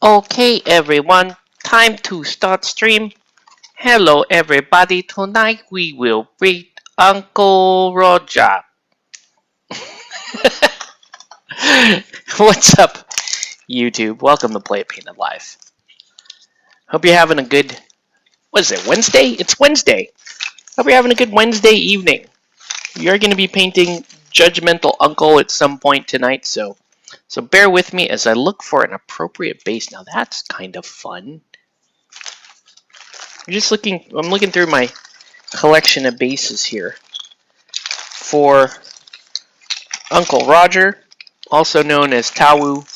Okay, everyone, time to start stream. Hello, everybody. Tonight we will read Uncle Roger. What's up, YouTube? Welcome to Play It Painted Live. Hope you're having a good. What is it? Wednesday? It's Wednesday. Hope you're having a good Wednesday evening. You're going to be painting Judgmental Uncle at some point tonight, so bear with me as I look for an appropriate base. Now that's kind of fun. I'm looking through my collection of bases here for Uncle Roger, also known as Tawu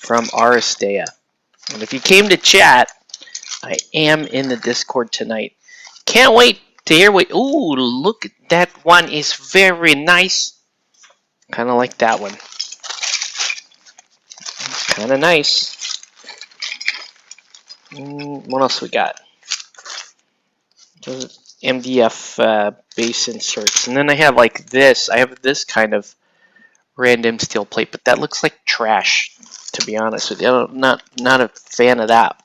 from Aristeia. And if you came to chat, I am in the Discord tonight. Can't wait to hear what. Ooh, look at that one! Is very nice. Kind of like that one. Kind of nice. What else we got? MDF base inserts, and then I have like this. I have this kind of random steel plate, but that looks like trash. To be honest with you, I'm not a fan of that.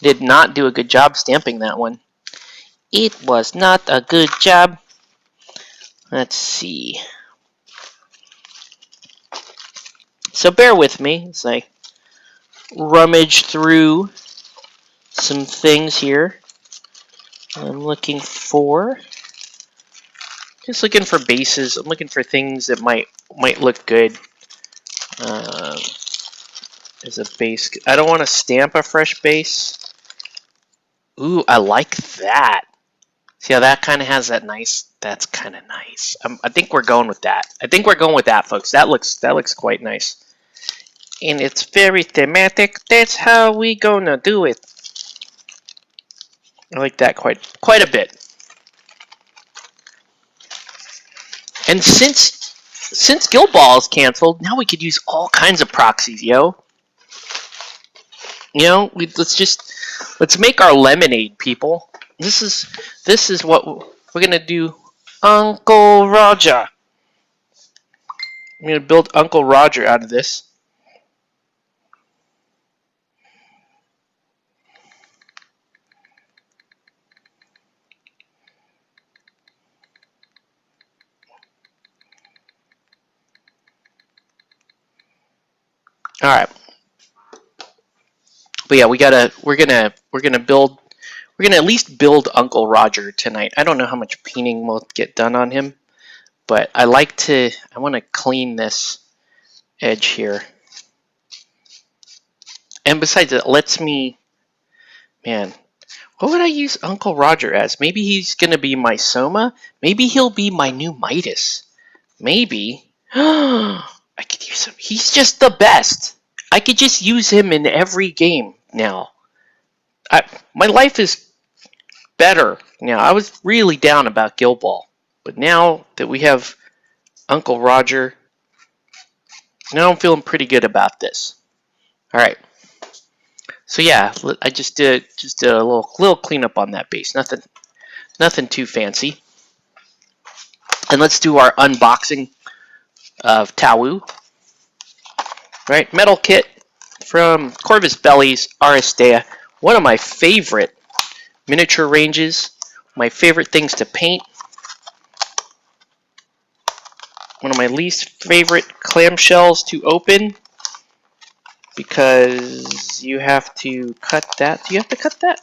Did not do a good job stamping that one. It was not a good job. Let's see. So bear with me as I rummage through some things here. I'm looking for bases. I'm looking for things that might look good as a base. I don't want to stamp a fresh base. Ooh, I like that. See how that kind of has that nice. That's kind of nice. I think we're going with that. I think we're going with that, folks. That looks quite nice, and it's very thematic. That's how we gonna do it. I like that quite a bit. And since Guild Ball is canceled, now we could use all kinds of proxies, yo. You know, let's make our lemonade, people. This is what we're gonna do. Uncle Roger. I'm gonna build Uncle Roger out of this. All right. But yeah, we're gonna at least build Uncle Roger tonight. I don't know how much painting will get done on him, but I want to clean this edge here. And besides, it lets me, man, what would I use Uncle Roger as? Maybe he's gonna be my Soma. Maybe he'll be my new Midas. Maybe. I could use him. He's just the best. I could just use him in every game now. My life is better now. I was really down about Guild Ball, but now that we have Uncle Roger, now I'm feeling pretty good about this. All right. So yeah, I just did a little cleanup on that base. Nothing too fancy. And let's do our unboxing of Tawu. Right, metal kit from Corvus Belli's Aristeia. One of my favorite miniature ranges. My favorite things to paint. One of my least favorite clamshells to open, because you have to cut that. Do you have to cut that?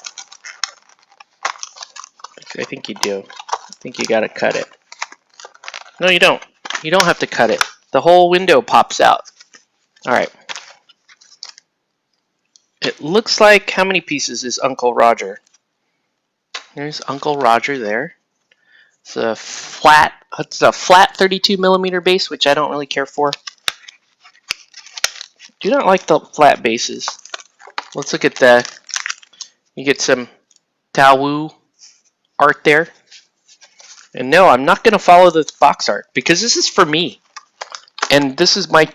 I think you do. I think you gotta cut it. No, you don't. You don't have to cut it. The whole window pops out. Alright. It looks like, how many pieces is Uncle Roger? There's Uncle Roger there. It's a flat 32mm base, which I don't really care for. Do not like the flat bases. Let's look at you get some Tawu art there. And no, I'm not going to follow the box art, because this is for me. And this is my,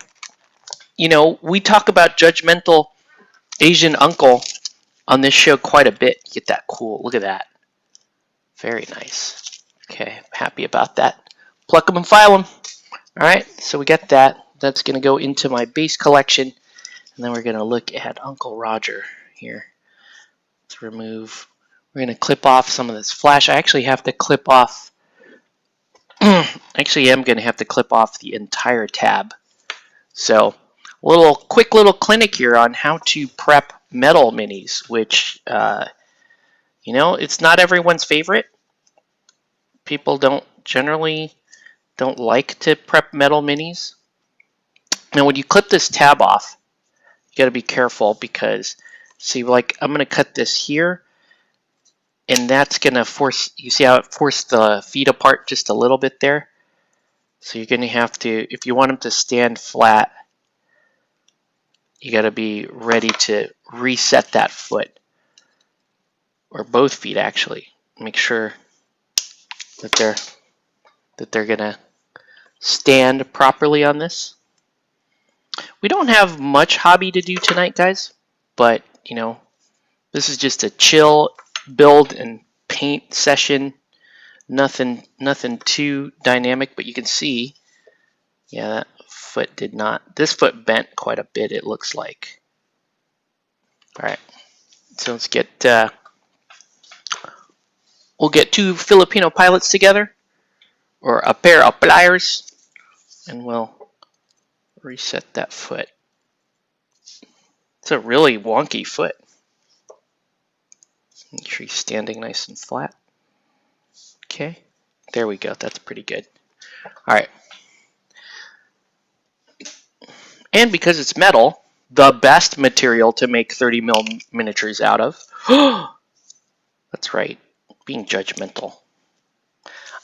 we talk about judgmental Asian uncle on this show quite a bit. You get that cool, look at that. Very nice. Okay, happy about that. Pluck them and file them. Alright, so we got that. That's going to go into my base collection. And then we're going to look at Uncle Roger here. Let's remove. We're going to clip off some of this flash. I actually have to clip off. Actually, I'm going to have to clip off the entire tab. So, quick little clinic here on how to prep metal minis, which, you know, it's not everyone's favorite. People generally don't like to prep metal minis. Now, when you clip this tab off, you got to be careful because, see, like I'm going to cut this here, and that's going to force, you see how it forced the feet apart just a little bit there? So you're going to have to, if you want them to stand flat, you got to be ready to reset that foot, or both feet actually. Make sure that they're going to stand properly on this. We don't have much hobby to do tonight, guys, but you know, this is just a chill build and paint session. Nothing too dynamic, but you can see, yeah, that foot did not. This foot bent quite a bit, it looks like. All right, so let's get. We'll get 2 Filipino pilots together, or a pair of pliers, and we'll reset that foot. It's a really wonky foot. Make sure he's standing nice and flat. Okay, there we go. That's pretty good. All right. And because it's metal, the best material to make 30 mil miniatures out of. That's right, being judgmental.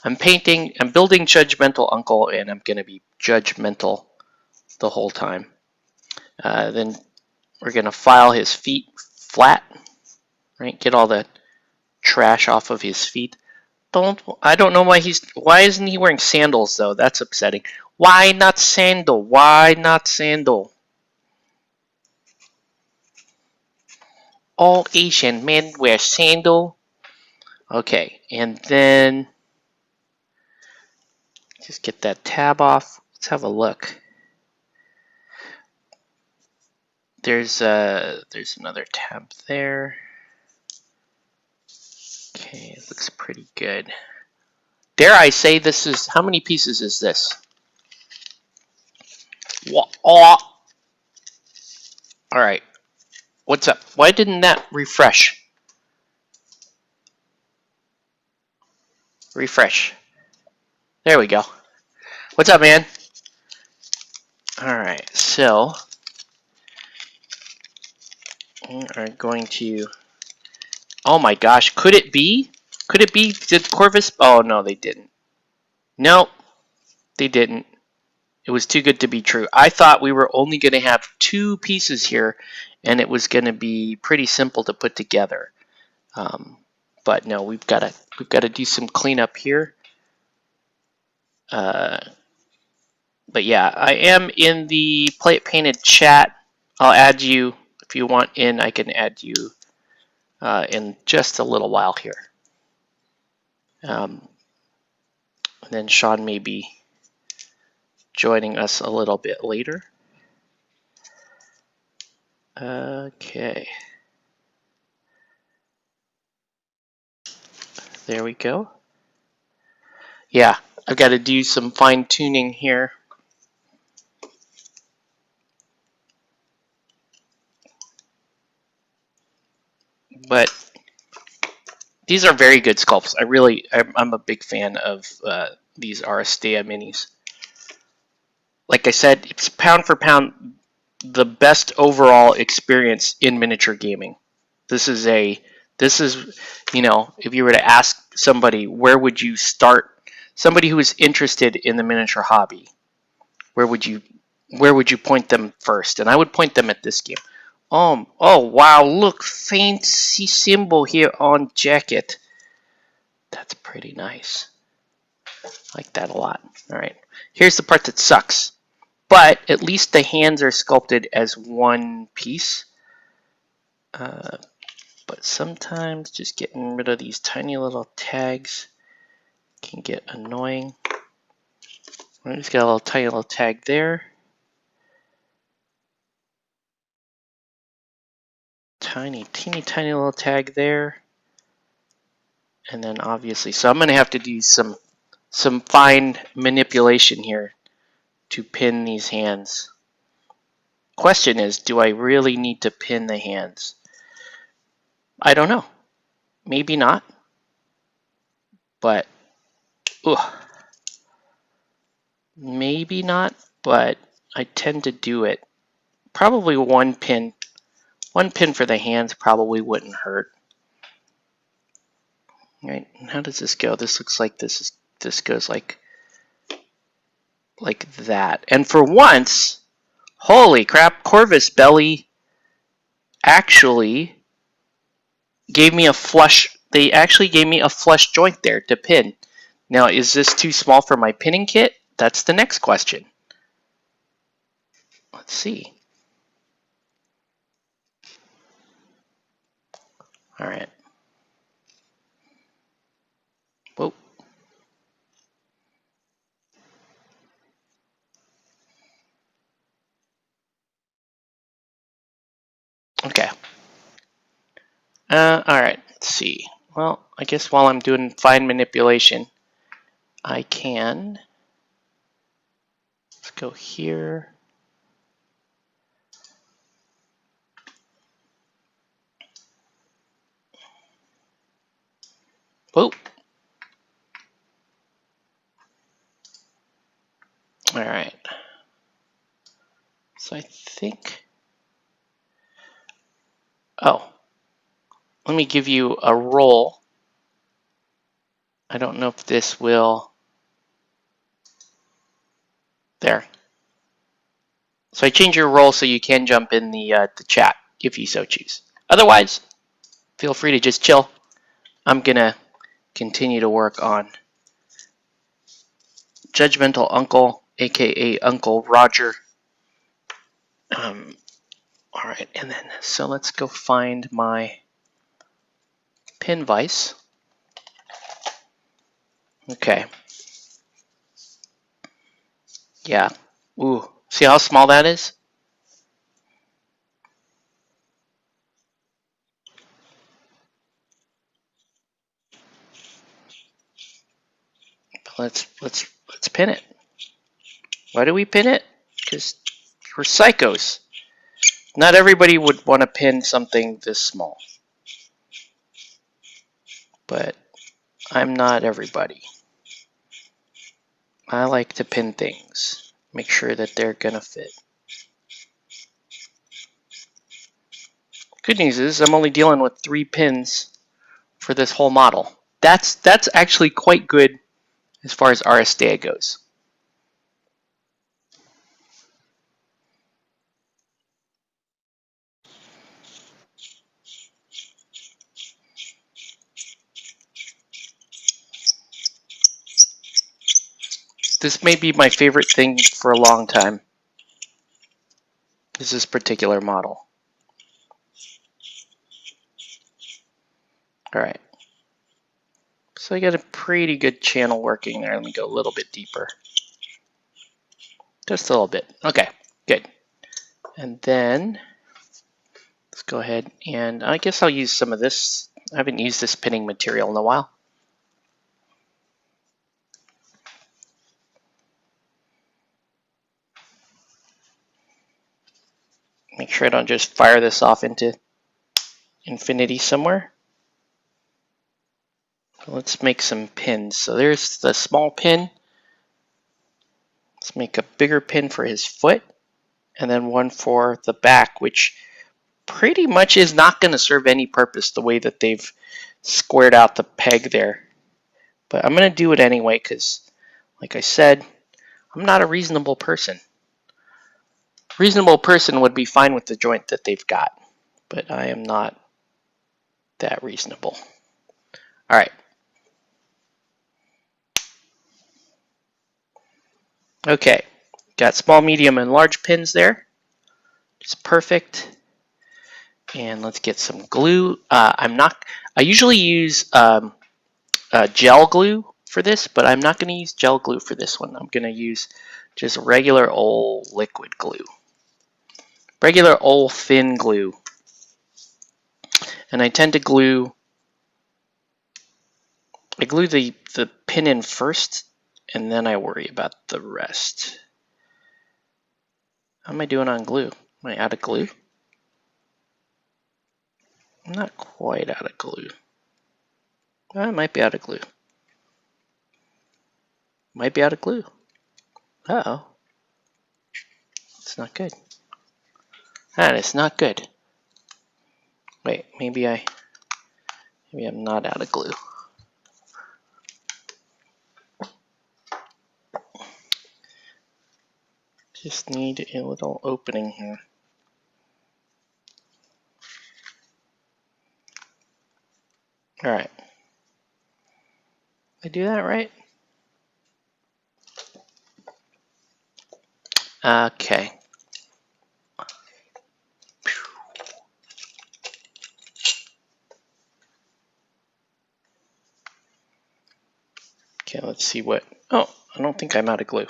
I'm building Judgmental Uncle, and I'm going to be judgmental the whole time. Then we're going to file his feet flat, right? Get all the trash off of his feet. I don't know why isn't he wearing sandals though? That's upsetting. Why not sandal? Why not sandal? All Asian men wear sandal. Okay, and then just get that tab off. Let's have a look. There's another tab there. Okay, it looks pretty good. Dare I say this is, how many pieces is this? All right. What's up? Why didn't that refresh? Refresh. There we go. What's up, man? Alright, so we are going to, oh my gosh, could it be? Could it be, did Corvus, oh no, they didn't. Nope, they didn't. It was too good to be true. I thought we were only going to have 2 pieces here, and it was going to be pretty simple to put together. But no, we've got to do some cleanup here. But yeah, I am in the Play It Painted chat. I'll add you if you want in. I can add you in just a little while here. And then Sean may be joining us a little bit later. Okay. There we go. Yeah, I've got to do some fine tuning here. But these are very good sculpts. I'm a big fan of these Aristeia minis. Like I said, it's pound for pound the best overall experience in miniature gaming. This is, you know, if you were to ask somebody, where would you start? Somebody who is interested in the miniature hobby, where would you point them first? And I would point them at this game. Oh wow, look, fancy symbol here on jacket. That's pretty nice. I like that a lot. All right, here's the part that sucks. But at least the hands are sculpted as one piece. But sometimes just getting rid of these tiny little tags can get annoying. I just got a tiny little tag there. teeny tiny little tag there. And then obviously, so I'm going to have to do some fine manipulation here to pin these hands. Question is, do I really need to pin the hands? I don't know. Maybe not. But, maybe not, but I tend to do it. Probably one pin for the hands probably wouldn't hurt. Right? And how does this go? This looks like this goes like that. And for once, holy crap, Corvus Belly actually gave me a flush. They actually gave me a flush joint there to pin. Now, is this too small for my pinning kit? That's the next question. Let's see. All right. Whoa. Okay. All right. Let's see. Well, I guess while I'm doing fine manipulation, I can. Let's go here. Whoa. All right. So I think. Oh. Let me give you a roll. I don't know if this will. There. So I change your role so you can jump in the chat if you so choose. Otherwise, feel free to just chill. I'm gonna continue to work on Judgmental Uncle, aka Uncle Roger. All right, and then so let's go find my pin vise. Okay. Yeah. Ooh. See how small that is? Let's pin it. Why do we pin it? Because we're psychos. Not everybody would want to pin something this small. But I'm not everybody. I like to pin things. Make sure that they're gonna fit. Good news is I'm only dealing with 3 pins for this whole model. That's actually quite good as far as Aristeia goes. This may be my favorite thing for a long time. Is this particular model. Alright. So I got a pretty good channel working there. Let me go a little bit deeper. Just a little bit. Okay, good. And then let's go ahead and I guess I'll use some of this. I haven't used this pinning material in a while. Make sure I don't just fire this off into infinity somewhere. Let's make some pins. So there's the small pin. Let's make a bigger pin for his foot. And then one for the back, which pretty much is not going to serve any purpose the way that they've squared out the peg there. But I'm going to do it anyway because, like I said, I'm not a reasonable person. A reasonable person would be fine with the joint that they've got. But I am not that reasonable. All right. Okay, got small, medium, and large pins there. It's perfect. And let's get some glue. I usually use gel glue for this, but I'm not going to use gel glue for this one. I'm going to use just regular old liquid glue. Regular old thin glue. And I tend to glue the pin in first, and then I worry about the rest. How am I doing on glue? Am I out of glue? I'm not quite out of glue. I might be out of glue. Might be out of glue. Uh-oh. It's not good. That is not good. Wait, maybe I'm not out of glue. Just need a little opening here. All right. Did I do that right? Okay. Okay, let's see what... Oh, I don't think I'm out of glue.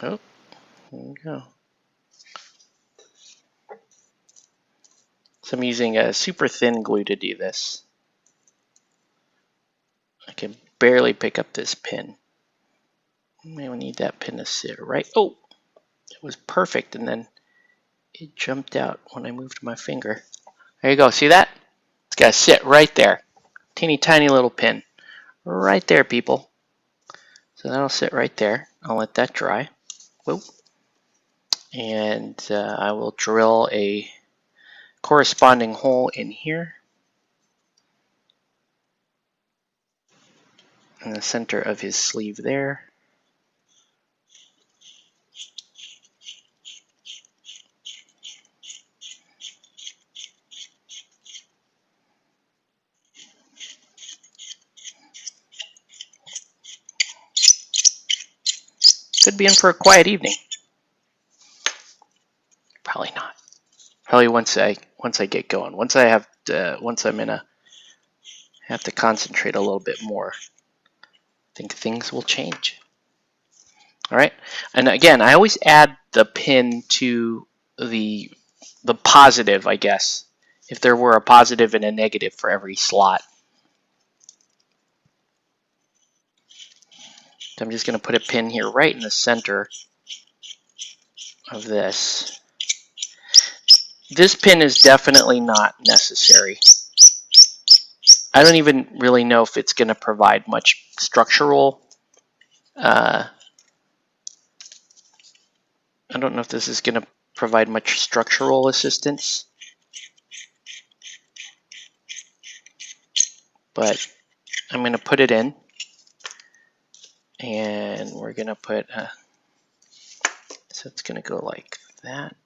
Oh, there we go. So I'm using a super thin glue to do this. I can barely pick up this pin. Maybe we need that pin to sit right... Oh! It was perfect, and then it jumped out when I moved my finger. There you go. See that? It's got to sit right there. Teeny tiny little pin. Right there, people. So that'll sit right there. I'll let that dry. Whoa. And I will drill a corresponding hole in here. In the center of his sleeve there. Could be in for a quiet evening. Probably not. Probably once I get going. Once I'm have to concentrate a little bit more. I think things will change. All right. And again, I always add the pin to the positive, I guess. If there were a positive and a negative for every slot. So I'm just going to put a pin here right in the center of this. This pin is definitely not necessary. I don't even really know if it's going to provide much structural. I don't know if this is going to provide much structural assistance. But I'm going to put it in. And we're going to put, so it's going to go like that.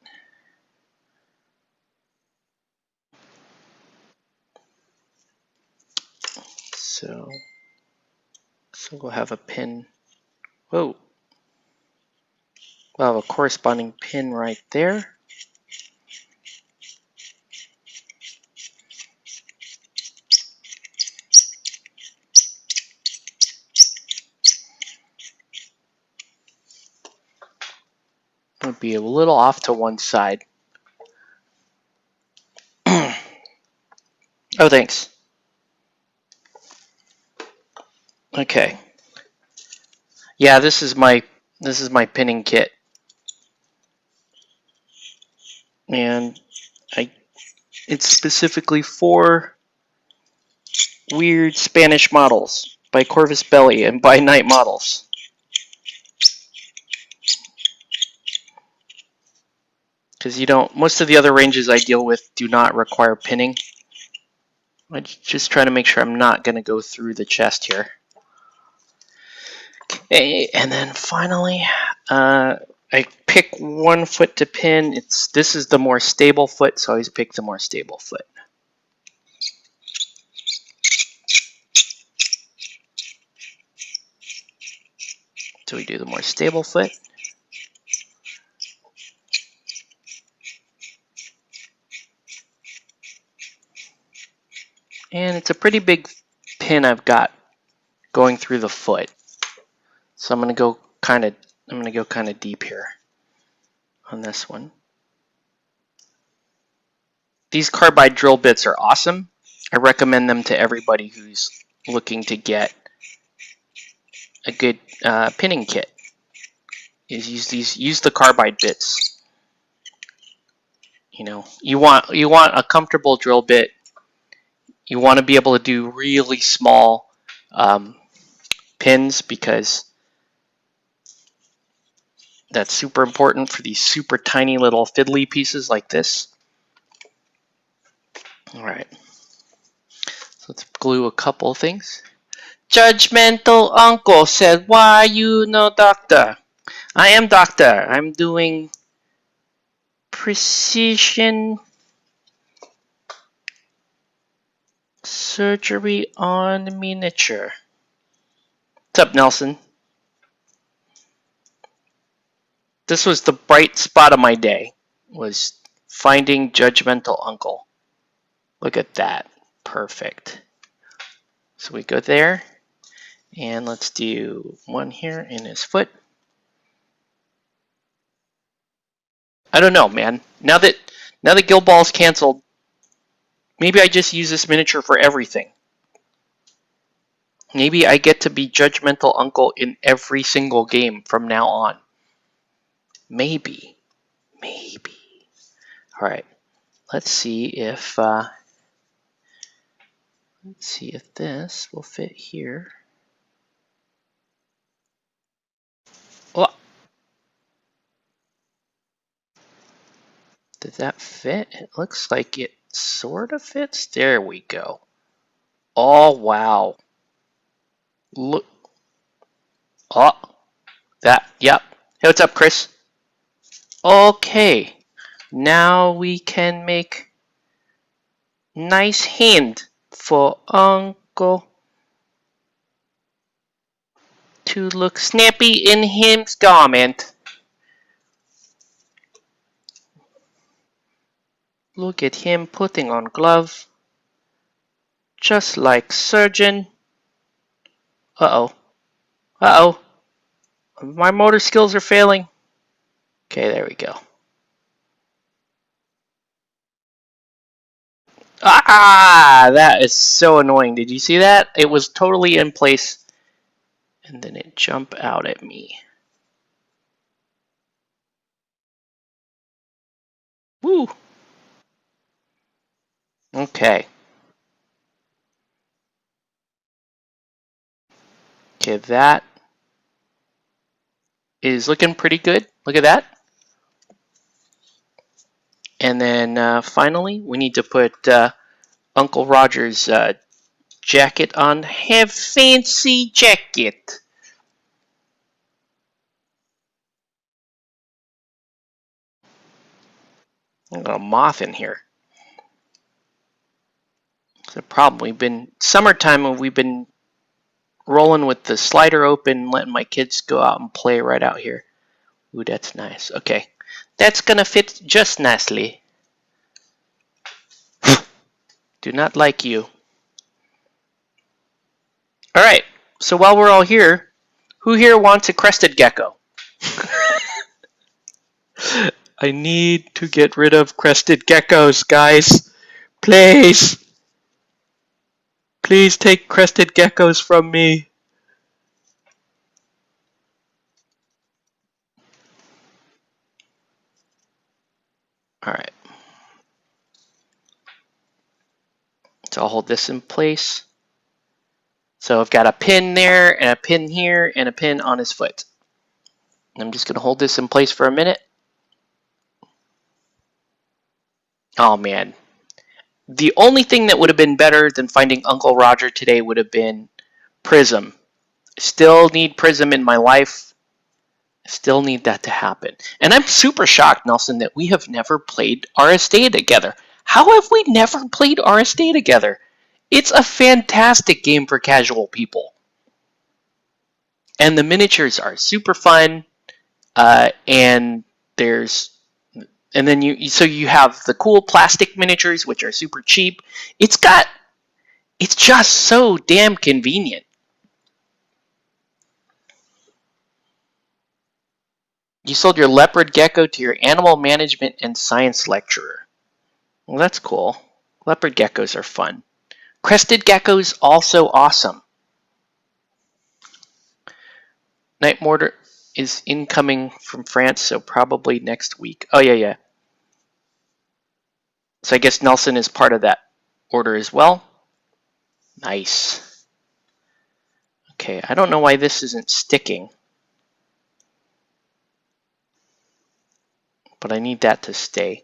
So we'll have a pin. Whoa. We'll have a corresponding pin right there. It'll be a little off to one side. Oh, thanks. Okay. Yeah, this is my pinning kit. And it's specifically for weird Spanish models by Corvus Belli and by Night Models. Because most of the other ranges I deal with do not require pinning. I'm just trying to make sure I'm not going to go through the chest here. Okay, and then finally, I pick one foot to pin. This is the more stable foot, so I always pick the more stable foot. So we do the more stable foot. And it's a pretty big pin I've got going through the foot. So I'm gonna go kind of deep here on this one. These carbide drill bits are awesome. I recommend them to everybody who's looking to get a good pinning kit. Use the carbide bits. You know, you want a comfortable drill bit. You want to be able to do really small pins because that's super important for these super tiny little fiddly pieces like this. All right, so let's glue a couple things. Judgmental uncle said, "Why you no doctor?" I am doctor. I'm doing precision surgery on miniature. What's up, Nelson? This was the bright spot of my day, was finding Judgmental Uncle. Look at that. Perfect. So we go there, and let's do one here in his foot. I don't know, man. Now that Guild Ball's canceled, maybe I just use this miniature for everything. Maybe I get to be Judgmental Uncle in every single game from now on. Maybe. All right. Let's see if this will fit here. Oh. Did that fit? It looks like it sort of fits. There we go. Oh, wow. Look. Oh, that, yep. Hey, what's up, Chris? Okay. Now we can make nice hand for Uncle to look snappy in his garment. Look at him putting on glove. Just like surgeon. Uh-oh. Uh-oh. My motor skills are failing. Okay, there we go. Ah, that is so annoying. Did you see that? It was totally in place, and then it jumped out at me. Woo! Okay. Okay, that is looking pretty good. Look at that. And then finally, we need to put Uncle Roger's jacket on. Have fancy jacket. I got a moth in here. It's a problem. We've been summertime and we've been rolling with the slider open, letting my kids go out and play right out here. Ooh, that's nice. Okay. That's gonna fit just nicely. Do not like you. Alright, so while we're all here, who here wants a crested gecko? I need to get rid of crested geckos, guys. Please. Please take crested geckos from me. Alright. So I'll hold this in place. So I've got a pin there, and a pin here, and a pin on his foot. I'm just going to hold this in place for a minute. Oh, man. The only thing that would have been better than finding Uncle Roger today would have been Prism. Still need Prism in my life. Still need that to happen. And I'm super shocked, Nelson, that we have never played Aristeia together. How have we never played Aristeia together? It's a fantastic game for casual people. And the miniatures are super fun. And then you have the cool plastic miniatures, which are super cheap. It's just so damn convenient. You sold your leopard gecko to your animal management and science lecturer. Well, that's cool. Leopard geckos are fun. Crested geckos, also awesome. Night mortar is incoming from France, so probably next week. Oh, yeah. So I guess Nelson is part of that order as well. Nice. Okay, I don't know why this isn't sticking. But I need that to stay.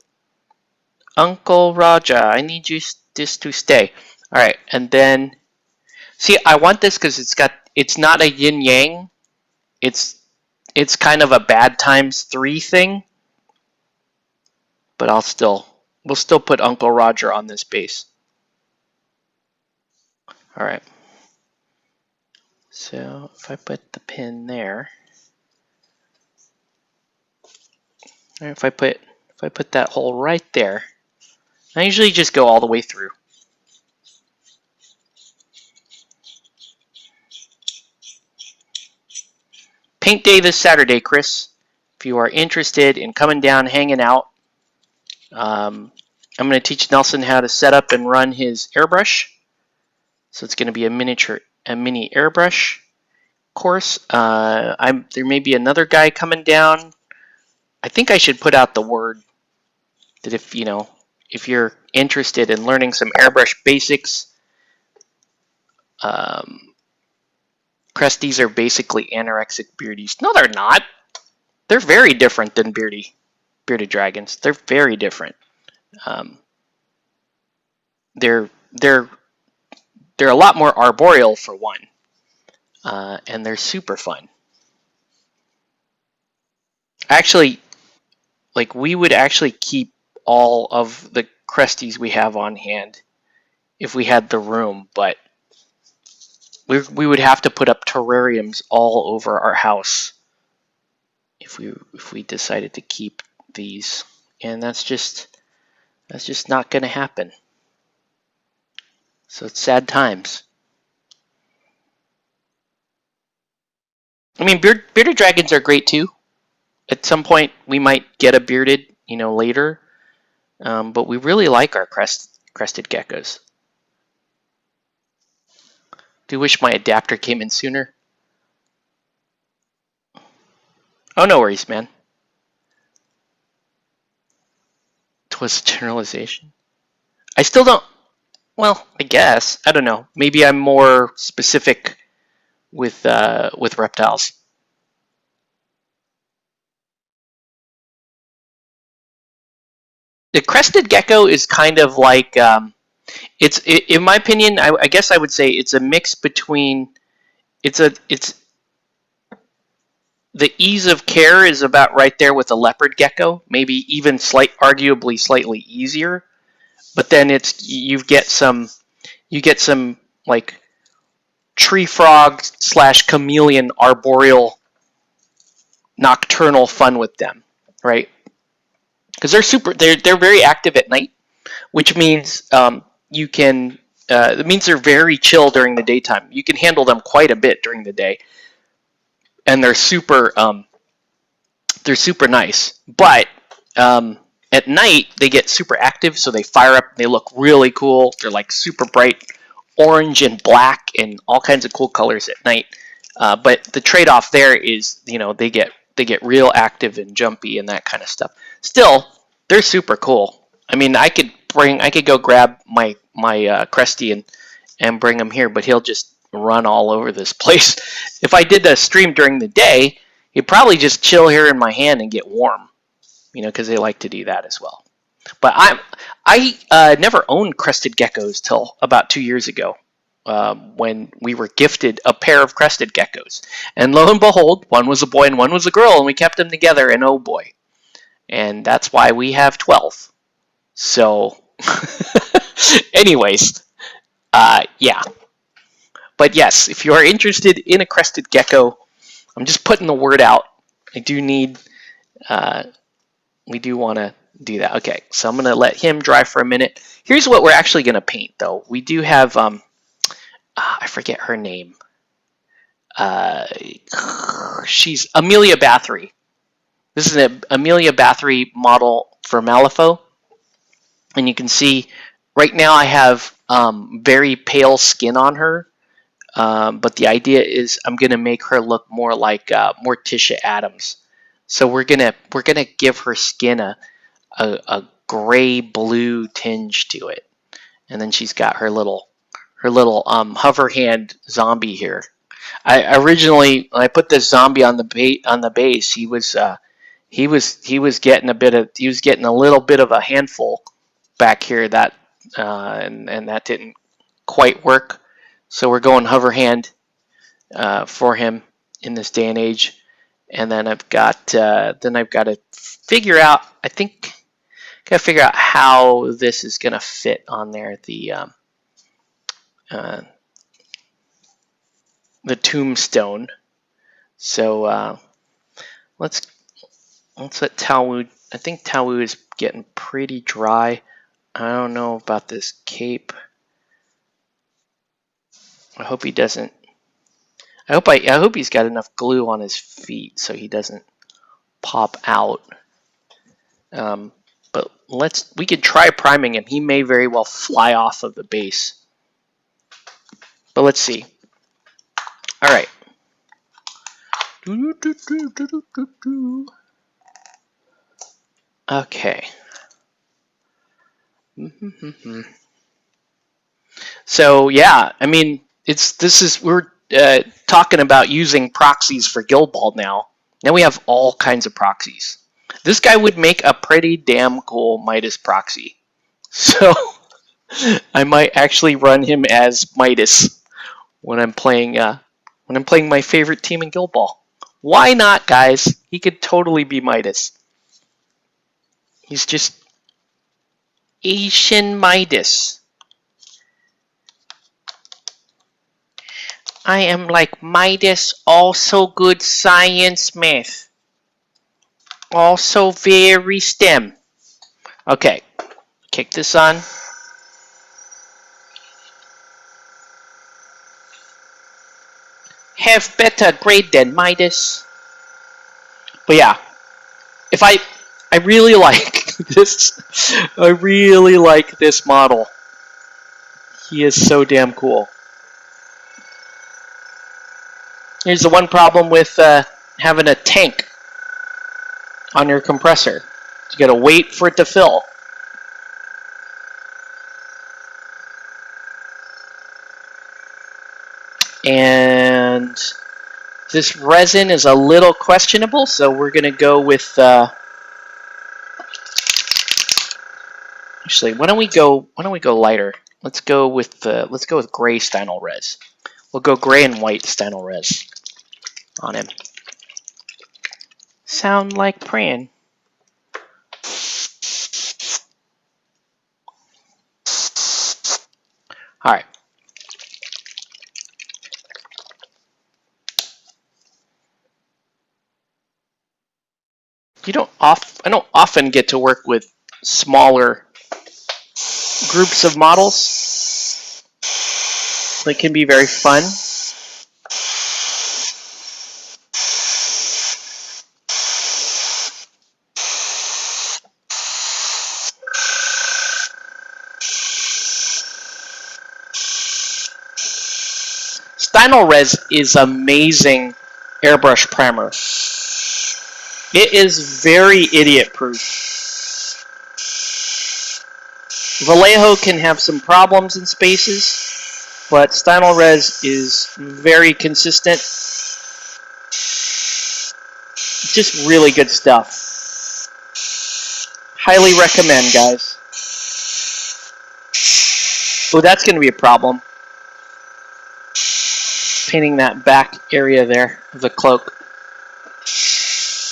Uncle Raja, I need this to stay. Alright, and then... See, I want this because it's not a yin-yang. It's kind of a bad times 3 thing. But we'll still put Uncle Roger on this base. Alright. So if I put the pin there. Alright, if I put that hole right there. I usually just go all the way through. Paint day this Saturday, Chris. If you are interested in coming down, hanging out, I'm going to teach Nelson how to set up and run his airbrush. So it's going to be a mini airbrush course. There may be another guy coming down. I think I should put out the word that if you're interested in learning some airbrush basics, Cresties are basically anorexic beardies. No, they're not. They're very different than bearded dragons. They're very different. They're a lot more arboreal for one, and they're super fun. Actually, like we would actually keep all of the Cresties we have on hand if we had the room, but we would have to put up terrariums all over our house if we decided to keep these, and that's just not going to happen. So it's sad times. I mean, bearded dragons are great too. At some point, we might get a bearded, later, but we really like our crested geckos. Do wish my adapter came in sooner. Oh, no worries, man. Twas a generalization. I still don't... Well, I guess. I don't know. Maybe I'm more specific with reptiles. The crested gecko is kind of like... in my opinion, I guess I would say it's a mix between... The ease of care is about right there with a leopard gecko, maybe even arguably slightly easier. But then you get some like tree frog / chameleon arboreal nocturnal fun with them, right? Because they're very active at night, which means it means they're very chill during the daytime. You can handle them quite a bit during the day. And they're super nice, but at night they get super active, so they fire up. They look really cool. They're like super bright orange and black and all kinds of cool colors at night. But the trade-off there is, they get real active and jumpy and that kind of stuff. Still, they're super cool. I mean, I could go grab my Cresty and bring him here, but he'll just run all over this place. If I did a stream during the day, he'd probably just chill here in my hand and get warm, because they like to do that as well. But I never owned crested geckos till about 2 years ago, when we were gifted a pair of crested geckos, and lo and behold, one was a boy and one was a girl, and we kept them together, and oh boy, and that's why we have 12. So, anyways, yeah. But yes, if you are interested in a crested gecko, I'm just putting the word out. We do want to do that. Okay, so I'm going to let him dry for a minute. Here's what we're actually going to paint, though. We do have, I forget her name. She's Amelia Bathory. This is an Amelia Bathory model for Malifaux. And you can see right now I have very pale skin on her. But the idea is I'm gonna make her look more like Morticia Addams. So we're gonna give her skin a gray blue tinge to it, and then she's got her little hover hand zombie here. I originally, when I put this zombie on the base, he was getting a little bit of a handful back here that and that didn't quite work. So we're going hover hand for him in this day and age, and then I've got to figure out. I think got to figure out how this is going to fit on there. The tombstone. So let's let Tawu. I think Tawu is getting pretty dry. I don't know about this cape. I hope he doesn't. I hope he's got enough glue on his feet so he doesn't pop out. But we could try priming him. He may very well fly off of the base. But let's see. All right. Okay. So yeah, I mean, we're talking about using proxies for Guild Ball now. Now we have all kinds of proxies. This guy would make a pretty damn cool Midas proxy. So I might actually run him as Midas when I'm playing my favorite team in Guild Ball. Why not, guys? He could totally be Midas. He's just Asian Midas. I am like Midas, also good science math. Also very STEM. Okay, kick this on. Have better grade than Midas. But yeah, I really like this. I really like this model. He is so damn cool. Here's the one problem with having a tank on your compressor. You gotta wait for it to fill. And this resin is a little questionable, so we're gonna go with. Actually, why don't we go lighter? Let's go with gray Stynel Res. We'll go gray and white Stynel Res on him. Sound like praying. All right. I don't often get to work with smaller groups of models. They can be very fun. Stynel Res is amazing airbrush primer. It is very idiot-proof. Vallejo can have some problems in spaces, but Stynel Res is very consistent. Just really good stuff. Highly recommend, guys. Oh, that's going to be a problem. Painting that back area there of the cloak.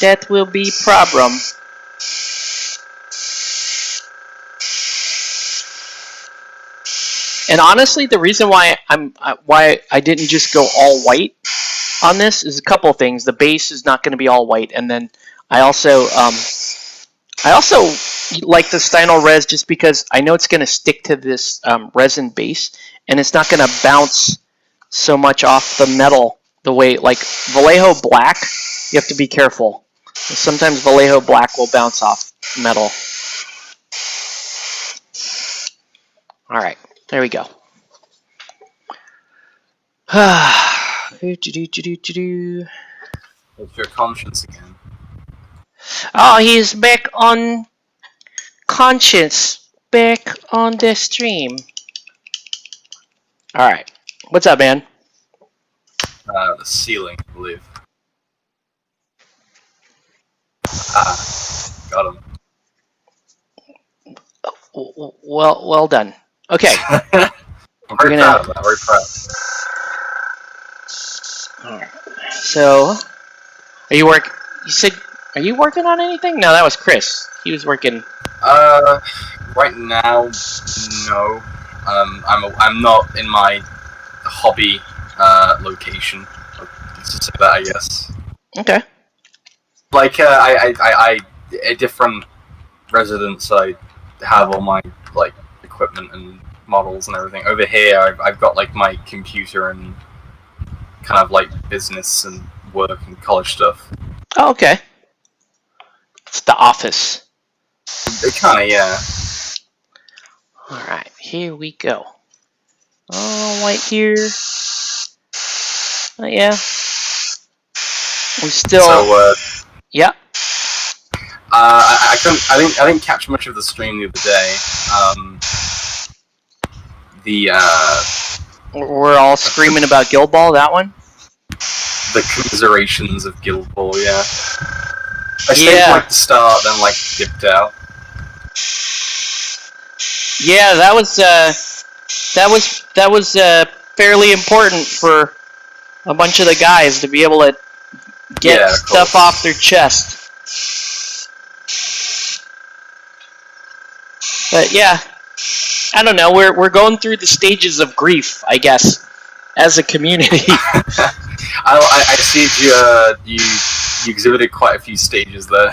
That will be problem. And honestly, the reason why I didn't just go all white on this is a couple of things. The base is not going to be all white, and then I also like the Stynel Res just because I know it's going to stick to this resin base, and it's not going to bounce so much off the metal the way like Vallejo Black. You have to be careful. Sometimes Vallejo Black will bounce off metal. Alright, there we go. It's your conscience again. Oh, he's back on conscience. Back on the stream. Alright, what's up, man? The ceiling, I believe. Got him. Well done. Okay. I'm very proud of that. Very proud. Alright. So, are you are you working on anything? No, that was Chris. He was working. Right now, no. I'm not in my hobby location. Let's just say that, I guess. Okay. Like I a different residence. I have all my like equipment and models and everything. Over here, I've got like my computer and kind of like business and work and college stuff. Oh, okay. It's the office. It kind of, yeah. Alright, here we go. Oh, right here. Yeah. We still. So, yeah. I didn't catch much of the stream the other day. We're all screaming about Guild Ball, that one? The commiserations of Guild Ball, yeah. I stayed like the start, then like dipped out. Yeah, that was fairly important for a bunch of the guys to be able to get stuff off their chest. But yeah, I don't know. We're going through the stages of grief, I guess, as a community. I see you exhibited quite a few stages there.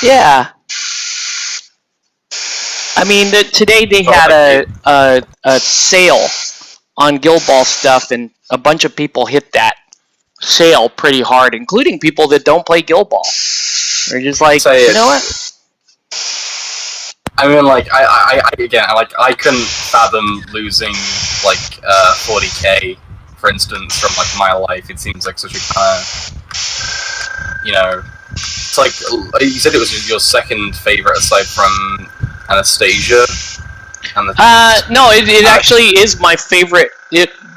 Yeah. I mean, today they had a sale on Guild Ball stuff, and a bunch of people hit that sale pretty hard, including people that don't play Guild Ball. They're just like, you know what? I mean, like, I couldn't fathom losing like 40k, for instance, from like my life. It seems like such a kind of, you know, it's like you said it was your second favorite aside from Anastasia. And no, it actually is my favorite.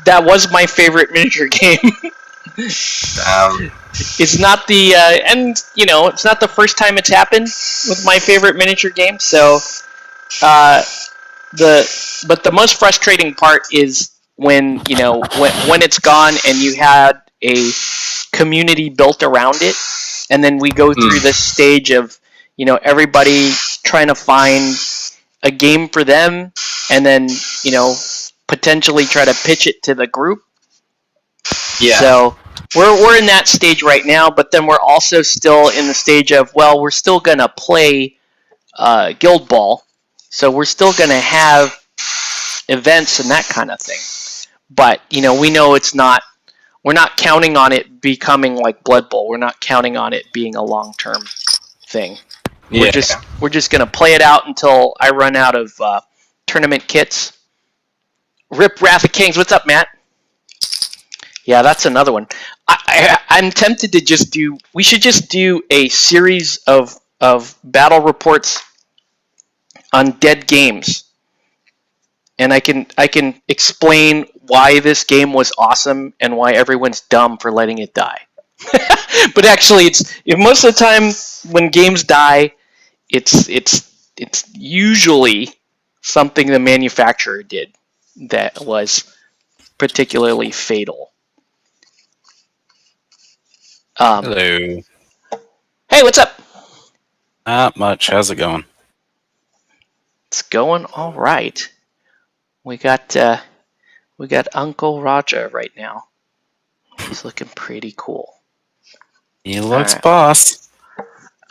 That was my favorite miniature game. It's not the and you know, it's not the first time it's happened with my favorite miniature game. So, but the most frustrating part is when you know when it's gone and you had a community built around it, and then we go through this stage of you know everybody trying to find a game for them, and then you know potentially try to pitch it to the group. Yeah. So we're in that stage right now, but then we're also still in the stage of well, we're still gonna play Guild Ball, so we're still gonna have events and that kind of thing. But you know, we know it's not. We're not counting on it becoming like Blood Bowl. We're not counting on it being a long-term thing. Yeah. We're just gonna play it out until I run out of tournament kits. Rip Wrath of Kings. What's up, Matt? Yeah, that's another one. I'm tempted to just do. We should just do a series of battle reports on dead games, and I can explain why this game was awesome and why everyone's dumb for letting it die. But actually, most of the time when games die, it's usually something the manufacturer did that was particularly fatal. Hello. Hey, what's up? Not much. How's it going? It's going all right. We got Uncle Roger right now. He's looking pretty cool. He looks boss.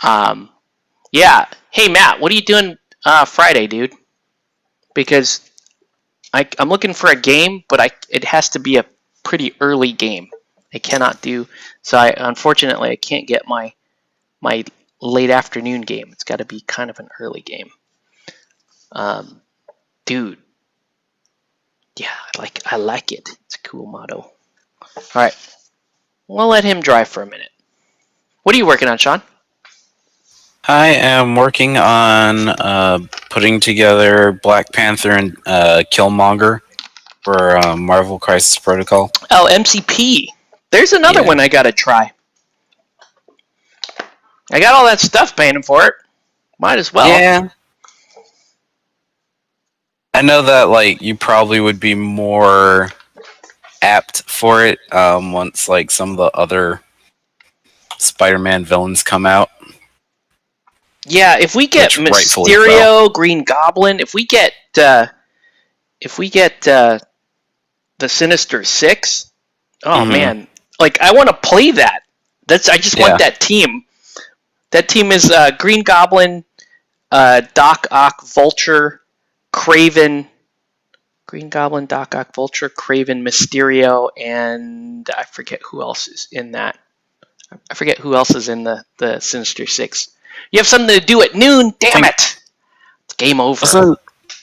Yeah. Hey, Matt, what are you doing Friday, dude? Because I'm looking for a game, but it has to be a pretty early game. I cannot do so. Unfortunately, I can't get my my late afternoon game. It's got to be kind of an early game. Dude. Yeah, I like it. It's a cool motto. All right. We'll let him drive for a minute. What are you working on, Sean? I am working on putting together Black Panther and Killmonger for Marvel Crisis Protocol. Oh, MCP. There's another one I gotta try. I got all that stuff paying for it. Might as well. Yeah. I know that you probably would be more apt for it once some of the other Spider-Man villains come out. Yeah, if we get Mysterio, Green Goblin, if we get the Sinister Six, man, I want to play that. I just want that team. That team is Green Goblin, Doc Ock, Vulture, Kraven, Green Goblin, Doc Ock, Vulture, Kraven, Mysterio, and I forget who else is in that. I forget who else is in the Sinister Six. You have something to do at noon. Damn it! It's game over.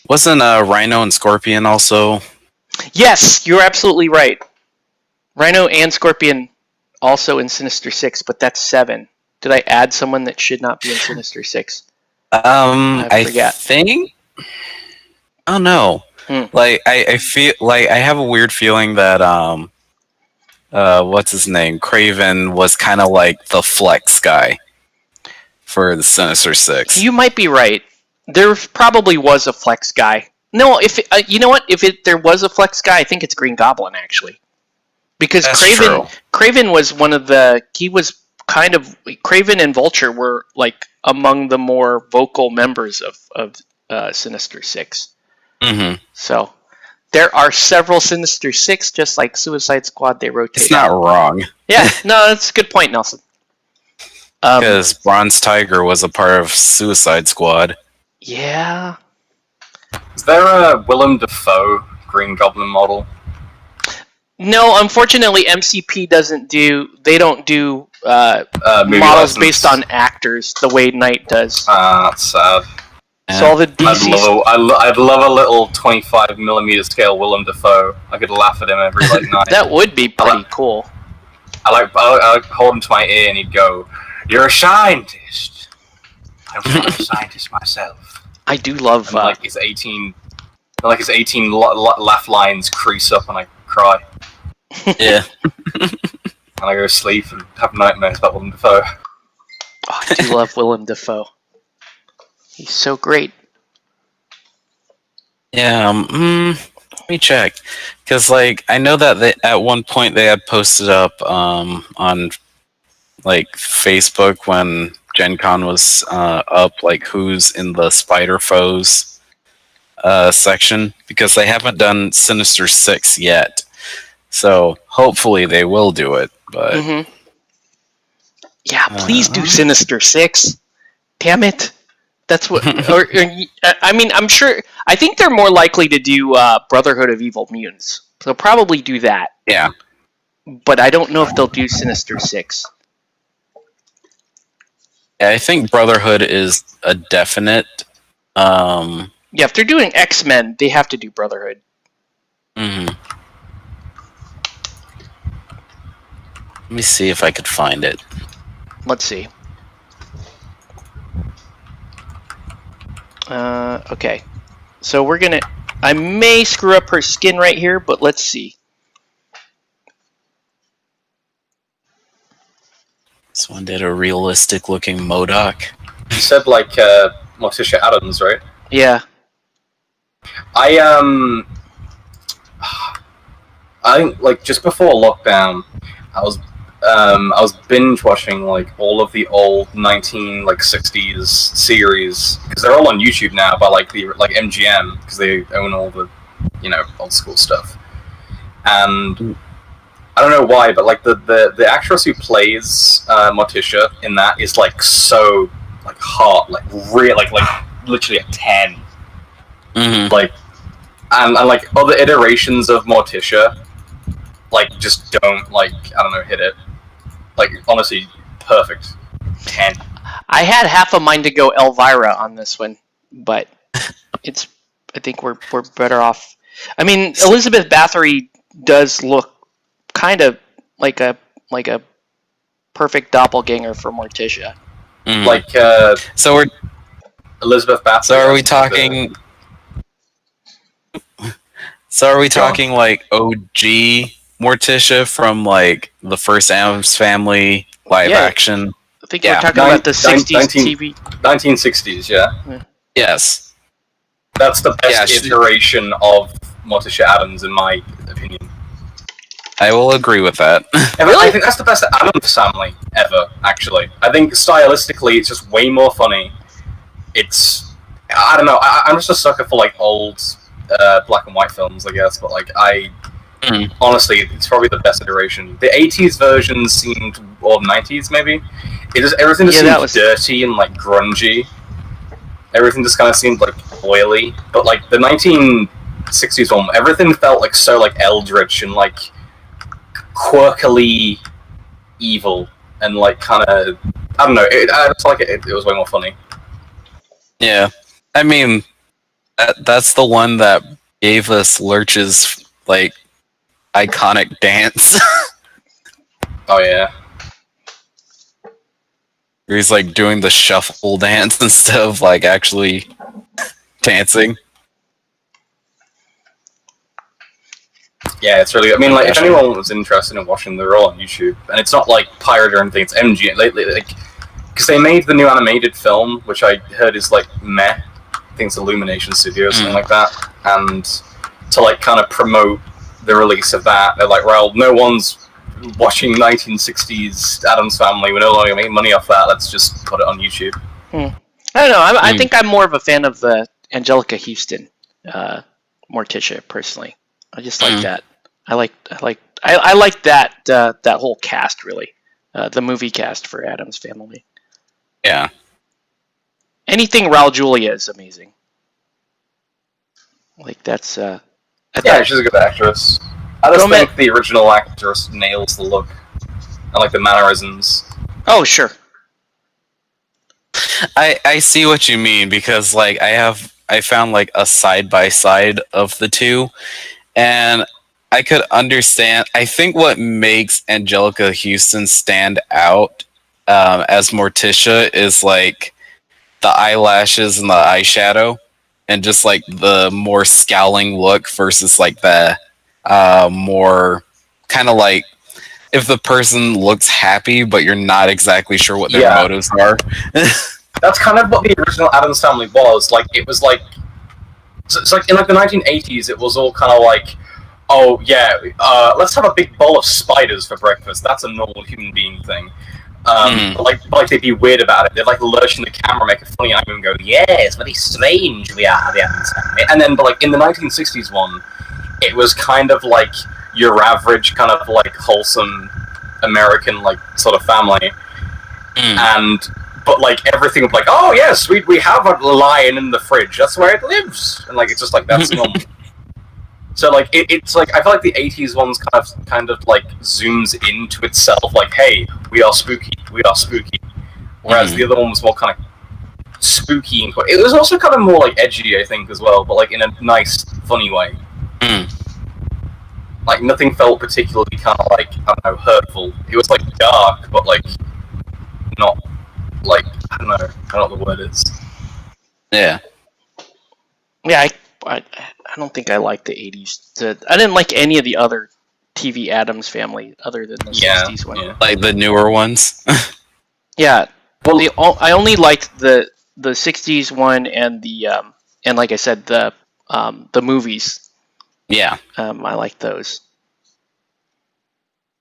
Wasn't Rhino and Scorpion also? Yes, you're absolutely right. Rhino and Scorpion also in Sinister Six, but that's 7. Did I add someone that should not be in Sinister Six? I think. Oh no! I feel I have a weird feeling that what's his name? Kraven was kind of like the flex guy for the Sinister Six. You might be right. There probably was a flex guy. No, if you know what? If there was a flex guy, I think it's Green Goblin actually, because Kraven was one of the. He was kind of Kraven and Vulture were among the more vocal members of Sinister Six. Mm-hmm. So there are several Sinister Six, just like Suicide Squad. They rotate. It's not wrong. Yeah, no, that's a good point, Nelson. Because Bronze Tiger was a part of Suicide Squad. Yeah. Is there a Willem Dafoe Green Goblin model? No, unfortunately, MCP doesn't do. They don't do models license. Based on actors the way Knight does. That's sad. So all the DC. I'd love a little 25mm scale Willem Dafoe. I could laugh at him every night. That would be pretty cool. I hold him to my ear and he'd go, "You're a scientist." I'm not a scientist myself. I do love his 18 laugh lines crease up and I cry. Yeah. And I go to sleep and have nightmares about Willem Dafoe. Oh, I do love Willem Dafoe. He's so great. Yeah, let me check. Because, I know that at one point they had posted up on, Facebook when Gen Con was up, who's in the Spider Foes section. Because they haven't done Sinister Six yet. So, hopefully they will do it, but... Mm-hmm. Yeah, please do Sinister Six. Damn it. That's what... I'm sure... I think they're more likely to do Brotherhood of Evil Mutants. They'll probably do that. Yeah. But I don't know if they'll do Sinister Six. Yeah, I think Brotherhood is a definite... Yeah, if they're doing X-Men, they have to do Brotherhood. Mm-hmm. Let me see if I could find it. Let's see. Okay. So we're gonna... I may screw up her skin right here, but let's see. This one did a realistic looking MODOK. You said Morticia Adams, right? Yeah. I just before lockdown, I was binge watching all of the old 1960s series because they're all on YouTube now by the MGM because they own all the old school stuff. And I don't know why, but the actress who plays Morticia in that is so hot, literally a 10. Mm-hmm. And other iterations of Morticia just don't hit it. Honestly, perfect. 10. I had half a mind to go Elvira on this one, but I think we're better off. I mean, Elizabeth Bathory does look kind of like a perfect doppelganger for Morticia. Mhm. Like So we're Elizabeth Bathory. so are we talking? So are we talking like OG Morticia from like the first Addams Family live Yeah. action? I think Yeah. we're talking about the 60s 19 TV. 1960s, yeah. Yes. That's the best Yeah, iteration of Morticia Addams, in my opinion. I will agree with that. I think that's the best Addams Family ever, actually. I think stylistically it's just way more funny. I don't know, I'm just a sucker for like old black and white films, I guess, but like honestly, it's probably the best iteration. The 80s version seemed, or 90s maybe, everything just seemed dirty and like grungy. Everything just kind of seemed like oily, but like the 1960s one, everything felt like so like eldritch and like quirkily evil and like kind of, I don't know. I just like it. It was way more funny. Yeah, I mean, that's the one that gave us Lurch's like iconic dance. Oh yeah. Where he's like doing the shuffle dance instead of like actually dancing. Yeah, it's really. I mean, like, if anyone was interested in watching, they're all on YouTube, and it's not like pirate or anything. It's MG, like, because they made the new animated film, which I heard is like meh. I think it's Illumination Studio or something like that, and to like kind of promote the release of that, they're like, well, no one's watching 1960s Addams Family. We're no longer making money off that. Let's just put it on YouTube. I don't know. I think I'm more of a fan of the Angelica Houston Morticia personally. I just like that. I like that that whole cast really, the movie cast for Addams Family. Yeah. Anything Raul Julia is amazing. Like that's. Yeah, she's a good actress. I just think the original actress nails the look and like the mannerisms. Oh sure. I see what you mean because like I found like a side by side of the two, and I could understand. I think what makes Angelica Houston stand out as Morticia is like the eyelashes and the eyeshadow, and just like the more scowling look versus like the more kind of like if the person looks happy but you're not exactly sure what their motives are. That's kind of what the original Addams Family was. Like, it was like, it's like in like the 1980s, it was all kind of like, oh yeah, let's have a big bowl of spiders for breakfast. That's a normal human being thing. But like they'd be weird about it. They'd like lurch in the camera, make a funny eye and go, "Yeah, it's very strange we are the Addams Family." And then, but like in the 1960s one, it was kind of like your average kind of like wholesome American like sort of family, but like everything was like, oh yes, we have a lion in the fridge. That's where it lives, and like it's just like that's normal. So like it's like I feel like the 80s one's kind of like zooms into itself, like, hey, we are spooky, whereas the other one was more kind of spooky and it was also kind of more like edgy, I think, as well, but like in a nice, funny way. Like nothing felt particularly kind of like, I don't know, hurtful. It was like dark, but like not like, I don't know what the word is. Yeah, I don't think I like the 80s. I didn't like any of the other TV Addams Family other than the 60s one. Yeah. Like the newer ones. Yeah, well, I only liked the 60s one and the and like I said the movies. Yeah, I like those.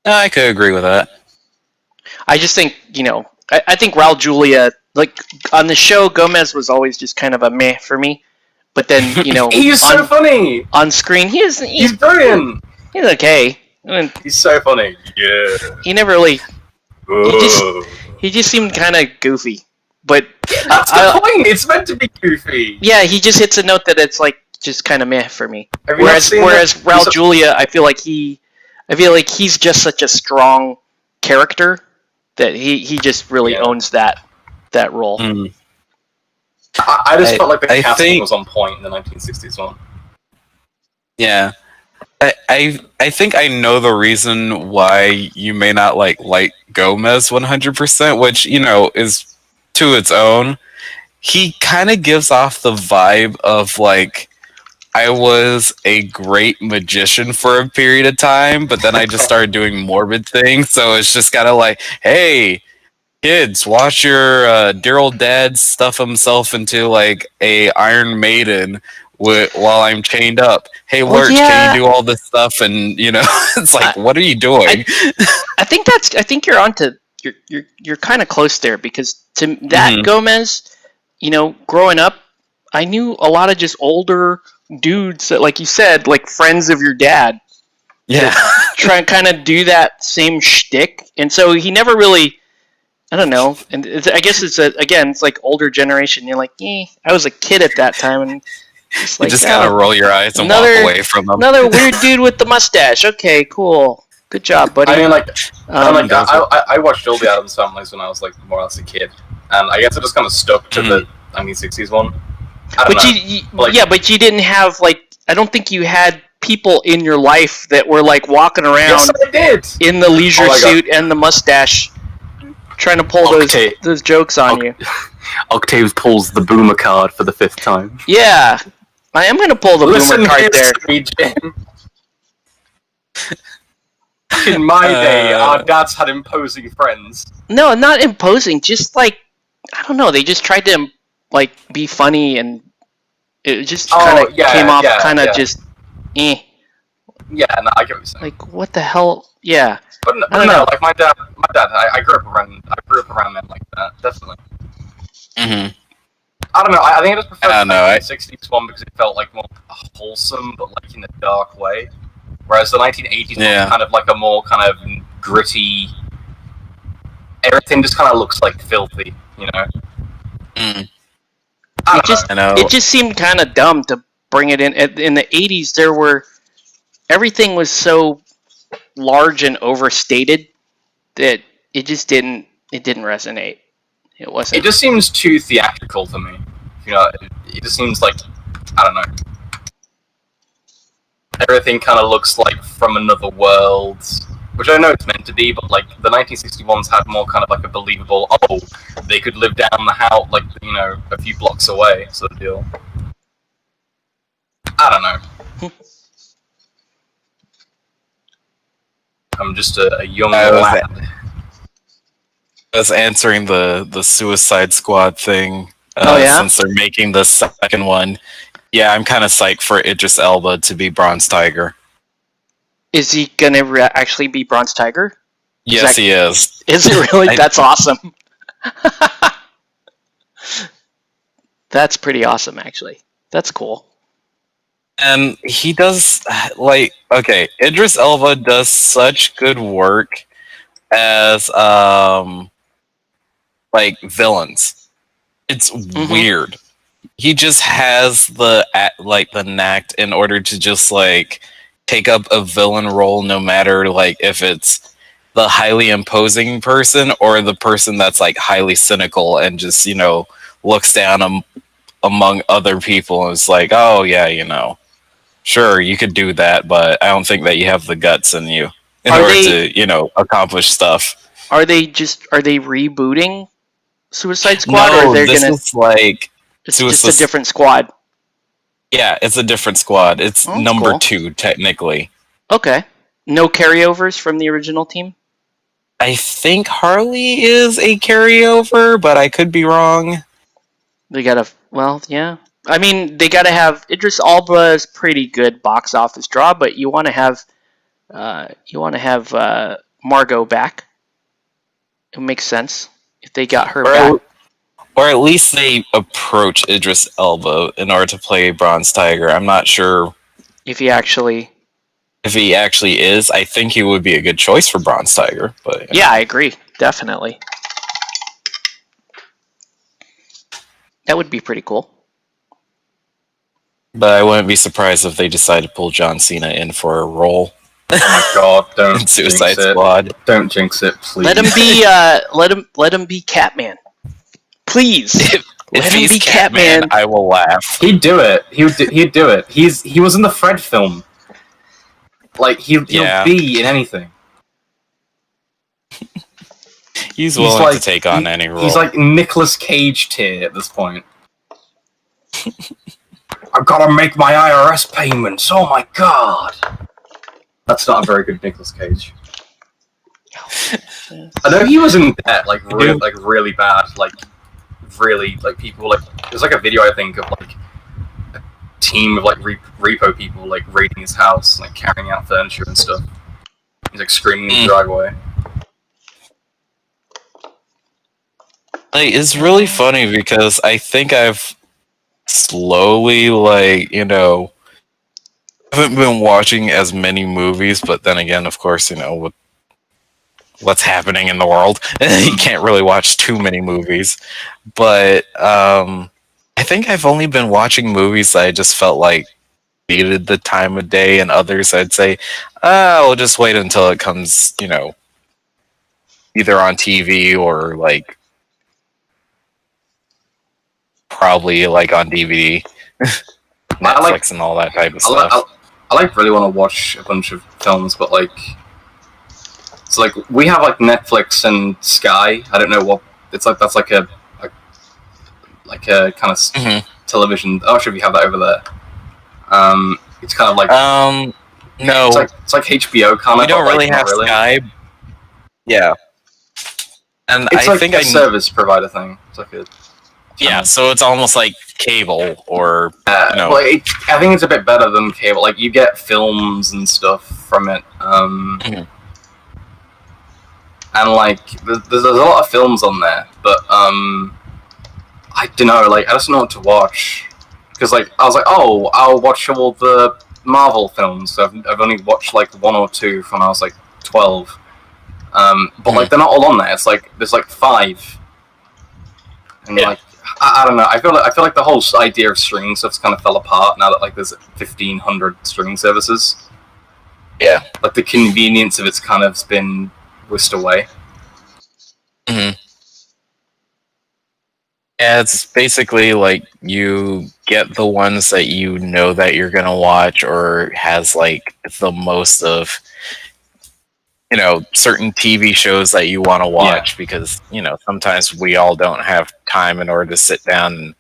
I could agree with that. I just think I think Raul Julia, like on the show, Gomez was always just kind of a meh for me. But then, he's so funny on screen. He's brilliant. He's okay. He's so funny. Yeah. He never really. He just seemed kind of goofy. But that's the point. It's meant to be goofy. Yeah, he just hits a note that it's like just kind of meh for me. Whereas Raul Julia, I feel like he's just such a strong character that he just really owns that. that role. I just felt like the casting was on point in the 1960s one. Yeah. I think I know the reason why you may not like Gomez 100%, which, you know, is to its own. He kind of gives off the vibe of like, I was a great magician for a period of time, but then I just started doing morbid things. So it's just kind of like, hey, kids, watch your dear old dad stuff himself into like a Iron Maiden while I'm chained up. Hey, Lurch, can you do all this stuff? And you know, it's like, what are you doing? I think you're onto you're kind of close there, because to that Gomez, you know, growing up, I knew a lot of just older dudes that, like you said, like friends of your dad. Yeah, try and kind of do that same shtick, and so he never really. I don't know, and I guess it's like older generation. You're like, I was a kid at that time, and you just kind of roll your eyes and walk away from them. Another weird dude with the mustache. Okay, cool, good job, buddy. I mean, I watched all the Addams Families when I was like more or less a kid, and I guess I just kind of stuck to the 1960s one. But you didn't have like, I don't think you had people in your life that were like walking around in the leisure suit and the mustache, trying to pull those jokes on you. Octaves pulls the boomer card for the 5th time. Yeah, I am going to pull the boomer card there. In my day, our dads had imposing friends. No, not imposing. Just like, I don't know. They just tried to like be funny, and it just kind of came off just. Yeah, no, I get what you're saying. Like, what the hell? Yeah. But I don't know. Like my dad. I grew up around men like that. Definitely. Mm-hmm. I don't know. I think I just prefer the 1960s one because it felt like more wholesome, but like in a dark way. Whereas the 1980s one was kind of like a more kind of gritty. Everything just kind of looks like filthy, you know. It just seemed kind of dumb to bring it in. In the 80s, everything was so large and overstated that it just didn't resonate. It wasn't. It just seems too theatrical to me. You know, it just seems like, I don't know. Everything kind of looks like from another world, which I know it's meant to be, but like the 1961s had more kind of like a believable, they could live down the house, like, you know, a few blocks away sort of deal. I don't know. I'm just a young lad. I was answering the Suicide Squad thing. Since they're making the second one. Yeah, I'm kind of psyched for Idris Elba to be Bronze Tiger. Is he gonna actually be Bronze Tiger? Yes, he is. Is it really? That's awesome. That's pretty awesome, actually. That's cool. And he does, like, Idris Elba does such good work as, like, villains. It's weird. He just has the knack in order to just, like, take up a villain role no matter, like, if it's the highly imposing person or the person that's, like, highly cynical and just, you know, looks down among other people and is like, oh, yeah, you know. Sure, you could do that, but I don't think that you have the guts in you in order to, you know, accomplish stuff. Are they rebooting Suicide Squad, or they're gonna? It's just a different squad. Yeah, it's a different squad. It's number 2, technically. Okay. No carryovers from the original team? I think Harley is a carryover, but I could be wrong. They gotta. Well, yeah. I mean, they got to have Idris Elba's pretty good box office draw, but you want to have Margot back. It makes sense if they got her back. Or at least they approach Idris Elba in order to play Bronze Tiger. I'm not sure if he actually is. I think he would be a good choice for Bronze Tiger. But yeah, I agree, definitely. That would be pretty cool. But I wouldn't be surprised if they decide to pull John Cena in for a role. Oh my god, don't Suicide Squad. Don't jinx it, please. Let him be Catman. Please. Let If him he's be Catman, Catman. I will laugh. He'd do it. He'd do it. He was in the Fred film. Like he'll Yeah. be in anything. He's willing to take on any role. He's like Nicolas Cage tier at this point. I've got to make my IRS payments. Oh my god. That's not a very good Nicolas Cage. I know he was in debt, like really bad, really people there's like a video I think of like a team of like repo people like raiding his house, like carrying out furniture and stuff. He's like screaming in the driveway. Like, it's really funny because I think I've slowly haven't been watching as many movies, but then again, of course, with what's happening in the world, you can't really watch too many movies. But I think I've only been watching movies that I just felt like needed the time of day, and others I'd say, I'll just wait until it comes, either on TV or like probably like on DVD, Netflix, and all that type of stuff. I really want to watch a bunch of films, but it's like we have like Netflix and Sky. I don't know what it's like. That's like a kind of television. Oh, should we have that over there? It's kind of like no, it's like HBO kind of. We don't really have Sky. Yeah, and it's I like think a service provider thing. It's like a so it's almost like cable or well, I think it's a bit better than cable. Like you get films and stuff from it. And like there's a lot of films on there, but I don't know, like I just don't know what to watch because like I was like, oh, I'll watch all the Marvel films. So I've only watched like one or two from when I was like 12, but like they're not all on there. It's like there's like 5, and like I don't know. I feel like the whole idea of streaming stuff's kind of fell apart now that like there's 1,500 streaming services. Yeah, like the convenience of it's kind of been whisked away. Yeah, it's basically like you get the ones that you know that you're gonna watch or has like the most of certain TV shows that you want to watch because sometimes we all don't have time in order to sit down and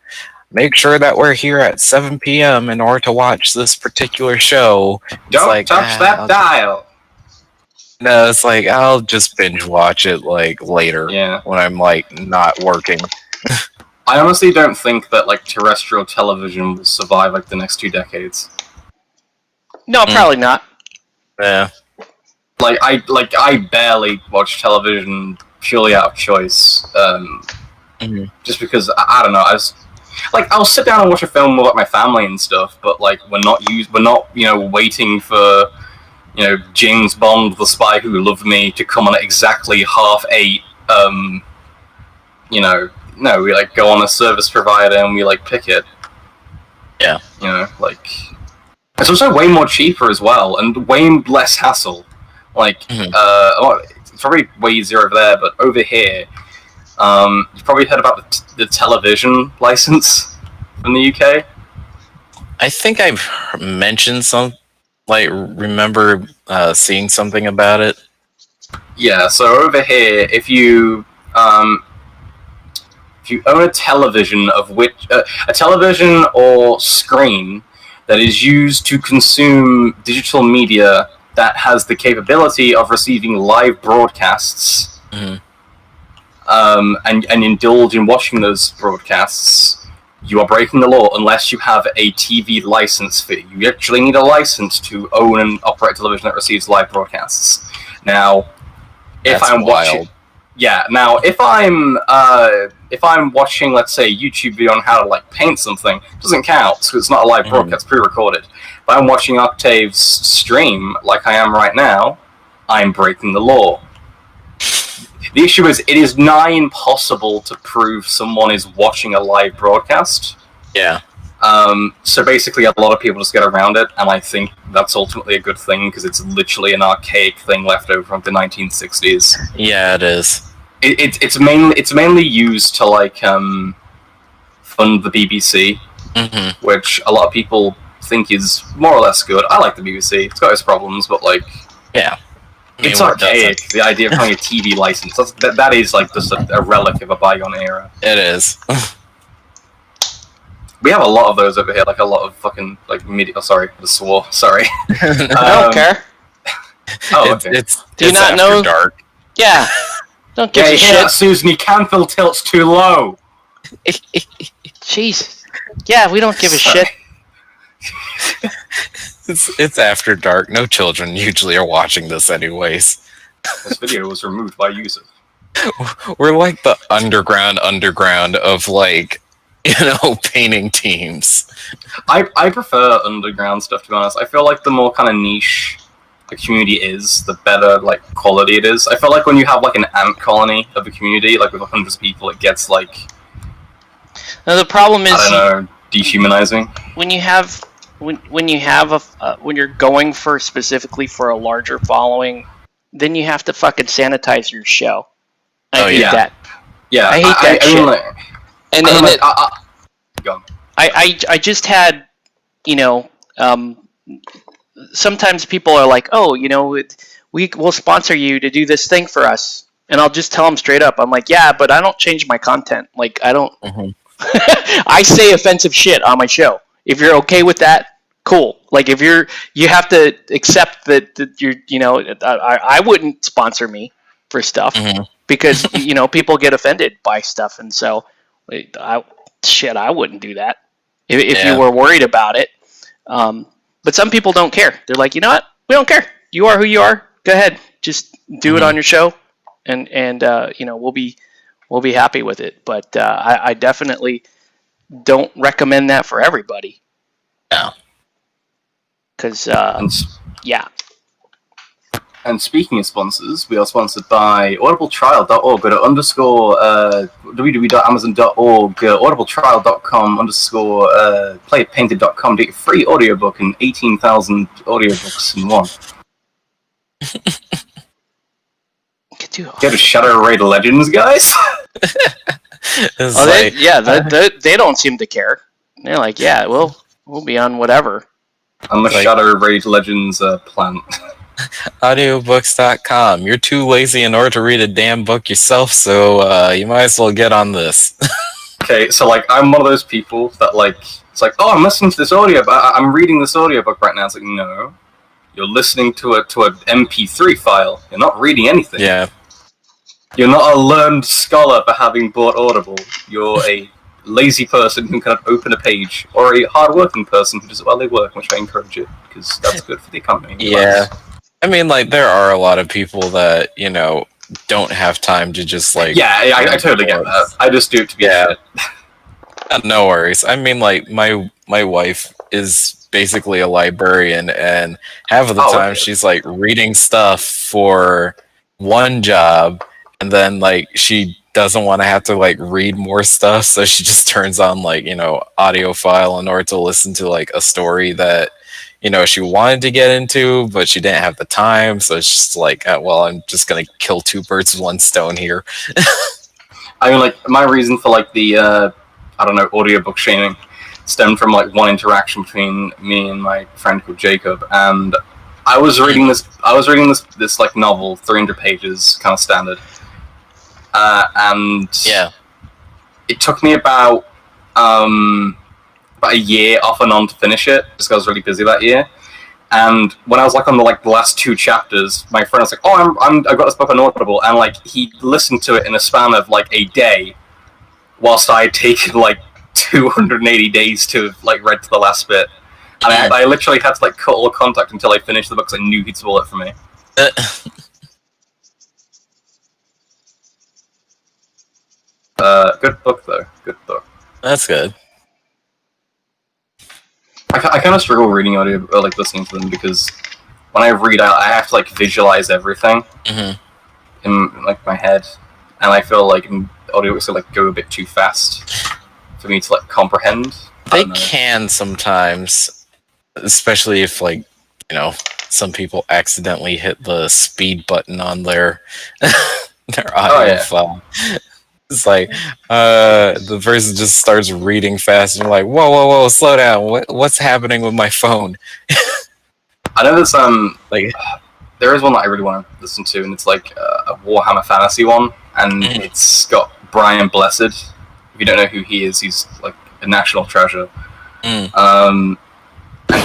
make sure that we're here at 7 p.m. in order to watch this particular show. Don't touch that dial. No, it's like I'll just binge watch it like later when I'm like not working. I honestly don't think that like terrestrial television will survive like the next 2 decades. No, probably not. Yeah. I barely watch television purely out of choice. Just because I don't know. I'll sit down and watch a film with like my family and stuff, but like we're not waiting for James Bond, the spy who loved me, to come on at exactly 8:30. No, we like go on a service provider and we like pick it. Yeah. It's also way more cheaper as well and way less hassle. It's probably way easier over there, but over here, you've probably heard about the television license from the UK. I think I've mentioned remember seeing something about it. Yeah, so over here, if you own a television a television or screen that is used to consume digital media that has the capability of receiving live broadcasts, and indulge in watching those broadcasts, you are breaking the law unless you have a TV license fee. You actually need a license to own and operate a television that receives live broadcasts. Now, if I'm watching, if I'm watching, let's say, a YouTube video on how to like paint something, it doesn't count because it's not a live broadcast, pre-recorded. If I'm watching Octave's stream like I am right now, I'm breaking the law. The issue is, it is nigh impossible to prove someone is watching a live broadcast. Yeah. So basically, a lot of people just get around it, and I think that's ultimately a good thing because it's literally an archaic thing left over from the 1960s. Yeah, it is. It's mainly used to like fund the BBC, which a lot of people think is more or less good. I like the BBC. It's got its problems, but like Yeah. it's archaic. The idea of having a TV license that is like just a relic of a bygone era. It is. We have a lot of those over here, like a lot of fucking like media. Oh, sorry, I swore. Sorry. I don't care. Oh, okay. Do you it's not after know? dark. Yeah. Don't give Hey, a shit. Susan, you can fill tilts too low. Jeez. Yeah, we don't give a shit. It's after dark. No children usually are watching this anyways. This video was removed by user. We're like the underground of like, painting teams. I prefer underground stuff, to be honest. I feel like the more kind of niche the community is, the better like quality it is. I feel like when you have like an ant colony of a community, like with hundreds of people, it gets like Now the problem is I don't know, dehumanizing. when you have when you're going for specifically for a larger following, then you have to fucking sanitize your show. I hate that. Yeah, I hate that shit. I mean, like, And I mean, then like, go on. I just had, sometimes people are like, oh, we'll sponsor you to do this thing for us. And I'll just tell them straight up. I'm like, yeah, but I don't change my content. Like, I don't, I say offensive shit on my show. If you're okay with that, cool. Like, if you have to accept that you're, I wouldn't sponsor me for stuff because, people get offended by stuff. And so, I wouldn't do that if you were worried about it. But some people don't care. They're like, you know what? We don't care. You are who you are. Go ahead. Just do it on your show, and we'll be happy with it. But I definitely don't recommend that for everybody. Yeah. Because And speaking of sponsors, we are sponsored by audibletrial.org. Go to www.amazon.org, audibletrial.com, playitpainted.com to get a free audiobook and 18,000 audiobooks in one. Go to Shadow Raid Legends, guys. They don't seem to care. They're like, yeah, we'll be on whatever. I'm a Shadow Raid Legends plant. Audiobooks.com. You're too lazy in order to read a damn book yourself, so you might as well get on this. Okay, so like I'm one of those people that like it's like, oh, I'm listening to this audio, I'm reading this audiobook right now. It's like, no, you're listening to an MP3 file. You're not reading anything. Yeah. You're not a learned scholar for having bought Audible. You're a lazy person who can open a page, or a hard-working person who does it while they work, which I encourage it because that's good for the economy. Yeah. I mean, like, there are a lot of people that, don't have time to just, like... Yeah, I totally get that. I just do it to be shit. No worries. I mean, like, my wife is basically a librarian, and half of the time she's, like, reading stuff for one job, and then, like, she doesn't want to have to, like, read more stuff, so she just turns on, like, audiophile in order to listen to, like, a story that she wanted to get into, but she didn't have the time, so it's just like, well, I'm just gonna kill two birds with one stone here. I mean, like, my reason for, like, the, audiobook shaming stemmed from, like, one interaction between me and my friend called Jacob, and I was reading this, like, novel, 300 pages, kind of standard, and it took me about a year off and on to finish it, just because I was really busy that year. And when I was like on the last two chapters, my friend was like, "Oh, I got this book on Audible," and like he listened to it in a span of like a day, whilst I had taken like 280 days to have like read to the last bit. And I literally had to like cut all contact until I finished the book because I knew he'd spoil it for me. Good book though. Good book. That's good. I kind of struggle reading audio, or like listening to them, because when I read, I have to like visualize everything in like my head, and I feel like in audiobooks they like go a bit too fast for me to like comprehend. They can sometimes, especially if like some people accidentally hit the speed button on their Their audio file. It's like the person just starts reading fast, and you're like, whoa, slow down. What's happening with my phone? I know there's like there is one that I really want to listen to, and it's like a Warhammer Fantasy one, and it's got Brian Blessed. If you don't know who he is, he's like a national treasure. And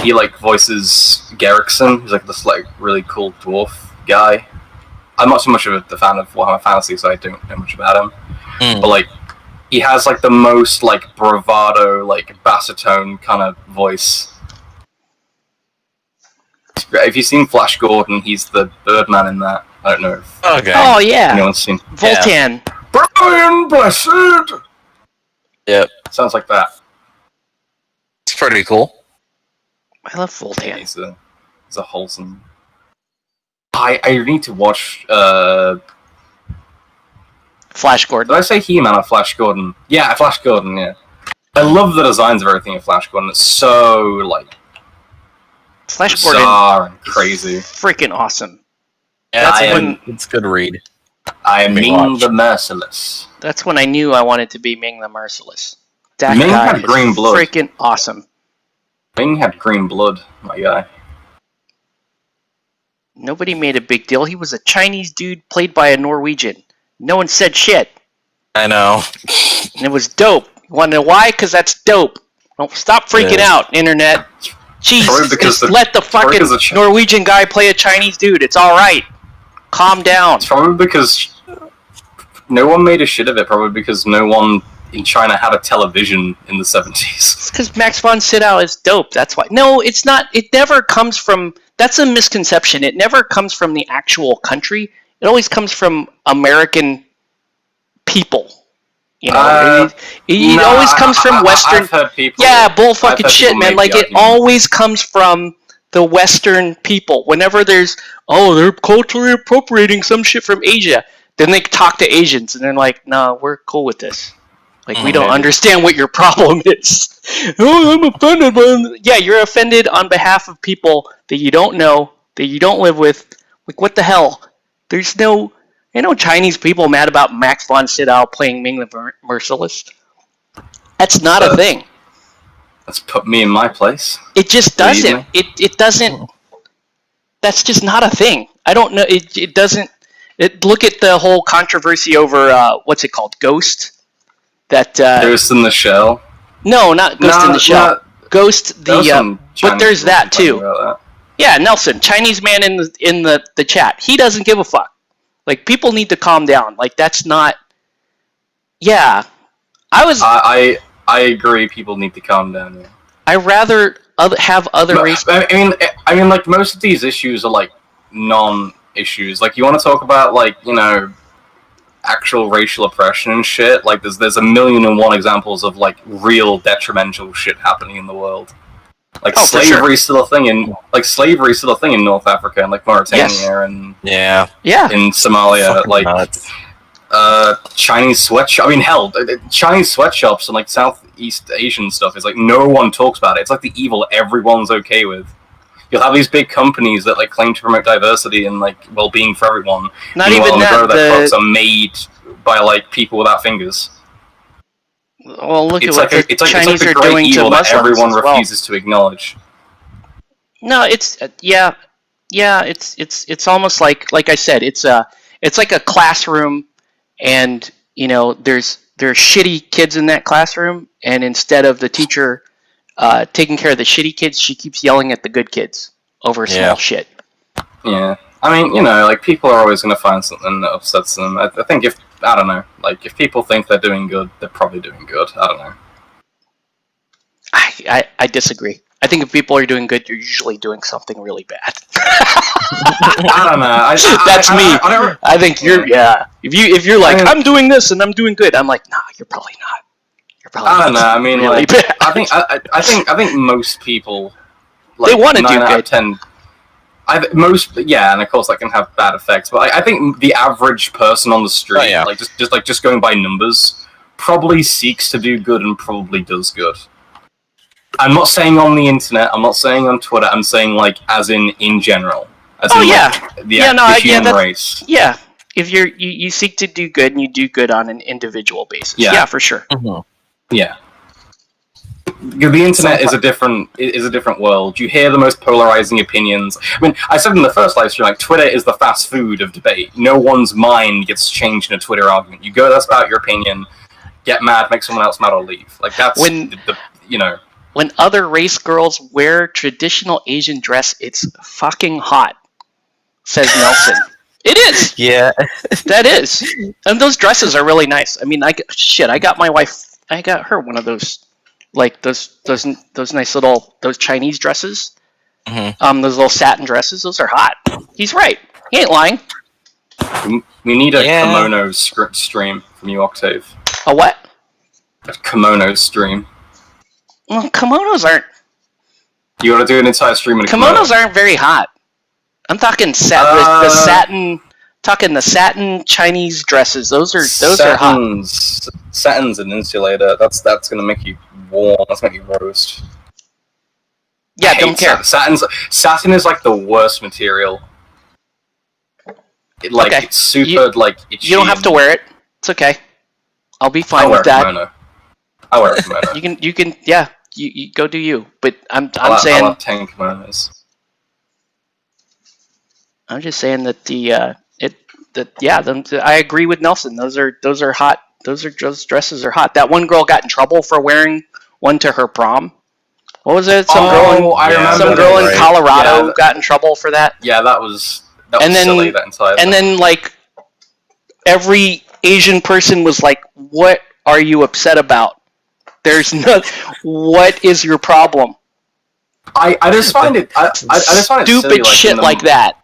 he like voices Garrickson, who's like this like really cool dwarf guy. I'm not so much of a fan of Warhammer Fantasy, so I don't know much about him. But like, he has like the most like bravado, like bassitone kind of voice. If you've seen Flash Gordon, he's the Birdman in that. I don't know if Oh yeah, anyone's seen Voltan. Brian Blessed. Yep, sounds like that. It's pretty cool. I love Voltan. He's a wholesome. I need to watch. Flash Gordon. Did I say He-Man or Flash Gordon? Yeah, Flash Gordon. Yeah, I love the designs of everything in Flash Gordon. It's so like Flash bizarre Gordon, and crazy, freaking awesome. Yeah, It's good read. I am Ming the Merciless. That's when I knew I wanted to be Ming the Merciless. That Ming guy had green blood. Freaking awesome. Ming had green blood, my guy. Nobody made a big deal. He was a Chinese dude played by a Norwegian. No one said shit. I know. And it was dope. You want to know why? Because that's dope. Don't stop freaking out, internet. Jeez, just let the fucking Norwegian guy play a Chinese dude. It's alright. Calm down. It's probably because no one made a shit of it, probably because no one in China had a television in the 70s. It's because Max von Sydow is dope, that's why. No, it's not. It never comes from... That's a misconception. It never comes from the actual country. It always comes from American people. You know, it always comes from Western... I've heard people, yeah, bull fucking shit, man. Like, it always comes from the Western people. Whenever there's, they're culturally appropriating some shit from Asia, then they talk to Asians, and they're like, no, we're cool with this. Like, we don't understand what your problem is. I'm offended by... Yeah, you're offended on behalf of people that you don't know, that you don't live with. Like, what the hell? There's no... Chinese people mad about Max von Sydow playing Ming the Merciless. That's not a thing. Let's put me in my place. It just doesn't. It doesn't... That's just not a thing. I don't know. It doesn't... Look at the whole controversy over, what's it called? Ghost? Ghost in the Shell? No, not Ghost in the Shell. Ghost the... but there's that, too. That. Yeah, Nelson, Chinese man in the chat. He doesn't give a fuck. Like, people need to calm down. Like, that's not... Yeah. I agree, people need to calm down, yeah. I rather have other races... I mean, like, most of these issues are, like, non-issues. Like, you want to talk about, like, actual racial oppression and shit? Like, there's a million and one examples of, like, real detrimental shit happening in the world. Like, slavery is still a thing in North Africa and like Mauritania and in Somalia. Fucking like nuts. Chinese sweatshops. I mean, hell, Chinese sweatshops and like Southeast Asian stuff is like no one talks about it. It's like the evil everyone's okay with. You'll have these big companies that like claim to promote diversity and like well-being for everyone. Not even that. Their products are made by like people without fingers. Well, look at what the Chinese are doing to Muslims that everyone as well. refuses to acknowledge. No, it's it's almost like I said, it's like a classroom, and there's shitty kids in that classroom, and instead of the teacher taking care of the shitty kids, she keeps yelling at the good kids over small shit. Yeah, I mean, like people are always going to find something that upsets them. I think if people think they're doing good, they're probably doing good. I don't know. I disagree. I think if people are doing good, you're usually doing something really bad. I don't know. That's me. I think you're. Yeah. If you're like, I'm doing this and I'm doing good, I'm like, nah, you're probably not. You're probably. I don't know. I mean, really like, bad. I think most people. Like, they want to do good. 10, and of course that can have bad effects. But I think the average person on the street, just going by numbers, probably seeks to do good and probably does good. I'm not saying on the internet. I'm not saying on Twitter. I'm saying like as in general. As in, yeah. Like, the human race. Yeah, if you seek to do good and you do good on an individual basis. Yeah. Yeah, for sure. Yeah. The internet is a different world. You hear the most polarizing opinions. I mean, I said in the first live stream, like, Twitter is the fast food of debate. No one's mind gets changed in a Twitter argument. You go, that's about your opinion, get mad, make someone else mad, or leave. Like, that's When other race girls wear traditional Asian dress, it's fucking hot, says Nelson. It is. Yeah. That is. And those dresses are really nice. I mean, I got my wife. I got her one of those, like those nice little Chinese dresses. Mm-hmm. Those little satin dresses. Those are hot. He's right. He ain't lying. We need a kimono script stream from you, Octave. A what? A kimono stream. Well, kimonos aren't. You want to do an entire stream in a kimono? Kimonos aren't very hot. I'm talking the satin. Talking the satin Chinese dresses. Those are hot. Satin's an insulator. That's gonna make you warm. That's gonna make you roast. Yeah, don't care. Satin is like the worst material. It's super itchy. You don't have to wear it. It's okay. I'll be fine with that. I'll wear a kimono. You can yeah. You go do you. But I'm saying. I'll have 10 kimonos. I'm just saying that I agree with Nelson. Those are hot. Those dresses are hot. That one girl got in trouble for wearing one to her prom. What was it? Some girl in Colorado got in trouble for that. Yeah, that was silly. That entire thing. And then like every Asian person was like, "What are you upset about? There's no. What is your problem?" I just find it. I just find it stupid silly, shit like that.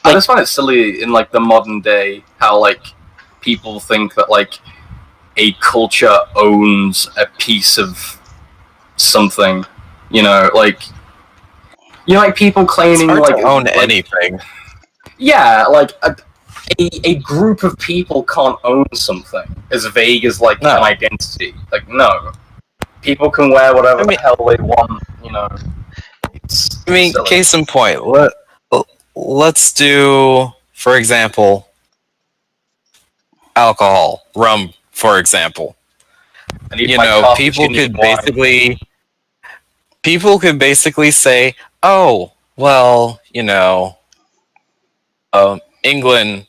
I just find it silly in like the modern day how like people think that like a culture owns a piece of something, like people claiming it's hard like to own anything. Yeah, like a group of people can't own something as vague as like an identity. Like no, people can wear whatever the hell they want. It's silly. Case in point. Let's do, for example, alcohol, rum, for example. People could basically say, "Oh, well, England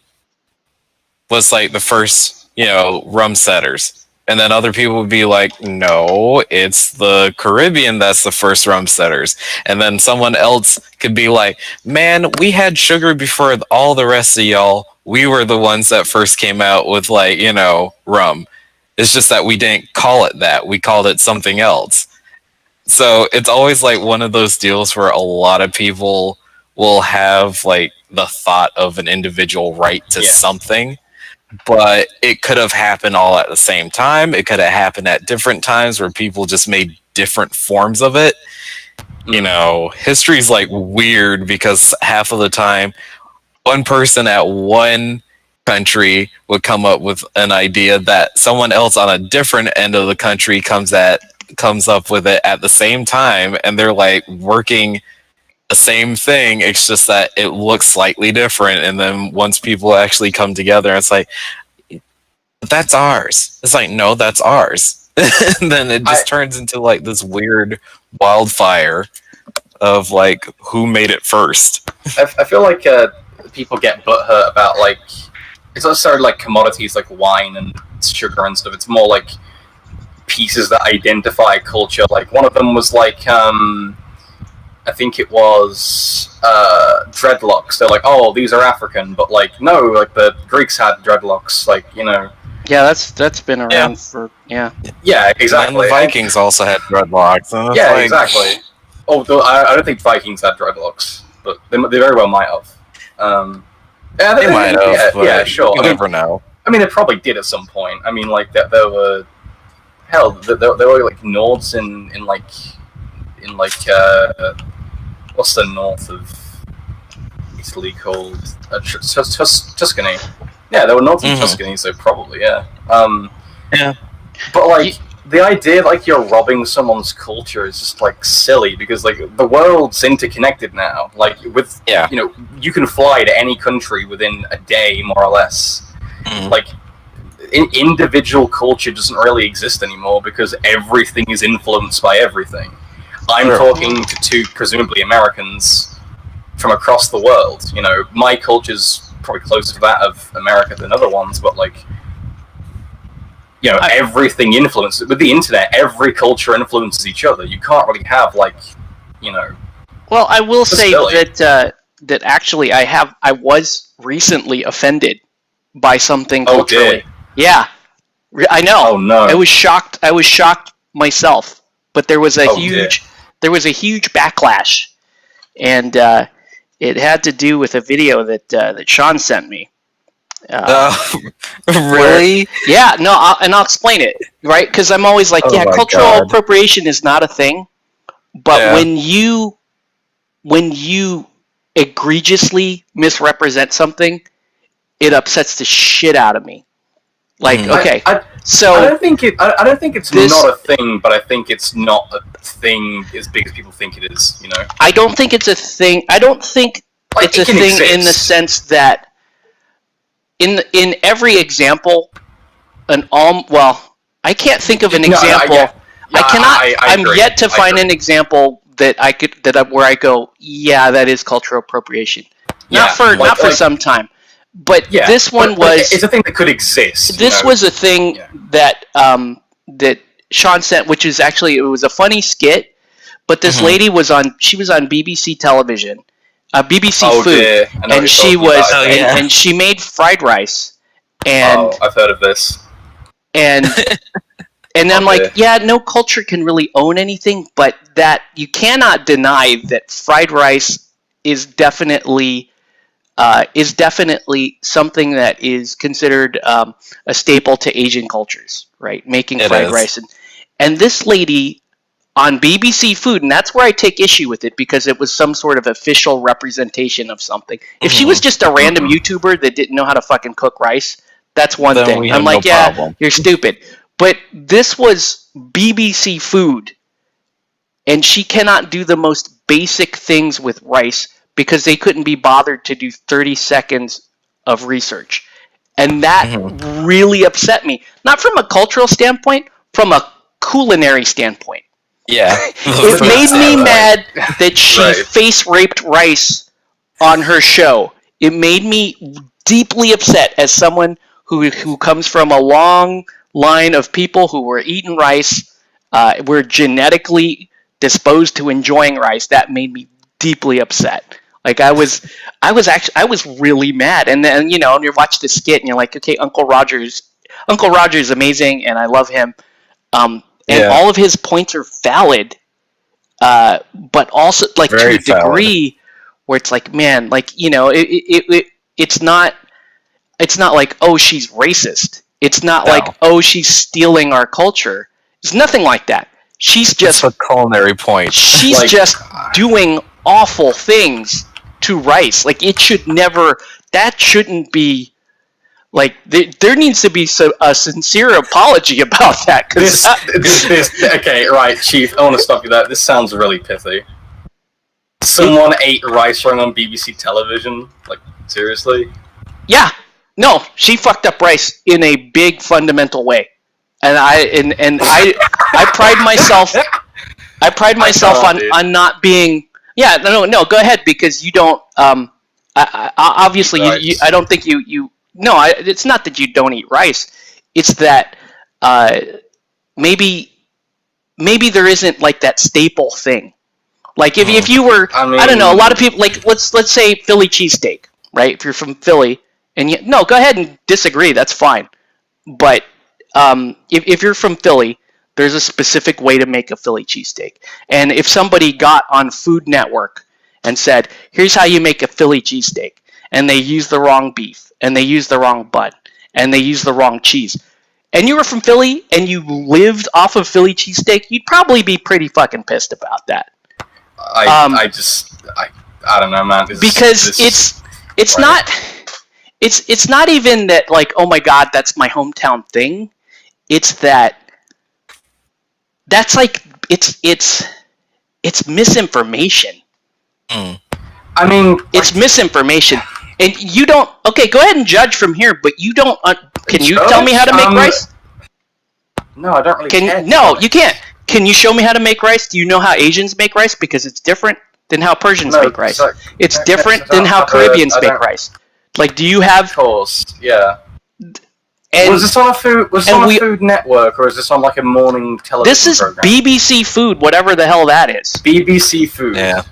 was like the first, rum setters." And then other people would be like, "No, it's the Caribbean that's the first rum setters." And then someone else could be like, "Man, we had sugar before all the rest of y'all. We were the ones that first came out with rum. It's just that we didn't call it that. We called it something else." So it's always like one of those deals where a lot of people will have like the thought of an individual right to something. But it could have happened all at the same time. It could have happened at different times where people just made different forms of it. History's like weird because half of the time, one person at one country would come up with an idea that someone else on a different end of the country comes up with it at the same time, and they're like working the same thing. It's just that it looks slightly different, and then once people actually come together, it's like, that's ours. It's like, no, that's ours. And then it just turns into like this weird wildfire of like who made it first. I feel like people get butthurt about like it's not necessarily like commodities like wine and sugar and stuff. It's more like pieces that identify culture. Like one of them was like I think it was dreadlocks. They're like, oh, these are African, but like no, like the Greeks had dreadlocks. Like Yeah, that's been around for Yeah, exactly. And the Vikings also had dreadlocks. Yeah, exactly. Oh, I don't think Vikings had dreadlocks, but they very well might have. Yeah, they might have. Yeah, sure. You never know. I mean, they probably did at some point. I mean, like there were there were like Nords in what's the north of Italy called? Tuscany. Yeah, there were Nords in Tuscany, so probably yeah. Yeah. But like the idea like you're robbing someone's culture is just like silly, because like the world's interconnected now. Like with you know, you can fly to any country within a day, more or less. Like individual culture doesn't really exist anymore because everything is influenced by everything. I'm talking to two presumably Americans from across the world. You know, my culture's probably closer to that of America than other ones, but like, you know, everything influences with the internet. Every culture influences each other. You can't really have like, you know. Well, I will say that that actually I was recently offended by something culturally. Dear. Yeah, I know. Oh no! I was shocked myself, but there was a huge backlash, and it had to do with a video that Sean sent me. Really? Yeah, no, I'll explain it, right? Because I'm always like, cultural appropriation is not a thing, but when you egregiously misrepresent something, it upsets the shit out of me. Like, okay, so I don't think it's not a thing, but I think it's not a thing as big as people think it is. You know, I don't think it's a thing. I don't think it's a thing in the sense that in every example, I can't think of an example. I'm yet to find an example that where I go, yeah, that is cultural appropriation. Not for some time. But this one was... It's a thing that could exist. This was a thing that that Sean sent, which is actually, it was a funny skit, but this lady was on BBC television, BBC Food, and she was, and she made fried rice, and... I've heard of this. And... And I'm like, no culture can really own anything, but that you cannot deny that fried rice is definitely something that is considered a staple to Asian cultures, right? Making fried rice. And this lady on BBC Food, and that's where I take issue with it, because it was some sort of official representation of something. If she was just a random YouTuber that didn't know how to fucking cook rice, that's one thing. I'm like, you're stupid. But this was BBC Food, and she cannot do the most basic things with rice because they couldn't be bothered to do 30 seconds of research. And that really upset me. Not from a cultural standpoint, from a culinary standpoint. Yeah. It made me mad that she face-raped rice on her show. It made me deeply upset as someone who comes from a long line of people who were eating rice, were genetically disposed to enjoying rice. That made me deeply upset. Like I was really mad. And then, you watch the skit and you're like, okay, Uncle Roger's amazing and I love him. And all of his points are valid, but also like very to a degree where it's like, man, like, it's not like, oh, she's racist. It's not like, oh, she's stealing our culture. It's nothing like that. She's just a culinary point. She's just doing awful things to rice. Like, it should never. That shouldn't be. Like, there needs to be a sincere apology about that. Okay, right, Chief. I want to stop you there. This sounds really pithy. Someone ate rice wrong on BBC television. Like, seriously? Yeah. No, she fucked up rice in a big fundamental way, and I pride myself on not being. Yeah, no. Go ahead, because you don't. Obviously, I don't think you. No, it's not that you don't eat rice. It's that maybe there isn't like that staple thing. Like if you were, I don't know. A lot of people like let's say Philly cheesesteak, right? If you're from Philly. And no, go ahead and disagree. That's fine. But if you're from Philly, there's a specific way to make a Philly cheesesteak. And if somebody got on Food Network and said, here's how you make a Philly cheesesteak, and they use the wrong beef, and they use the wrong bun, and they use the wrong cheese, and you were from Philly and you lived off of Philly cheesesteak, you'd probably be pretty fucking pissed about that. I don't know, man. It's not... It's not even that, like, oh my god, that's my hometown thing. It's that that's like it's misinformation. I mean, it's misinformation, and you don't. Okay, go ahead and judge from here, but you don't. Can you tell me how to make rice? No, I don't really care. No, you can't. Can you show me how to make rice? Do you know how Asians make rice? Because it's different than how Persians make rice. It's different than how Caribbeans make rice. Like, do you have? Of course, yeah. And was this on a food? Was this on a Food Network, or is this on like a morning television This is program? BBC Food, whatever the hell that is. BBC Food. Yeah.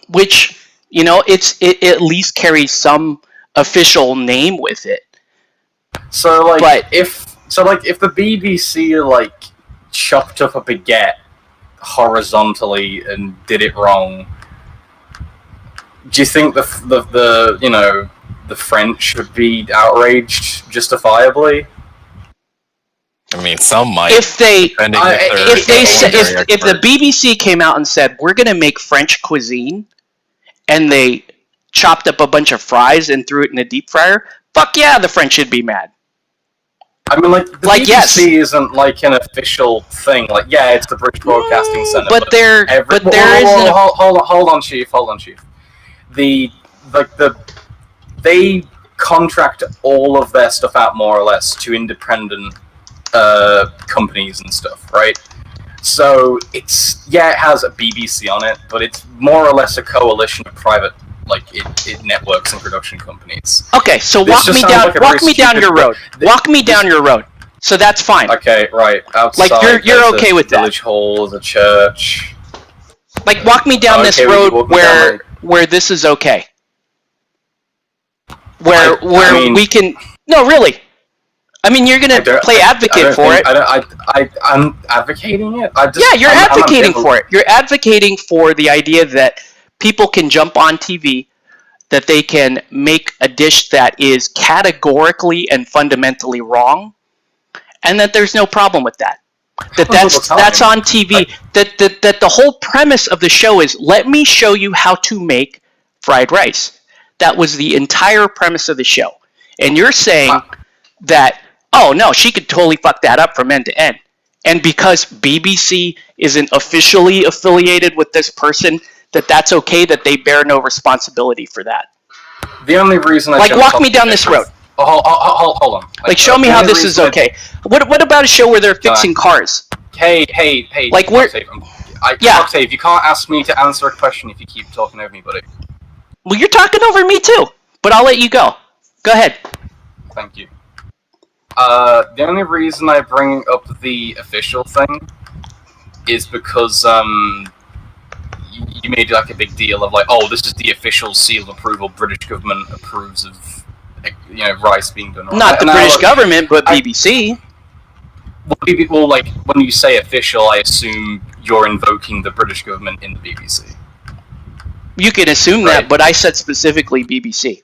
Which, you know, it at least carries some official name with it. So like, But- if the BBC like chopped up a baguette horizontally and did it wrong, do you think the French would be outraged justifiably? I mean, some might. If the expert. BBC came out and said, we're going to make French cuisine, and they chopped up a bunch of fries and threw it in a deep fryer, fuck yeah, the French should be mad. I mean, like, the BBC yes. isn't like an official thing. Like, yeah, it's the British Broadcasting Centre. But there isn't. Hold on, Chief. They contract all of their stuff out more or less to independent companies and stuff, right? So it has a BBC on it, but it's more or less a coalition of private networks and production companies. Okay, so walk me down your road. Walk me down your road. So that's fine. Okay, right. Outside, like you're okay with that. Village hall, the church. Like walk me down this road where this is okay. Where we can. No, really. I mean, you're gonna play advocate for it. I'm advocating it. You're advocating for it. You're advocating for the idea that people can jump on TV, that they can make a dish that is categorically and fundamentally wrong, and that there's no problem with that. That's on TV. That the whole premise of the show is, let me show you how to make fried rice. That was the entire premise of the show. And you're saying that, oh no, she could totally fuck that up from end to end. And because BBC isn't officially affiliated with this person, that's okay, that they bear no responsibility for that. The only reason walk me down this road. Hold on. Show me how this is okay. What about a show where they're fixing cars? Hey. Like we're... Octave, you can't ask me to answer a question if you keep talking over me, buddy. Well, you're talking over me too, but I'll let you go. Go ahead. Thank you. The only reason I bring up the official thing is because you made like a big deal of like, oh, this is the official seal of approval. British government approves of rice being done. Not the British government, but BBC. Well, like when you say official, I assume you're invoking the British government in the BBC. You can assume that, but I said specifically BBC.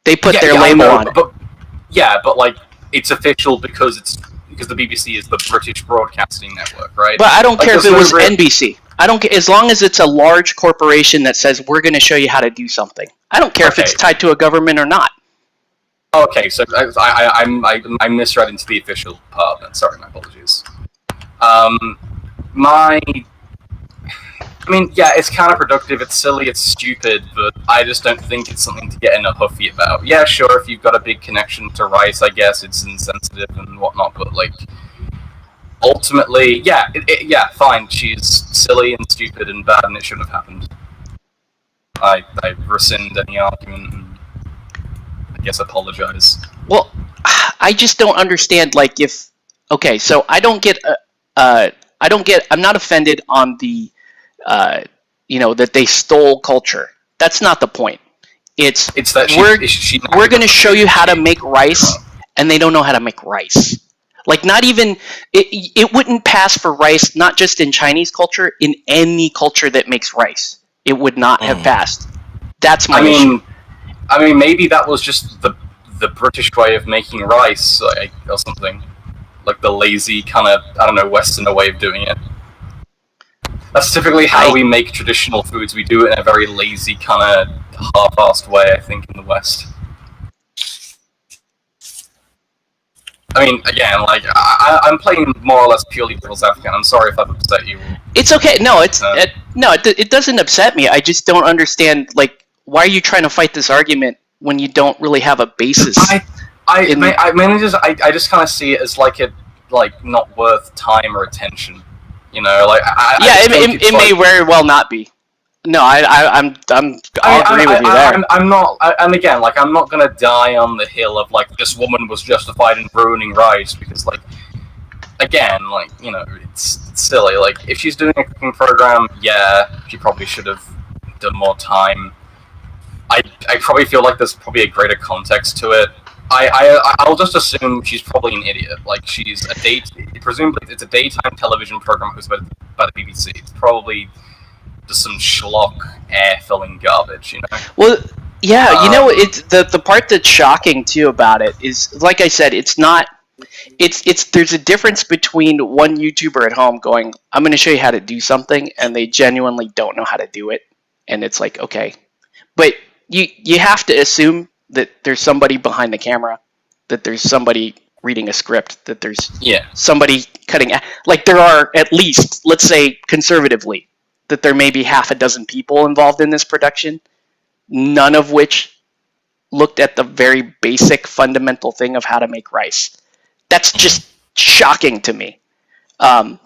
They put their label on it. But like it's official because the BBC is the British Broadcasting Network, right? But I don't care if it was NBC. I don't care, as long as it's a large corporation that says we're going to show you how to do something. I don't care if it's tied to a government or not. Okay, so I misread into the official part. Then sorry, my apologies. I mean, yeah, it's counterproductive, it's silly, it's stupid, but I just don't think it's something to get in a huffy about. Yeah, sure, if you've got a big connection to rice, I guess it's insensitive and whatnot, but, like, ultimately, yeah, fine, she's silly and stupid and bad and it shouldn't have happened. I rescind any argument and I guess apologize. Well, I just don't understand, like, if... Okay, so I'm not offended on the... that they stole culture. That's not the point. It's that we're going to show you how to make rice, and they don't know how to make rice. Like, not even it wouldn't pass for rice, not just in Chinese culture, in any culture that makes rice. It would not have passed. That's my issue. I mean, maybe that was just the British way of making rice, or something. Like the lazy kind of, I don't know, Westerner way of doing it. That's typically how we make traditional foods. We do it in a very lazy, kind of half-assed way, I think, in the West. I mean, again, like I'm playing more or less purely devil's advocate. I'm sorry if I've upset you. It's okay. No, it doesn't upset me. I just don't understand. Like, why are you trying to fight this argument when you don't really have a basis? I just kind of see it as like not worth time or attention. You know, like it may very well not be. No, I'll agree with you there. I'm not, and again, like I'm not gonna die on the hill of like this woman was justified in ruining rice because, like, again, like you know, it's silly. Like if she's doing a cooking program, yeah, she probably should have done more time. I probably feel like there's probably a greater context to it. I'll just assume she's probably an idiot. Like she's presumably it's a daytime television program hosted by the BBC. It's probably just some schlock air-filling garbage, you know? Well, yeah, you know, it's the part that's shocking, too, about it is, like I said, it's not... There's a difference between one YouTuber at home going, I'm going to show you how to do something, and they genuinely don't know how to do it. And it's like, okay. But you have to assume that there's somebody behind the camera, that there's somebody reading a script, that there's somebody cutting... Like, there are at least, let's say, conservatively, that there may be half a dozen people involved in this production, none of which looked at the very basic fundamental thing of how to make rice. That's just shocking to me. But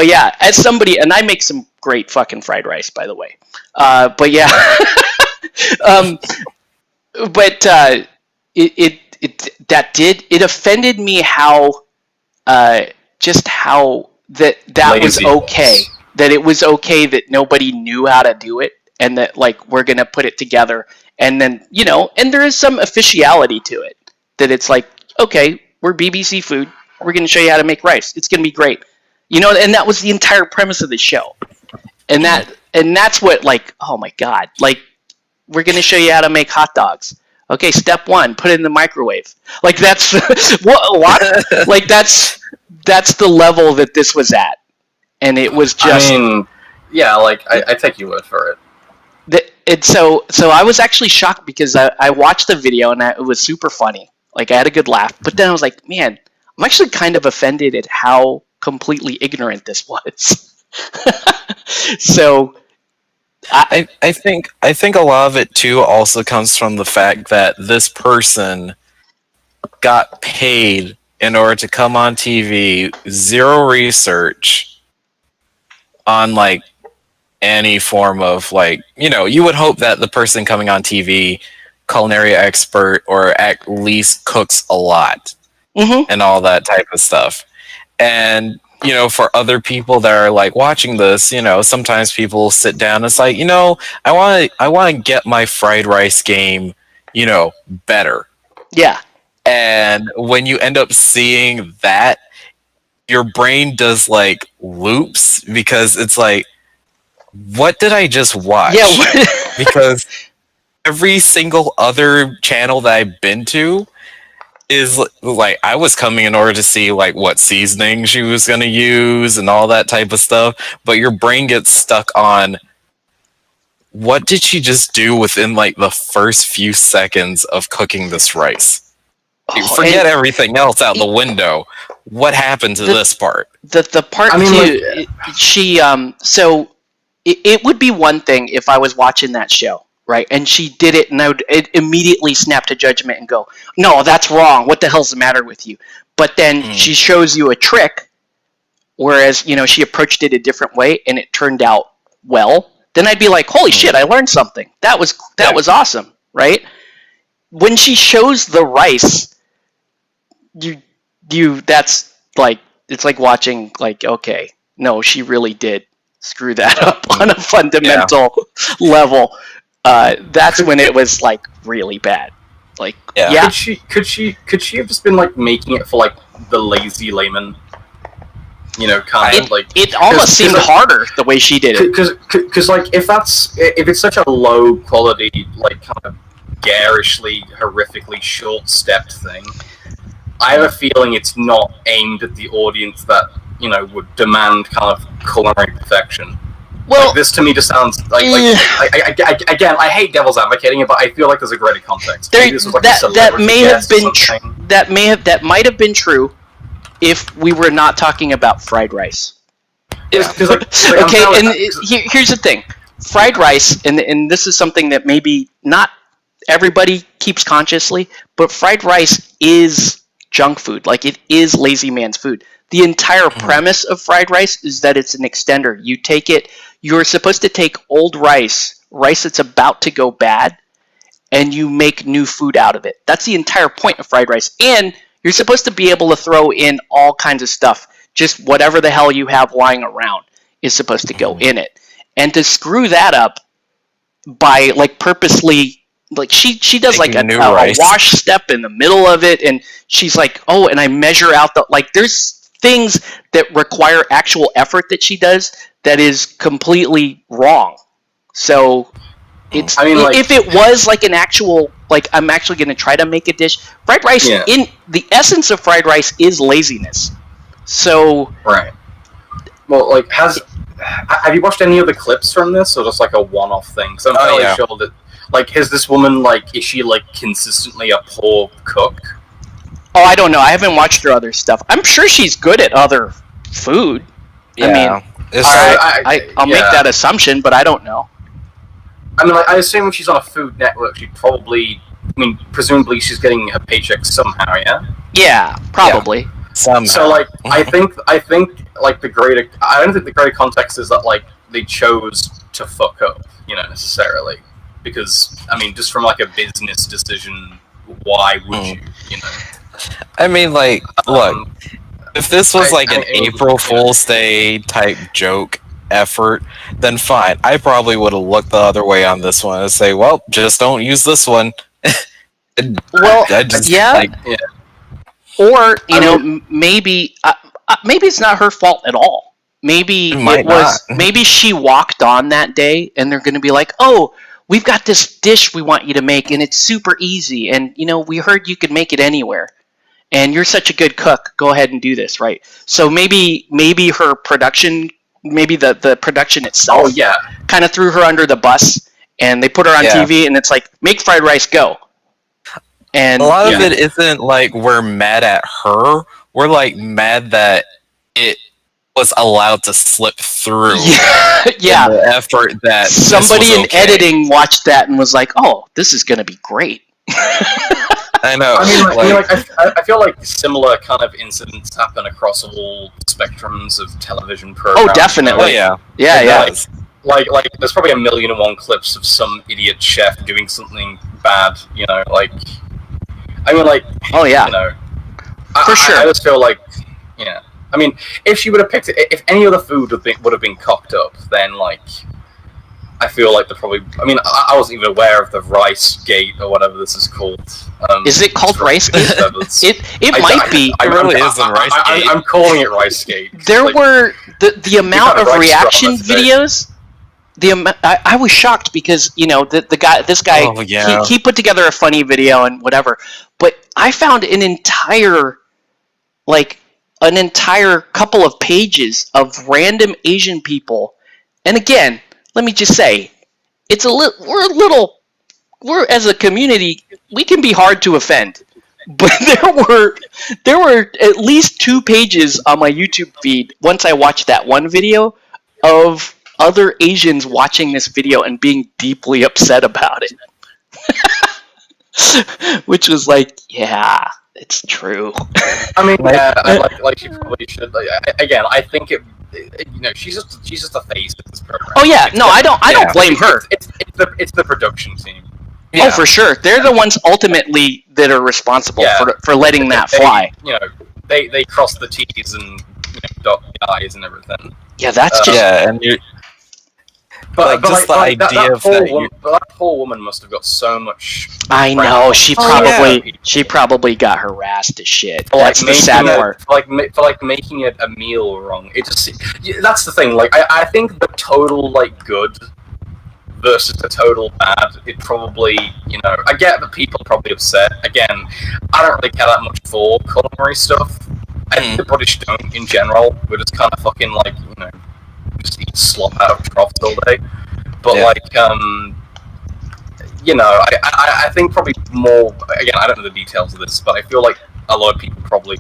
yeah, as somebody, and I make some great fucking fried rice, by the way. But yeah, it offended me how that was okay. That it was okay that nobody knew how to do it, and that, like, we're going to put it together. And then, you know, and there is some officiality to it. That it's like, okay, we're BBC Food. We're going to show you how to make rice. It's going to be great. You know, and that was the entire premise of the show. And that's what, like, oh my God. Like, we're going to show you how to make hot dogs. Okay, step 1, put it in the microwave. Like, that's... what? Like, that's the level that this was at. And it was just... I mean, yeah, like, I take your word for it. So I was actually shocked because I watched the video and it was super funny. Like, I had a good laugh. But then I was like, man, I'm actually kind of offended at how completely ignorant this was. So... I think a lot of it, too, also comes from the fact that this person got paid in order to come on TV, zero research on, like, any form of, like, you know, you would hope that the person coming on TV, culinary expert, or at least cooks a lot, and all that type of stuff. And, you know, for other people that are, like, watching this, you know, sometimes people sit down and it's like, you know, I want to get my fried rice game, you know, better. Yeah. And when you end up seeing that, your brain does, like, loops, because it's like, what did I just watch? Yeah. Because every single other channel that I've been to is, like, I was coming in order to see, like, what seasoning she was going to use and all that type of stuff, but your brain gets stuck on, what did she just do within, like, the first few seconds of cooking this rice? Forget everything else out the window. What happened to this part? The part, I mean, she so it would be one thing if I was watching that show, right? And she did it, and I would immediately snap to judgment and go, "No, that's wrong. What the hell's the matter with you?" But then she shows you a trick, whereas, you know, she approached it a different way, and it turned out well. Then I'd be like, "Holy shit! I learned something. That was awesome, right?" When she shows the rice, that's like, it's like watching, like, okay, no, she really did screw that up on a fundamental level. That's when it was, like, really bad. Like, Could she have just been, like, making it for, like, the lazy layman? You know, kind of like, it almost seemed harder the way she did it. Because like, if it's such a low quality, like, kind of garishly, horrifically short-stepped thing, I have a feeling it's not aimed at the audience that, you know, would demand kind of culinary perfection. Well, like, this to me just sounds like again, I hate devil's advocating it, but I feel like there's a greater context. That might have been true, if we were not talking about fried rice. Yeah. Okay, and here's the thing. Fried rice, and this is something that maybe not everybody keeps consciously, but fried rice is junk food. Like, it is lazy man's food. The entire premise of fried rice is that it's an extender. You're supposed to take old rice that's about to go bad, and you make new food out of it. That's the entire point of fried rice. And you're supposed to be able to throw in all kinds of stuff. Just whatever the hell you have lying around is supposed to go in it. And to screw that up by, like, purposely, like, she does like a wash step in the middle of it, and she's like, oh, and I measure out like, there's things that require actual effort that she does that is completely wrong. So if it was like an actual, like, I'm actually going to try to make a dish, fried rice, in the essence of fried rice is laziness. So right. Well, like, have you watched any of the clips from this, or just like a one-off thing? Because I'm fairly sure that, like, is this woman, like, is she, like, consistently a poor cook? Oh, I don't know. I haven't watched her other stuff. I'm sure she's good at other food. Yeah. I mean, I'll make that assumption, but I don't know. I mean, like, I assume if she's on a Food Network, she probably, I mean, presumably she's getting a paycheck somehow, yeah? Yeah, probably. Yeah. Somehow. So, like, I think, like, I don't think the greater context is that, like, they chose to fuck up, you know, necessarily. Because, I mean, just from, like, a business decision, why would you, you know? I mean, like, look, if this was like an April Fool's Day type joke effort, then fine. I probably would have looked the other way on this one and say, well, just don't use this one. Well, Or, maybe it's not her fault at all. Maybe it was. Maybe she walked on that day, and they're going to be like, "Oh, we've got this dish we want you to make, and it's super easy. And we heard you could make it anywhere, and you're such a good cook. Go ahead and do this, right?" So maybe her production, maybe the production itself, kind of threw her under the bus, and they put her on TV, and it's like, make fried rice, go. And a lot of it isn't like we're mad at her. We're like mad that it was allowed to slip through. Yeah. The effort that somebody in editing watched that and was like, "Oh, this is going to be great." I know. I mean, I feel like similar kind of incidents happen across all spectrums of television programs. Oh, definitely. Yeah. Like, there's probably 1,000,001 clips of some idiot chef doing something bad. Like, I mean, like, oh yeah, for sure. I just feel like, I mean, if she would have picked it, if any other food would have been cocked up, then, like, I feel like probably. I mean, I wasn't even aware of the Rice Gate or whatever this is called. Is it called Rice Gate? It might be. It really is in Rice Gate. I'm calling it Rice Gate. There were the amount of reaction videos. I was shocked because this guy he put together a funny video and whatever, but I found an entire couple of pages of random Asian people, and again, let me just say, we're as a community, we can be hard to offend, but there were at least 2 pages on my YouTube feed once I watched that one video of other Asians watching this video and being deeply upset about it. Which was like, yeah, it's true. I mean, like she probably should. Again, I think she's just a face of this program. Oh yeah, no, I don't blame her. It's the production team. Yeah. Oh, for sure, they're the ones ultimately that are responsible for letting that fly. They cross the T's and dot the I's and everything. Yeah, that's just and you. But just the idea of that poor woman must have got so much. I know she probably got harassed as shit. That's the sad part. For making it a meal wrong. It just that's the thing. Like I think the total good versus the total bad. It probably I get that people are probably upset. Again, I don't really care that much for culinary stuff. I think the British don't in general. We're just kind of fucking just eat slop out of troughs all day. But I think probably more. Again, I don't know the details of this, but I feel like a lot of people probably,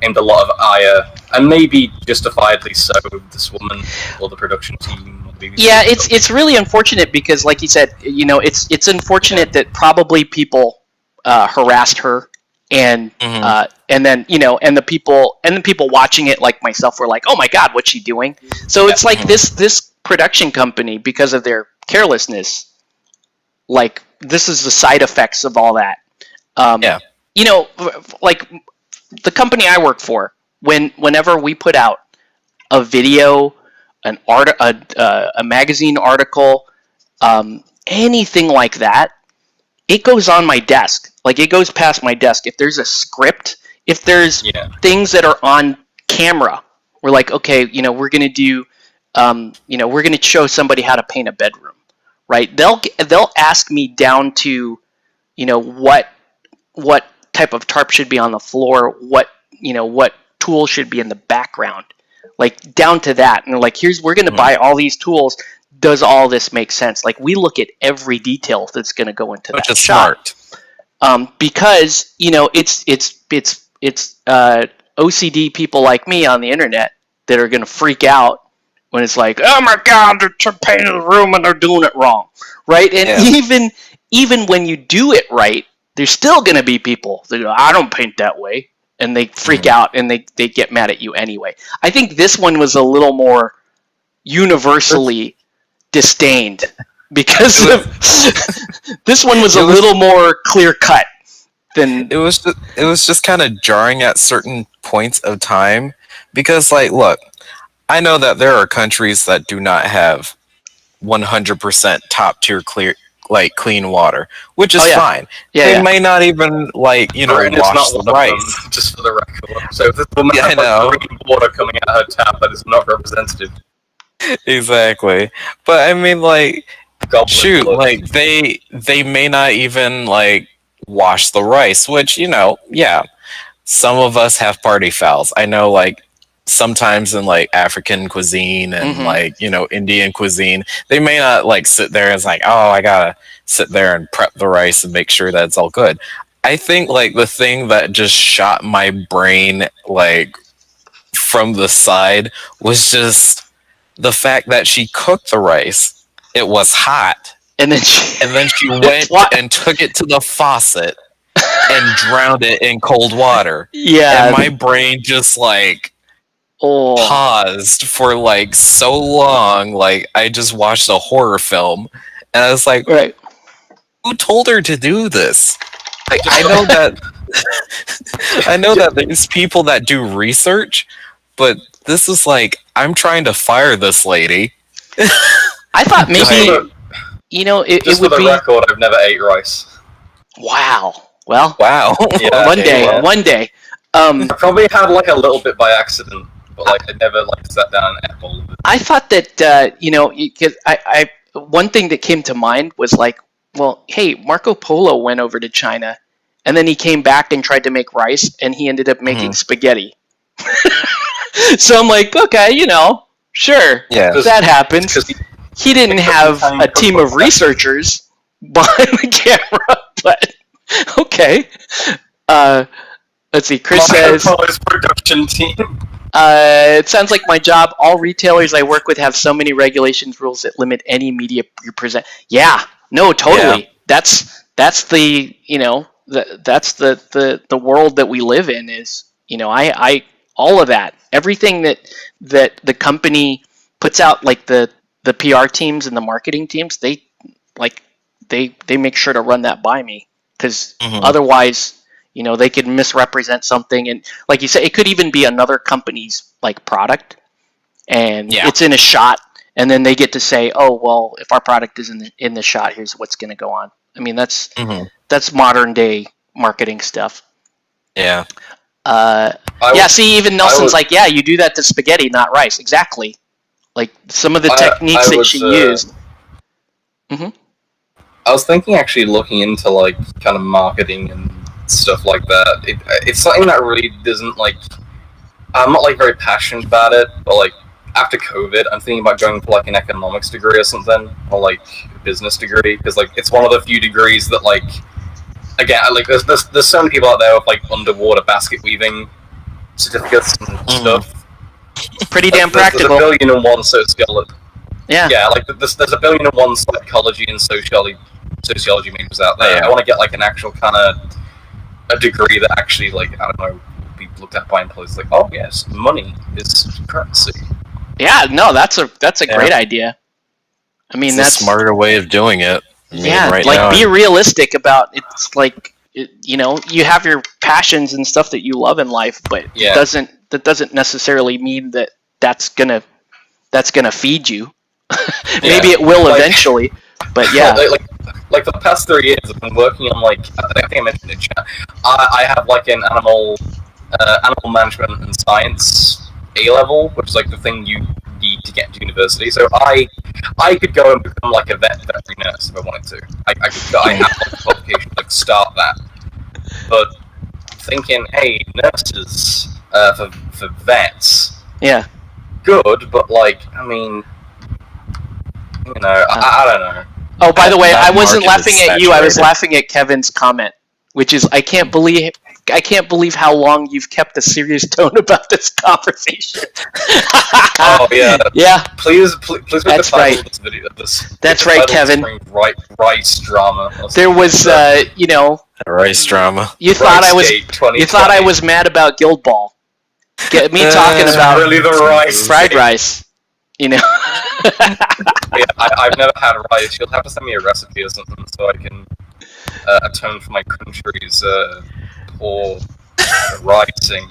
aimed a lot of ire, and maybe justifiably so, with this woman or the production team. Or the BBC. Yeah, it's really unfortunate because, like you said, it's unfortunate that probably people harassed her, and and then and the people watching it like myself were like, oh my god, what's she doing? So it's like this production company, because of their carelessness, like this is the side effects of all that. Like the company I work for, whenever we put out a video, a magazine article, anything like that, it goes on my desk. Like, it goes past my desk. If there's a script, if there's things that are on camera, we're like, okay, we're gonna do, we're gonna show somebody how to paint a bedroom, right? They'll ask me down to, what type of tarp should be on the floor, what tool should be in the background, like down to that. And they're like, we're going to buy all these tools. Does all this make sense? Like, we look at every detail that's going to go into that shot. Smart. Because it's OCD people like me on the internet that are going to freak out when it's like, oh my god, they're painting the room and they're doing it wrong, right? And even when you do it right, there's still going to be people that go, I don't paint that way, and they freak out and they get mad at you anyway. I think this one was a little more universally disdained because this one was a little more clear cut than it was just kind of jarring at certain points of time, because, like, look, I know that there are countries that do not have 100% top tier clean water, which is fine. They may not even wash the rice. Just for the record. So if this woman has green water coming out of her tap, that is not representative. Exactly. But I mean, like, Goblin shoot, blood. like they may not even wash the rice, which some of us have party fouls. I know, like, sometimes in African cuisine and Indian cuisine, they may not sit there and it's like, oh, I gotta sit there and prep the rice and make sure that it's all good. I think the thing that just shot my brain from the side was just the fact that she cooked the rice. It was hot, and then she went and took it to the faucet and drowned it in cold water. Yeah, and my brain just paused for so long, I just watched a horror film, and I was like, right, who told her to do this? I know that that there's people that do research, but this is I'm trying to fire this lady. I thought maybe it would be. For the record, I've never ate rice. Wow. Well. Wow. Yeah, one day. I probably had a little bit by accident. But I never sat down and ate all of it. I thought that I one thing that came to mind was well, hey, Marco Polo went over to China, and then he came back and tried to make rice, and he ended up making spaghetti. So I'm like, okay, sure, that happened. He didn't have a team of researchers behind the camera, but okay. Let's see. Chris says, Polo's production team. It sounds like my job. All retailers I work with have so many regulations, rules that limit any media you present. Yeah, no, totally. Yeah. That's the that's the world that we live in. Is I all of that, everything that the company puts out, the PR teams and the marketing teams, they make sure to run that by me, because otherwise, they could misrepresent something, and like you say, it could even be another company's product, and it's in a shot, and then they get to say, oh, well, if our product is in the shot, here's what's going to go on. I mean, that's modern day marketing stuff. Yeah. See, even Nelson's you do that to spaghetti, not rice. Exactly. Some of the techniques that she used. I was thinking, actually, looking into kind of marketing and stuff like that. It's something that really doesn't I'm not very passionate about it, but after COVID, I'm thinking about going for an economics degree or something, or a business degree, because it's one of the few degrees that again, like there's so many people out there with like underwater basket weaving certificates and stuff. Pretty damn There's practical. a billion and one sociology. Yeah. Yeah, like there's a billion and one psychology and sociology majors out there. Yeah. I want to get like an actual kind of a degree that actually, like, I don't know, be looked at by employees like, oh yes, money is currency. Yeah, no, that's a great idea. I mean, It's that's a smarter way of doing it. I mean, right like now, be realistic about it's like you know, you have your passions and stuff that you love in life, but Yeah. that doesn't necessarily mean that that's gonna feed you. Maybe it will eventually, but yeah. Like for the past 3 years, I've been working on like I think I mentioned in chat. I have like an animal management and science A level, which is like the thing you need to get into university. So I could go and become like a veterinary nurse if I wanted to. I could go. I have like a qualification to like start that. But thinking, hey, nurses for vets, Yeah. good, but like I mean, you know, I don't know. Oh, by the way, That I wasn't market is laughing at you. I was saturated. laughing at Kevin's comment, which is I can't believe how long you've kept a serious tone about this conversation. Oh yeah. Yeah, Please make That's the title right. of this video. That's the right, title of this Kevin. thing, rice drama. there was you know, rice drama. you thought I was Rice Gate 2020. you thought I was mad about Guild Ball. Get me talking It's about really the rice. fried rice. You know. Yeah, I've never had rice. You'll have to send me a recipe or something so I can atone for my country's poor rising.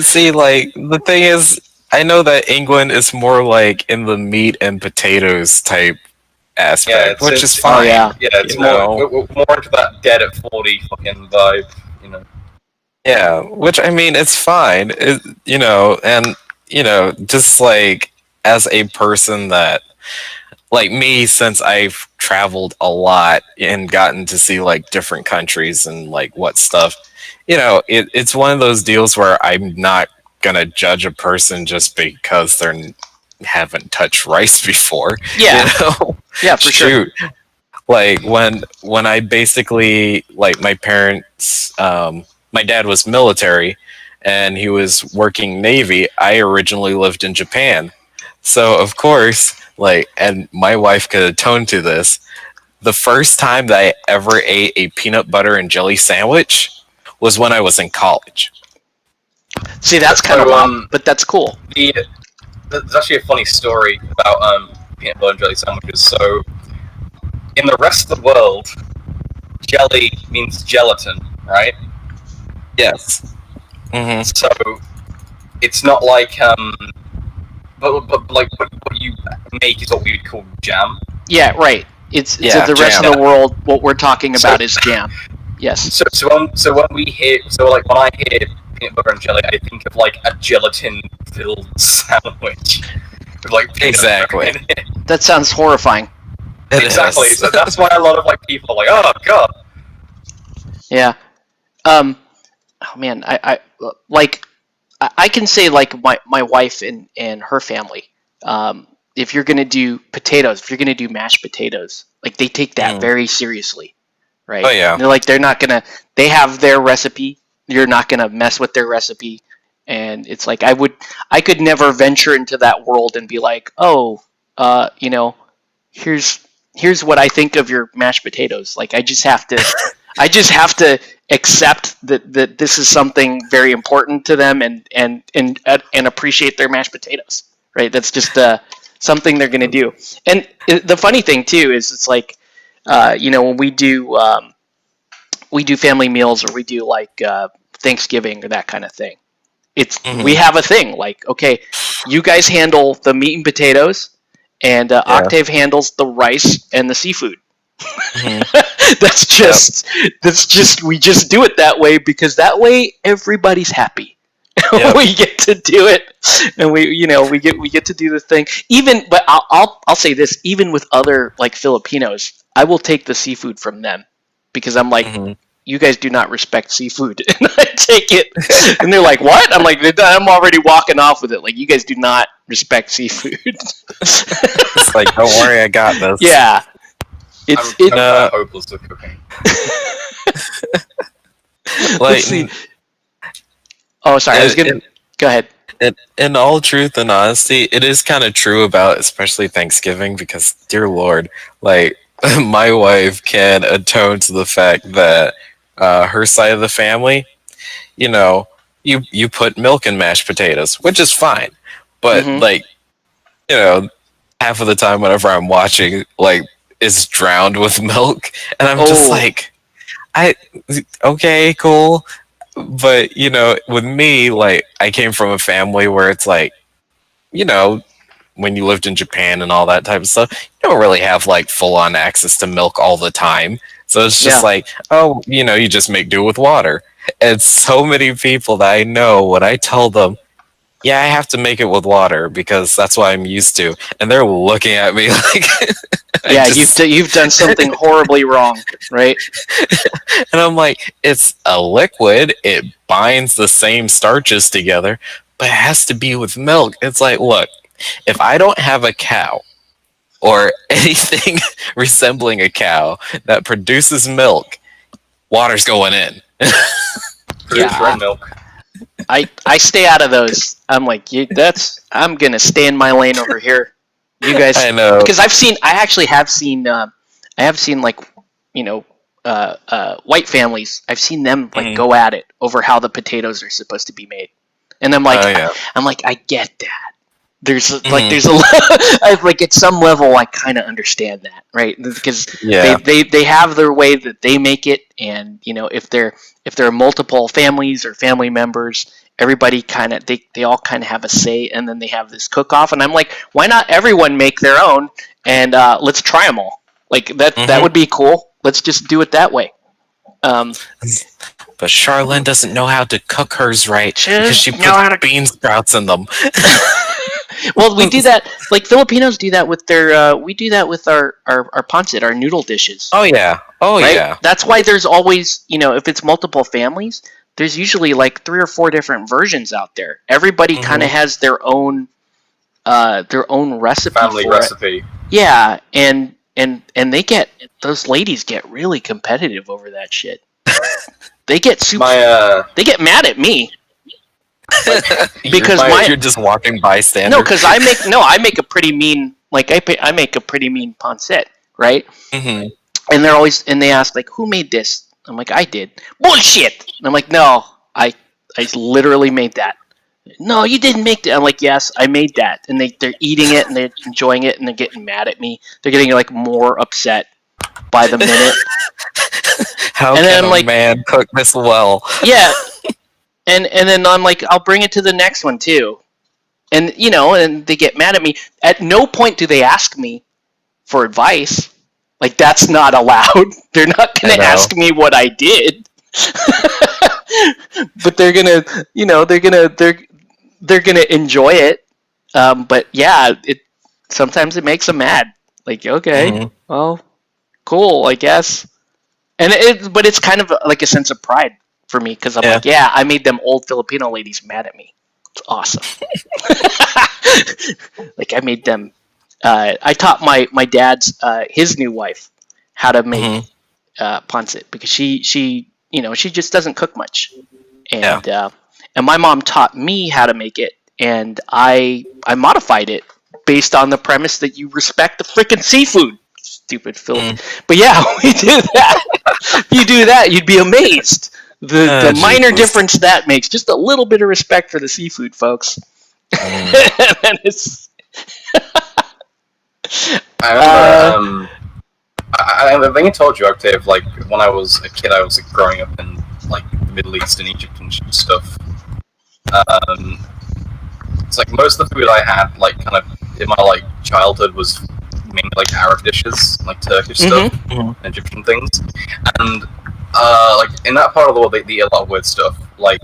See, like the thing is, I know that England is more like in the meat and potatoes type aspect, which is fine. Oh, yeah. Yeah, it's You more know. we're more into that dead at 40 fucking vibe. You know. Yeah, which I mean, it's fine. You know, and you know, just like as a person that, like me, since I've traveled a lot and gotten to see like different countries and like what stuff, you know, it's one of those deals where I'm not gonna judge a person just because they haven't touched rice before. Yeah. You know? Yeah, for sure. Shoot. Like when I basically, like, my parents, my dad was military and he was working Navy. I originally lived in Japan. So of course, like, and my wife could atone to this, the first time that I ever ate a peanut butter and jelly sandwich was when I was in college. See, that's kind of So, wild, but that's cool. There's actually a funny story about peanut butter and jelly sandwiches. So, in the rest of the world, jelly means gelatin, right? Yes. Mm-hmm. So, it's not like but like what you make is what we would call jam. Yeah, right. It's Yeah, the rest jam. of the world. What we're talking about So- is jam. Yes. So when I hear peanut butter and jelly, I think of like a gelatin-filled sandwich with like peanut Exactly. butter in it. That sounds horrifying. It Exactly. is. So that's why a lot of like people are like, oh god. Yeah. Oh man, I like I can say like my wife and her family. If you're gonna do potatoes, if you're gonna do mashed potatoes, like they take that very seriously, right? Oh, yeah. They're like they have their recipe. You're not gonna mess with their recipe, and it's like I could never venture into that world and be like, oh, you know, here's what I think of your mashed potatoes. Like I just have to accept that this is something very important to them and appreciate their mashed potatoes, right? That's just something they're going to do. And the funny thing too is it's like, you know, when we do family meals or we do like Thanksgiving or that kind of thing, we have a thing like, okay, you guys handle the meat and potatoes, and Octave handles the rice and the seafood. That's just we just do it that way because that way everybody's happy. Yep. We get to do it, and we get to do the thing. But I'll say this: even with other like Filipinos, I will take the seafood from them because I'm like, you guys do not respect seafood, and I take it, and they're like, what? I'm like, I'm already walking off with it. Like, you guys do not respect seafood. It's like, don't worry, I got this. Yeah. It's I'm it. kind of hopeless with cooking. Like, Let's see. Oh, sorry. I was gonna go ahead. in all truth and honesty, it is kind of true about especially Thanksgiving because, dear Lord, like my wife can atone to the fact that her side of the family, you know, you put milk in mashed potatoes, which is fine, but Mhm. like, half of the time whenever I'm watching, like, is drowned with milk, and I'm just Oh. like, okay, cool. But, with me, like, I came from a family where it's like, when you lived in Japan and all that type of stuff, you don't really have like full on access to milk all the time. So it's just Yeah. like, oh, you just make do with water. And so many people that I know, when I tell them, yeah, I have to make it with water because that's what I'm used to, and they're looking at me like, Yeah, you've done something horribly wrong, right? and I'm like, it's a liquid. It binds the same starches together, but it has to be with milk. It's like, look, if I don't have a cow or anything resembling a cow that produces milk, water's going in. Yeah. Milk. I stay out of those. I'm like, I'm gonna stay in my lane over here. You guys, I know. because I actually have seen, like, white families. I've seen them like go at it over how the potatoes are supposed to be made, and I'm like, I get that. There's there's a like at some level I kind of understand that, right? Because they have their way that they make it, and if there are multiple families or family members, everybody kind of they all kind of have a say, and then they have this cook off, and I'm like, why not everyone make their own and let's try them all? Like that would be cool. Let's just do it that way. But Charlene doesn't know how to cook hers right because she puts bean sprouts in them. Well, we do that. Like Filipinos do that with their. We do that with our pancit, our noodle dishes. Oh yeah. Oh right? yeah. That's why there's always, if it's multiple families, there's usually like 3 or 4 different versions out there. Everybody kind of has their own recipe. Family recipe. Yeah, and those ladies get really competitive over that shit. They get they get mad at me. Because you're just walking bystander. No, because I make a pretty mean, like I make a pretty mean pancit, right? Mm-hmm. And they ask like, who made this? I'm like, I did. Bullshit. And I'm like, no, I literally made that. No, you didn't make that. I'm like, yes, I made that. And they're eating it and they're enjoying it and they're getting mad at me. They're getting like more upset by the minute. How can a man cook this well? Yeah. And then I'm like, I'll bring it to the next one too. And and they get mad at me. At no point do they ask me for advice. Like, that's not allowed. They're not going to ask me what I did. But they're going to they're going to enjoy it. But yeah, sometimes it makes them mad. Like, okay, well, cool, I guess. But it's kind of like a sense of pride for me, because I'm like, yeah, I made them old Filipino ladies mad at me. It's awesome. Like, I made them. I taught my dad's his new wife how to make pancit, because she just doesn't cook much, and my mom taught me how to make it, and I modified it based on the premise that you respect the freaking seafood. Stupid Philip. But yeah, we did that. If you do that, you'd be amazed. The minor difference that makes. Just a little bit of respect for the seafood, folks. And it's I remember, I think I told you, Octave, like, when I was a kid, I was like, growing up in like the Middle East and Egypt and stuff. It's like most of the food I had, like, kind of in my like childhood, was mainly like Arab dishes, like Turkish stuff, Egyptian things, and like in that part of the world, they eat a lot of weird stuff, like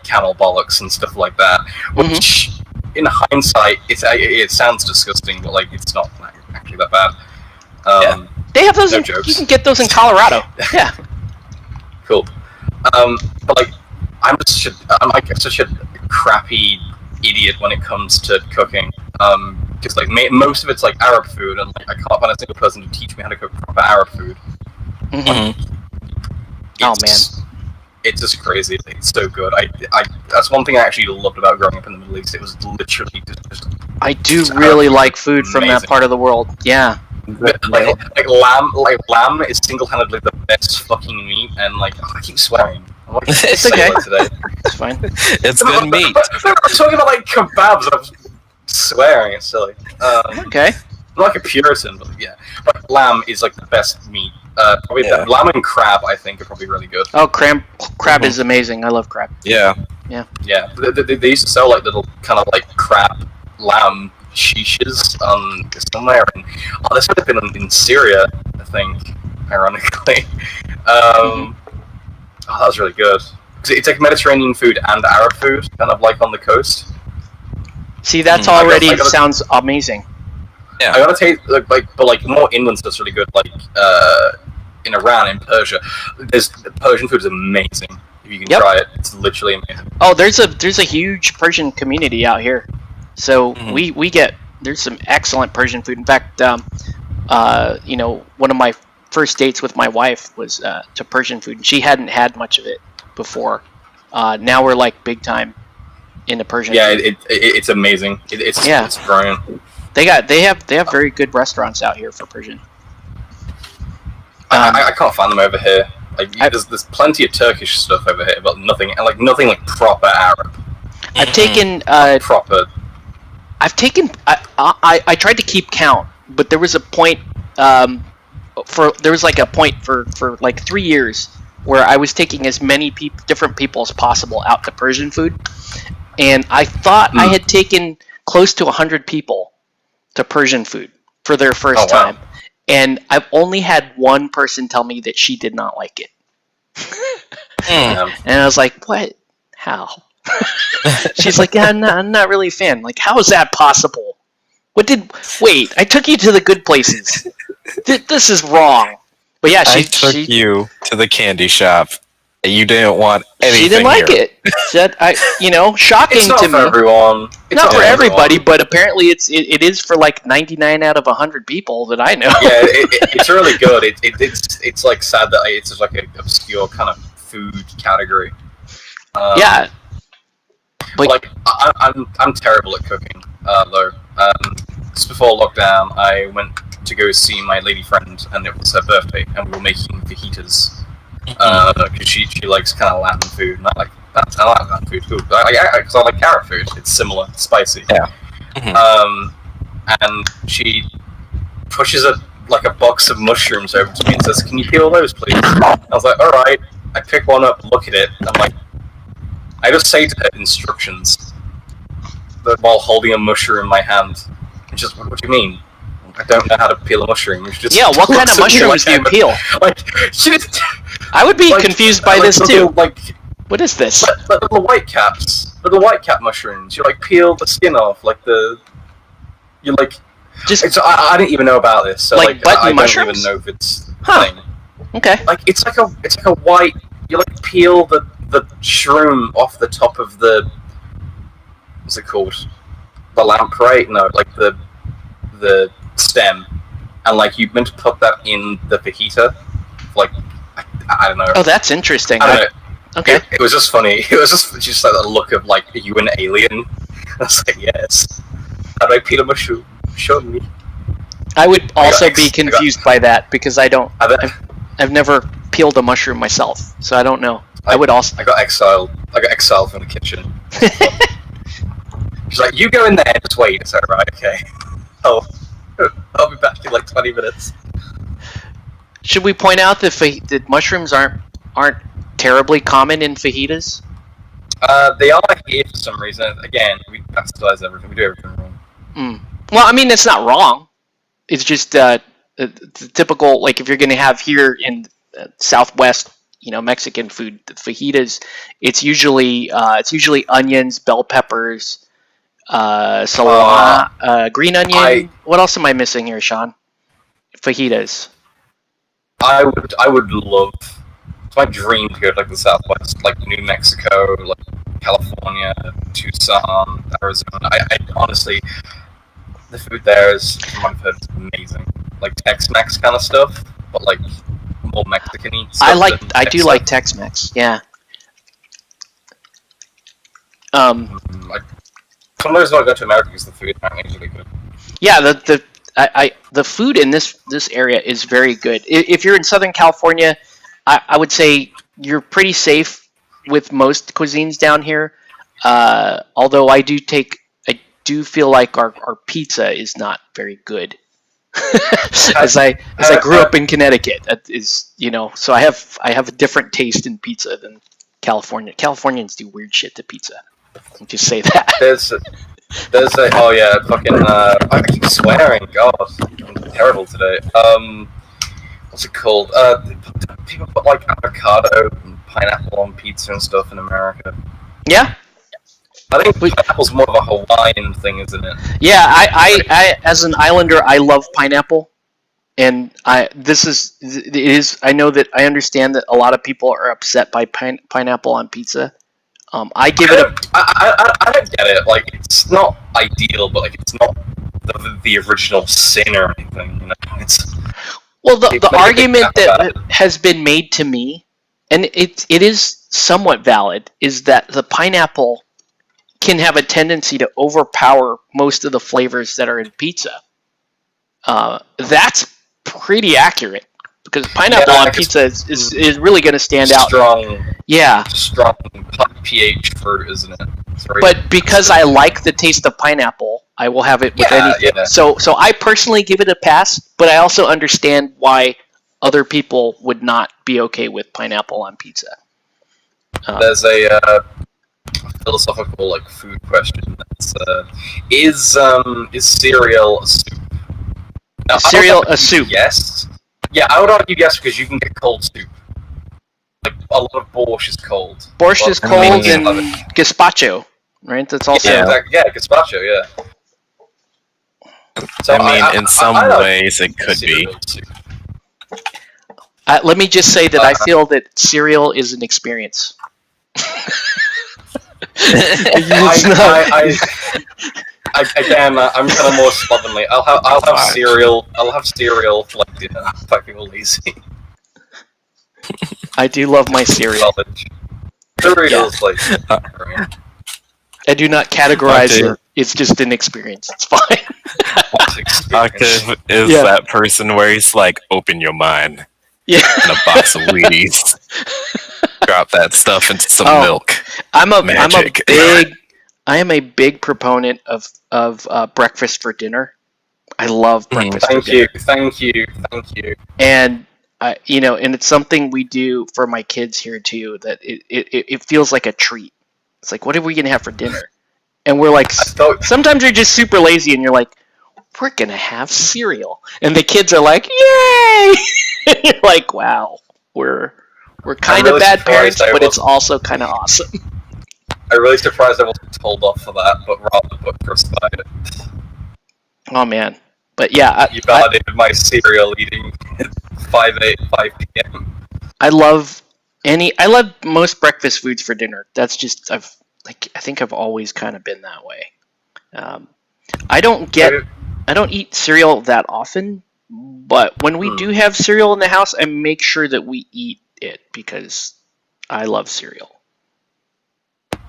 camel bollocks and stuff like that, which in hindsight, it sounds disgusting, but like it's not actually that bad. They have those. No You can get those in Colorado. Yeah. Cool. But like, I'm like such a crappy idiot when it comes to cooking. because like most of it's like Arab food, and like I can't find a single person to teach me how to cook proper Arab food. Mm-hmm. Oh man, it's just crazy. It's so good. I that's one thing I actually loved about growing up in the Middle East. It was literally just I do really like food from that part of the world. Yeah. Like lamb is single-handedly the best fucking meat, and like I keep swearing. I'm like, It's okay. today. It's fine. It's good meat. But I'm talking about like kebabs. I'm swearing. It's silly. Okay. I'm like a Puritan, but yeah. But lamb is like the best meat. Probably lamb and crab, I think, are probably really good. Oh, crab is amazing. I love crab. Yeah. Yeah. They used to sell like little kind of like crab lamb shishes somewhere, and this would have been in Syria, I think, ironically. Oh, that was really good. It's like Mediterranean food and Arab food, kind of like on the coast. See, that's already I gotta, sounds amazing. Yeah. I gotta taste but like more inland stuff's really good. Like in Iran, in Persia, Persian food is amazing. If you can try it, it's literally amazing. Oh, there's a huge Persian community out here, so there's some excellent Persian food. In fact, one of my first dates with my wife was to Persian food, and she hadn't had much of it before. Now we're like big time into Persian food. Yeah, it's amazing. It's brilliant. They have very good restaurants out here for Persian. I can't find them over here. Like there's plenty of Turkish stuff over here, but nothing like proper Arab. I've taken proper. I tried to keep count, but there was a point for like 3 years where I was taking as many different people as possible out to Persian food, and I thought I had taken close to 100 people to Persian food for their first time. And I've only had one person tell me that she did not like it. And I was like, what? How? She's like, yeah, I'm not really a fan. Like, how is that possible? Wait, I took you to the good places. This is wrong. But yeah, I took you to the candy shop. You didn't want anything. She didn't like it. Said shocking it's not to for me. Everyone. It's not for everybody, but apparently it is for like 99 out of 100 people that I know. Yeah, it's really good. It's like sad that it's just like an obscure kind of food category. Yeah, but like I'm terrible at cooking. Though, just before lockdown, I went to go see my lady friend, and it was her birthday, and we were making fajitas. Because she likes kind of Latin food, and I like Latin food too. Because I like carrot food. It's similar, it's spicy. Yeah. And she pushes a box of mushrooms over to me and says, "Can you peel those, please?" I was like, "All right." I pick one up, look at it. I'm like, I just say to her instructions, while holding a mushroom in my hand. And she's like, "What do you mean?" I don't know how to peel a mushroom. What kind of mushrooms do you peel? Like, she just... I would be confused by this too. What is this? Like the white caps, the white cap mushrooms. You peel the skin off, I didn't even know about this. So like button I mushrooms? don't even know if it's a thing. Okay. It's like a white. You peel the shroom off the top of the. What's it called? The lamprey? No, the stem, and you meant to put that in the fajita. I don't know. Oh, that's interesting. I don't know. Okay. It was just funny. It was just like the look of are you an alien? I was like, yes. How do I peel a mushroom? Show me. I would also be confused by that because I've never peeled a mushroom myself, so I don't know. I got exiled. I got exiled from the kitchen. She's like, "You go in there and just wait." It's alright, okay. I'll be back in 20 minutes. Should we point out that mushrooms aren't terribly common in fajitas? They are here for some reason. Again, we bastardize everything. We do everything wrong. Well, I mean, it's not wrong. It's just typical. If you're going to have here in Southwest, Mexican food, the fajitas, it's usually onions, bell peppers, green onion. What else am I missing here, Sean? Fajitas. I would love. It's my dream to go to the Southwest, New Mexico, California, Tucson, Arizona. I honestly, the food there is, from what I've heard, amazing. Like Tex-Mex kind of stuff, but like more Mexican-y stuff. I do like Tex-Mex. Yeah. Like, sometimes when I go to America because the food apparently is really good. Yeah, the food in this area is very good. If you're in Southern California, I would say you're pretty safe with most cuisines down here. Although I do feel like our pizza is not very good. as I grew up in Connecticut, that is, so I have a different taste in pizza than California. Californians do weird shit to pizza. I'll just say that. There's a oh yeah, fucking I keep swearing, God, I'm terrible today. What's it called? People put like avocado and pineapple on pizza and stuff in America. Yeah. I think pineapple's more of a Hawaiian thing, isn't it? Yeah, I as an islander, I love pineapple, and I know that I understand that a lot of people are upset by pineapple on pizza. I don't get it. Like, it's not ideal, but like it's not the original sin or anything. Well, the argument that has been made to me, and it is somewhat valid, is that the pineapple can have a tendency to overpower most of the flavors that are in pizza. That's pretty accurate, because pineapple on pizza is really going to stand out. Strong pH fruit, isn't it? But because I like the taste of pineapple, I will have it with anything. Yeah. So I personally give it a pass, but I also understand why other people would not be okay with pineapple on pizza. There's a philosophical food question. That's is cereal a soup? Now, is cereal a soup? Yes. Yeah, I would argue yes, because you can get cold soup. Like, a lot of borscht is cold. Borscht is cold, and gazpacho, right? That's also... Yeah, exactly. Yeah, gazpacho, yeah. So in some ways it could be. Let me just say that I feel that cereal is an experience. Again, I'm kind of more slovenly. I'll have cereal. I'll have cereal for dinner. If I feel lazy. I do love my cereal. Cereal's I do not categorize it. It's just an experience. It's fine. Octave is that person where he's like, open your mind. Yeah. And a box of Wheaties. Drop that stuff into some milk. I am a big proponent of breakfast for dinner. I love breakfast for dinner. Thank you. And and it's something we do for my kids here too. That it feels like a treat. It's like, what are we gonna have for dinner? And we're like, sometimes you're just super lazy, and you're like, we're gonna have cereal, and the kids are like, yay! And you're like, wow, we're kind of bad parents, but it's also kind of awesome. I'm really surprised I wasn't told off for that, but rather put crust by it. Oh man, but yeah, you validated my cereal eating at 5 p.m. I love most breakfast foods for dinner. That's just I think I've always kind of been that way. I don't eat cereal that often, but when we do have cereal in the house, I make sure that we eat it because I love cereal.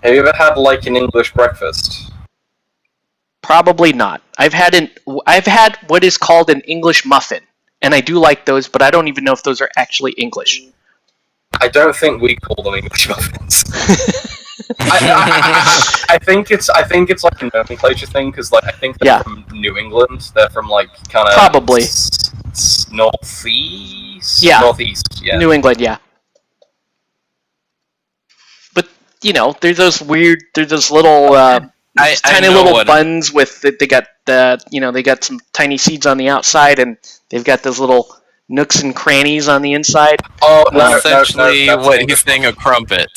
Have you ever had an English breakfast? Probably not. I've had what is called an English muffin, and I do like those, but I don't even know if those are actually English. I don't think we call them English muffins. I think it's like a nomenclature thing because I think they're from New England. They're from kind of probably northeast. Northeast. Yeah. New England. Yeah. But there's those little tiny little buns with they got they got some tiny seeds on the outside, and they've got those little nooks and crannies on the inside. Oh, essentially what he's saying, a crumpet.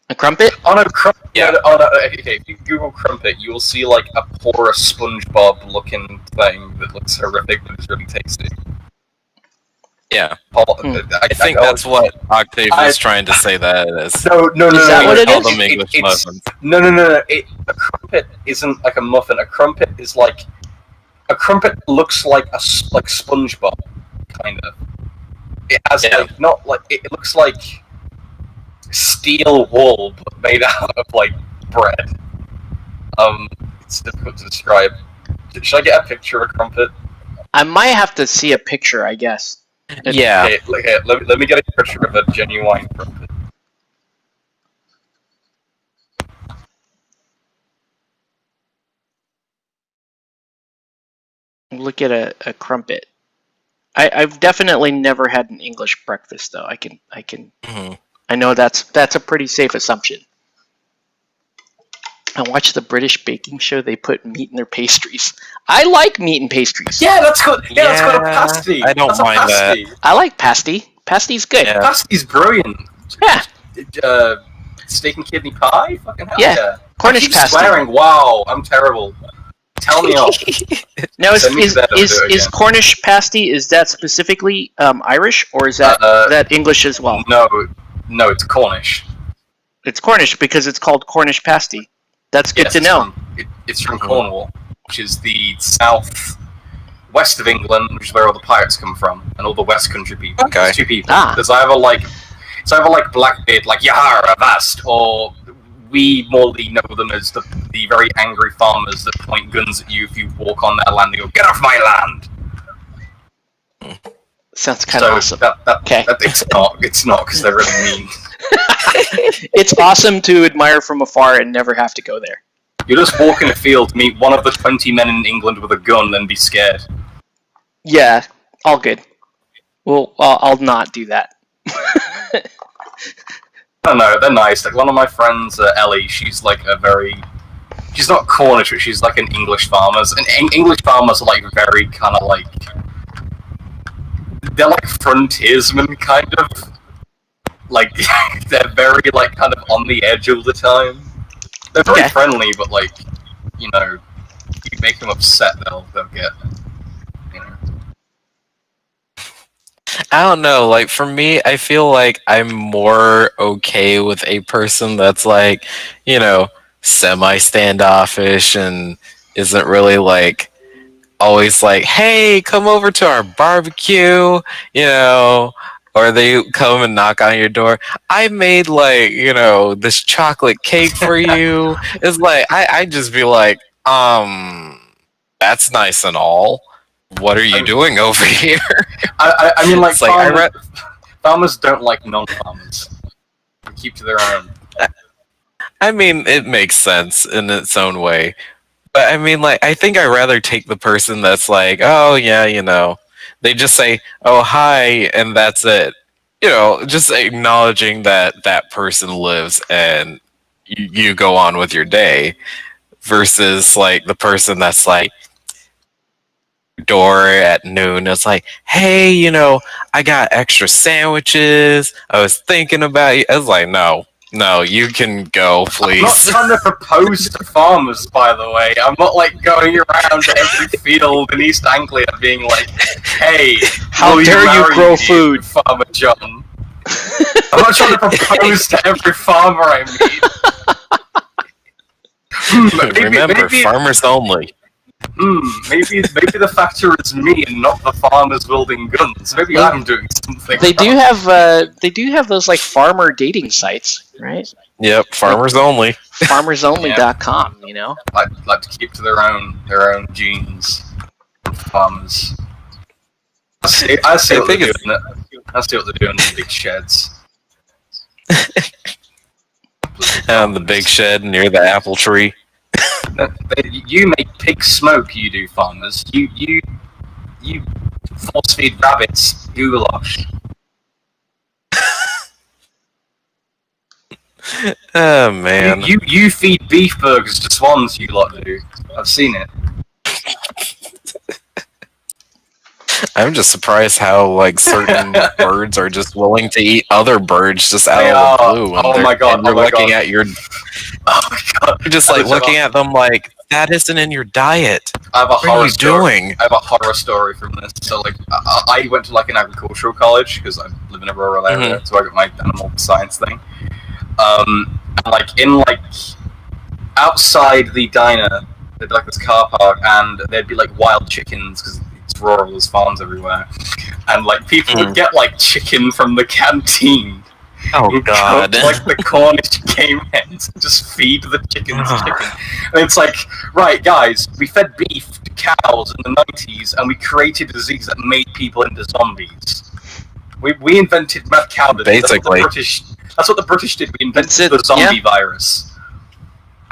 A crumpet? On a crumpet. Yeah. Okay, if you Google crumpet, you will see a porous SpongeBob-looking thing that looks horrific, but it's really tasty. Yeah. I think that's what Octave was trying to say that as. No. Is that what it is? Them English muffins. No. A crumpet isn't like a muffin. A crumpet is a crumpet looks like like SpongeBob, kind of. It has like not like it looks like steel wool but made out of like bread. It's difficult to describe. Should I get a picture of a crumpet? I might have to see a picture, I guess. Yeah. Okay, let me get a picture of a genuine crumpet. Look at a crumpet. I've definitely never had an English breakfast though. I can. Mhm. I know that's a pretty safe assumption. I watched the British baking show. They put meat in their pastries. I like meat and pastries. Yeah, that's good. Yeah, that's got a Yeah, pasty. I don't That's a mind that. pasty. I like pasty. Pasty's good. Yeah. Pasty's brilliant. Yeah. Steak and kidney pie? Fucking hell Yeah. yeah. Cornish I keep pasty. swearing. Wow, I'm terrible. Tell me off. Now, Send me to bed, I'll do it is again. Cornish pasty, is that specifically Irish, or is that English as well? No, it's Cornish. It's Cornish because it's called Cornish pasty. That's good Yes, to know. It's from Cornwall, which is the south-west of England, which is where all the pirates come from, and all the West Country people. Okay. There's two people. Ah. There's either like Blackbeard, like Yahara Avast, or we morely know them as the very angry farmers that point guns at you if you walk on their land. They go, "Get off my land!" Sounds kind of awesome. Okay. It's not because they're really mean. It's awesome to admire from afar and never have to go there. You just walk in a field, meet one of the 20 men in England with a gun, then be scared. Yeah, all good. Well, I'll not do that. I don't know, they're nice. Like one of my friends, Ellie, she's like she's not Cornish, but she's like an English farmer. And English farmers are like very kind of like, they're like frontiersmen kind of. Like, they're very like kind of on the edge all the time. They're very friendly, but like, you know, you make them upset, they'll get, you know. I don't know. Like for me, I feel like I'm more okay with a person that's like, you know, semi-standoffish and isn't really like always like, "Hey, come over to our barbecue," you know, or they come and knock on your door. "I made like, you know, this chocolate cake for you." It's like I just be like, that's nice and all. What are you doing over here? I mean, like, Like, farmers don't like non-farmers. They keep to their own. I mean, it makes sense in its own way. But I mean, like, I think I'd rather take the person that's like, "Oh, yeah, you know," they just say, "Oh, hi," and that's it. You know, just acknowledging that that person lives and you go on with your day versus like the person that's like, door at noon. It's like, "Hey, you know, I got extra sandwiches. I was thinking about you." I was like, no, you can go, please. I'm not trying to propose to farmers, by the way. I'm not like going around every field in East Anglia being like, "Hey, How will dare you marry grow me, food?" Farmer John?" I'm not trying to propose to every farmer I meet. Remember, farmers only. Maybe the factor is me and not the farmers wielding guns. Maybe I'm doing something. They do have those like farmer dating sites, right? Yep, farmers only. Farmersonly.com, you know. Like to keep to their own genes. Farmers. I see what they're doing. I see what they're doing in the big sheds. And the big shed near the apple tree. You make pig smoke. You do, farmers. You force feed rabbits goulash. Oh man. You feed beef burgers to swans. You lot do. I've seen it. I'm just surprised how like certain birds are just willing to eat other birds just out of the blue. Oh my god! And you're looking at your. Oh my god! You're just like looking at them like that isn't in your diet. I have a What are horror you story. doing? I have a horror story from this. So like, I went to like an agricultural college because I live in a rural area, so I got my animal science thing. And like in like outside the diner, there'd be like this car park, and there'd be like wild chickens because it's rural, there's farms everywhere, and like people would get like chicken from the canteen. Oh god. Like the Cornish game hens, just feed the chickens chicken. And it's like, right, guys, we fed beef to cows in the 90s, and we created a disease that made people into zombies. We invented mad cow disease. Basically. That's what the British did. We invented the zombie virus.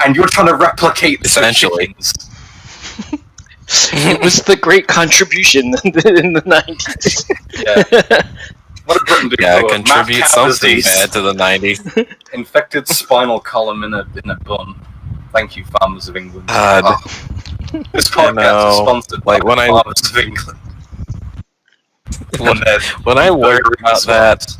And you're trying to replicate this Essentially. with chickens. It was the great contribution in the 90s. Yeah. What did Britain do? Yeah, for contribute mad cow something disease? bad to the 90s. Infected spinal column in a bun. Thank you, farmers of England. God. This podcast is sponsored by Like, farmers of England. When I learned about that,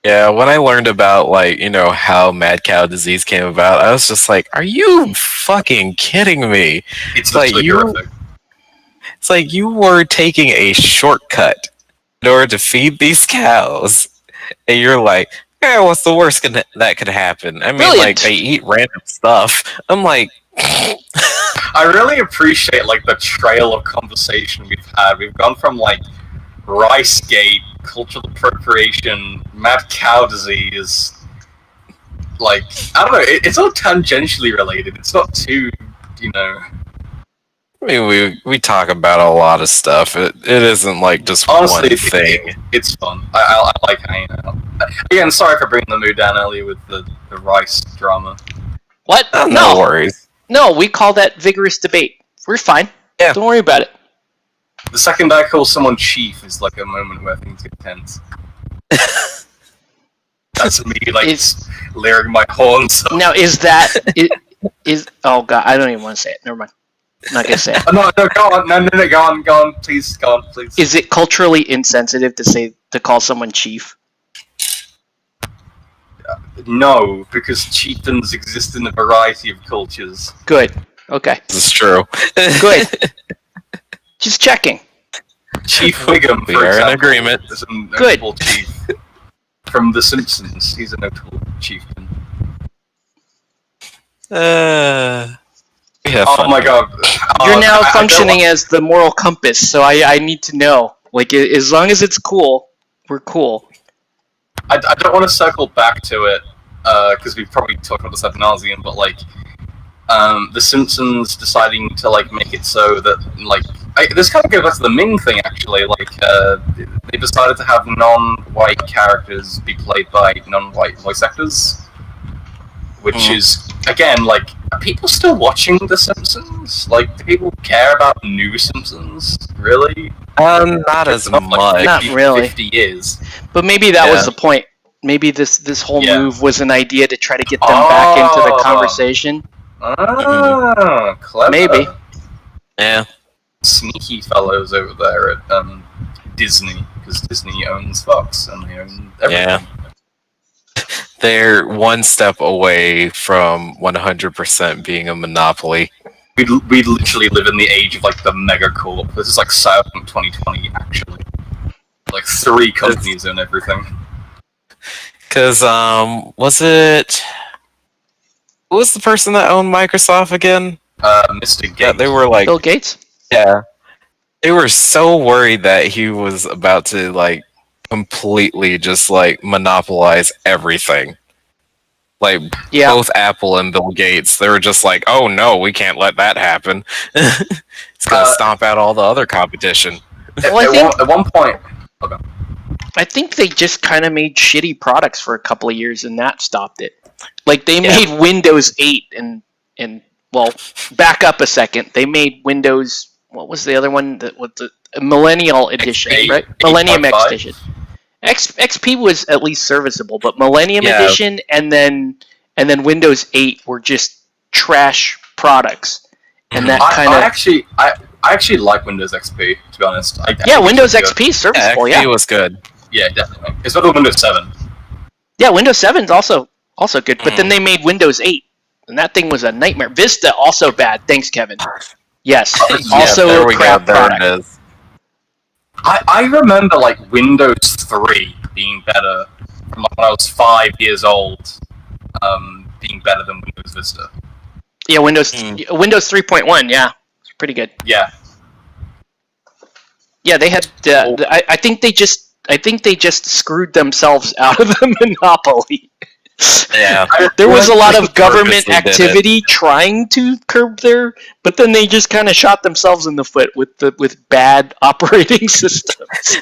when I learned about, like, you know, how mad cow disease came about, I was just like, are you fucking kidding me? It's like horrific. It's like you were taking a shortcut in order to feed these cows, and you're like, what's the worst that could happen? I mean, Brilliant. like, they eat random stuff. I'm like, I really appreciate like the trail of conversation we've had. We've gone from like Ricegate, cultural appropriation, mad cow disease. Like, I don't know, it's all tangentially related. It's not too, you know. I mean, we talk about a lot of stuff. It isn't like just Honestly, one thing. It's fun. I like hanging out. Again, sorry for bringing the mood down earlier with the rice drama. What? No worries. No, we call that vigorous debate. We're fine. Yeah. Don't worry about it. The second I call someone chief is like a moment where things get tense. That's me, like, layering my horns up. Now, is that... is oh, God, I don't even want to say it. Never mind. I'm not going to say it. No, go on. No, go on. Please, go on, please. Is it culturally insensitive to call someone chief? No, because chieftains exist in a variety of cultures. Good. Okay. This is true. Good. Just checking. Chief Wiggum, We for are in example, agreement. is a notable chief. From The Simpsons, he's a notable chieftain. We have Oh fun. my god. You're now I functioning as the moral compass, so I need to know. Like, as long as it's cool, we're cool. I don't want to circle back to it, because we've probably talked about this ad nauseum, but like, The Simpsons deciding to like make it so that like this kind of goes back to the Ming thing actually. Like they decided to have non-white characters be played by non-white voice actors, which is again like, are people still watching The Simpsons? Like, do people care about new Simpsons? Really? Not as It's not, much. like, 50, Not really. 50 years. But maybe that was Yeah. the point. Maybe this whole Yeah. move was an idea to try to get them back into the Oh. conversation. Ah, clever. Maybe. Yeah. Sneaky fellows over there at Disney, because Disney owns Fox and they own everything. Yeah. They're one step away from 100% being a monopoly. We literally live in the age of like the megacorp. This is like Cyberpunk 2020 actually. Like 3 companies own everything. Because, was it... Who was the person that owned Microsoft again? Mr. Gates. Yeah, they were like... Bill Gates? Yeah. They were so worried that he was about to, like, completely just, like, monopolize everything. Like, Yeah. both Apple and Bill Gates, they were just like, oh no, we can't let that happen. It's gonna stomp out all the other competition. Well, At one point... Okay. I think they just kind of made shitty products for a couple of years, and that stopped it. Like, they made Windows 8, and well, back up a second. They made Windows... What was the other one? The Millennial Edition, XP, right? Millennium 8.5. Edition. XP was at least serviceable, but Millennium Yeah. Edition and then Windows 8 were just trash products, and that kind of I actually like Windows XP, to be honest. I think Windows it's good. XP is serviceable. XP was good. Yeah, definitely. It's better than Windows 7. Yeah, Windows 7 is also good, but then they made Windows 8, and that thing was a nightmare. Vista also bad. Thanks, Kevin. Yes, also there a we crap go. There product. it is. I remember like Windows 3 being better from like, when I was 5 years old, being better than Windows Vista. Yeah, Windows 3.1. Yeah, it's pretty good. Yeah. Yeah, they had. I think they just screwed themselves out of the monopoly. Yeah. There was a lot of Purposely government did it. activity trying to curb their, but then they just kind of shot themselves in the foot with bad operating systems.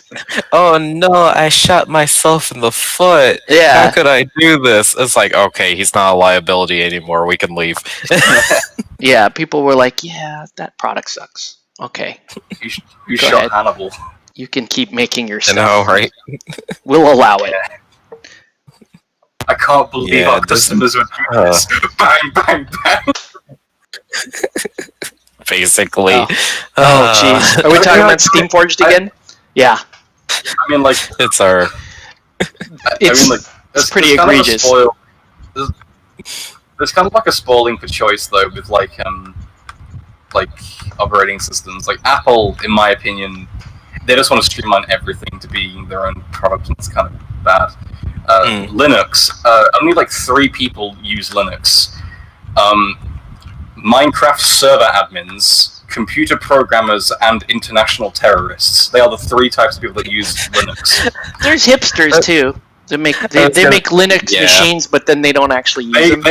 Oh no, I shot myself in the foot. Yeah. How could I do this? It's like, okay, he's not a liability anymore. We can leave. Yeah, people were like, yeah, that product sucks. Okay, You Go shot ahead. Hannibal. you can keep making your I stuff. know, right? We'll allow it. I can't believe Yeah, our this- customers would do this. Bang, bang, bang. Basically. Oh, jeez. Are we talking about Steamforged again? Yeah. I mean, like, It's our. It's pretty kind of a egregious. there's kind of like a spoiling for choice though with like operating systems. Like Apple, in my opinion, they just want to streamline everything to being their own product, and it's kind of bad. Linux, only like 3 people use Linux. Minecraft server admins, computer programmers, and international terrorists. They are the 3 types of people that use Linux. There's hipsters too. They make Linux Yeah. machines, but then they don't actually use them.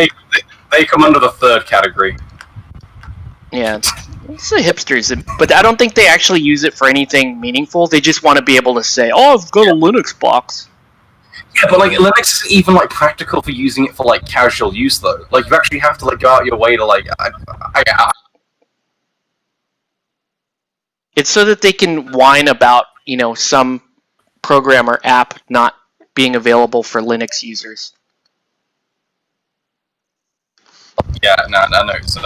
They come under the 3rd category. Yeah, it's the hipsters, but I don't think they actually use it for anything meaningful. They just want to be able to say, "Oh, I've got a Linux box." Yeah, but like Linux is even like practical for using it for like casual use though. Like you actually have to like go out your way to like. It's so that they can whine about, some program or app not being available for Linux users. Yeah, no, so,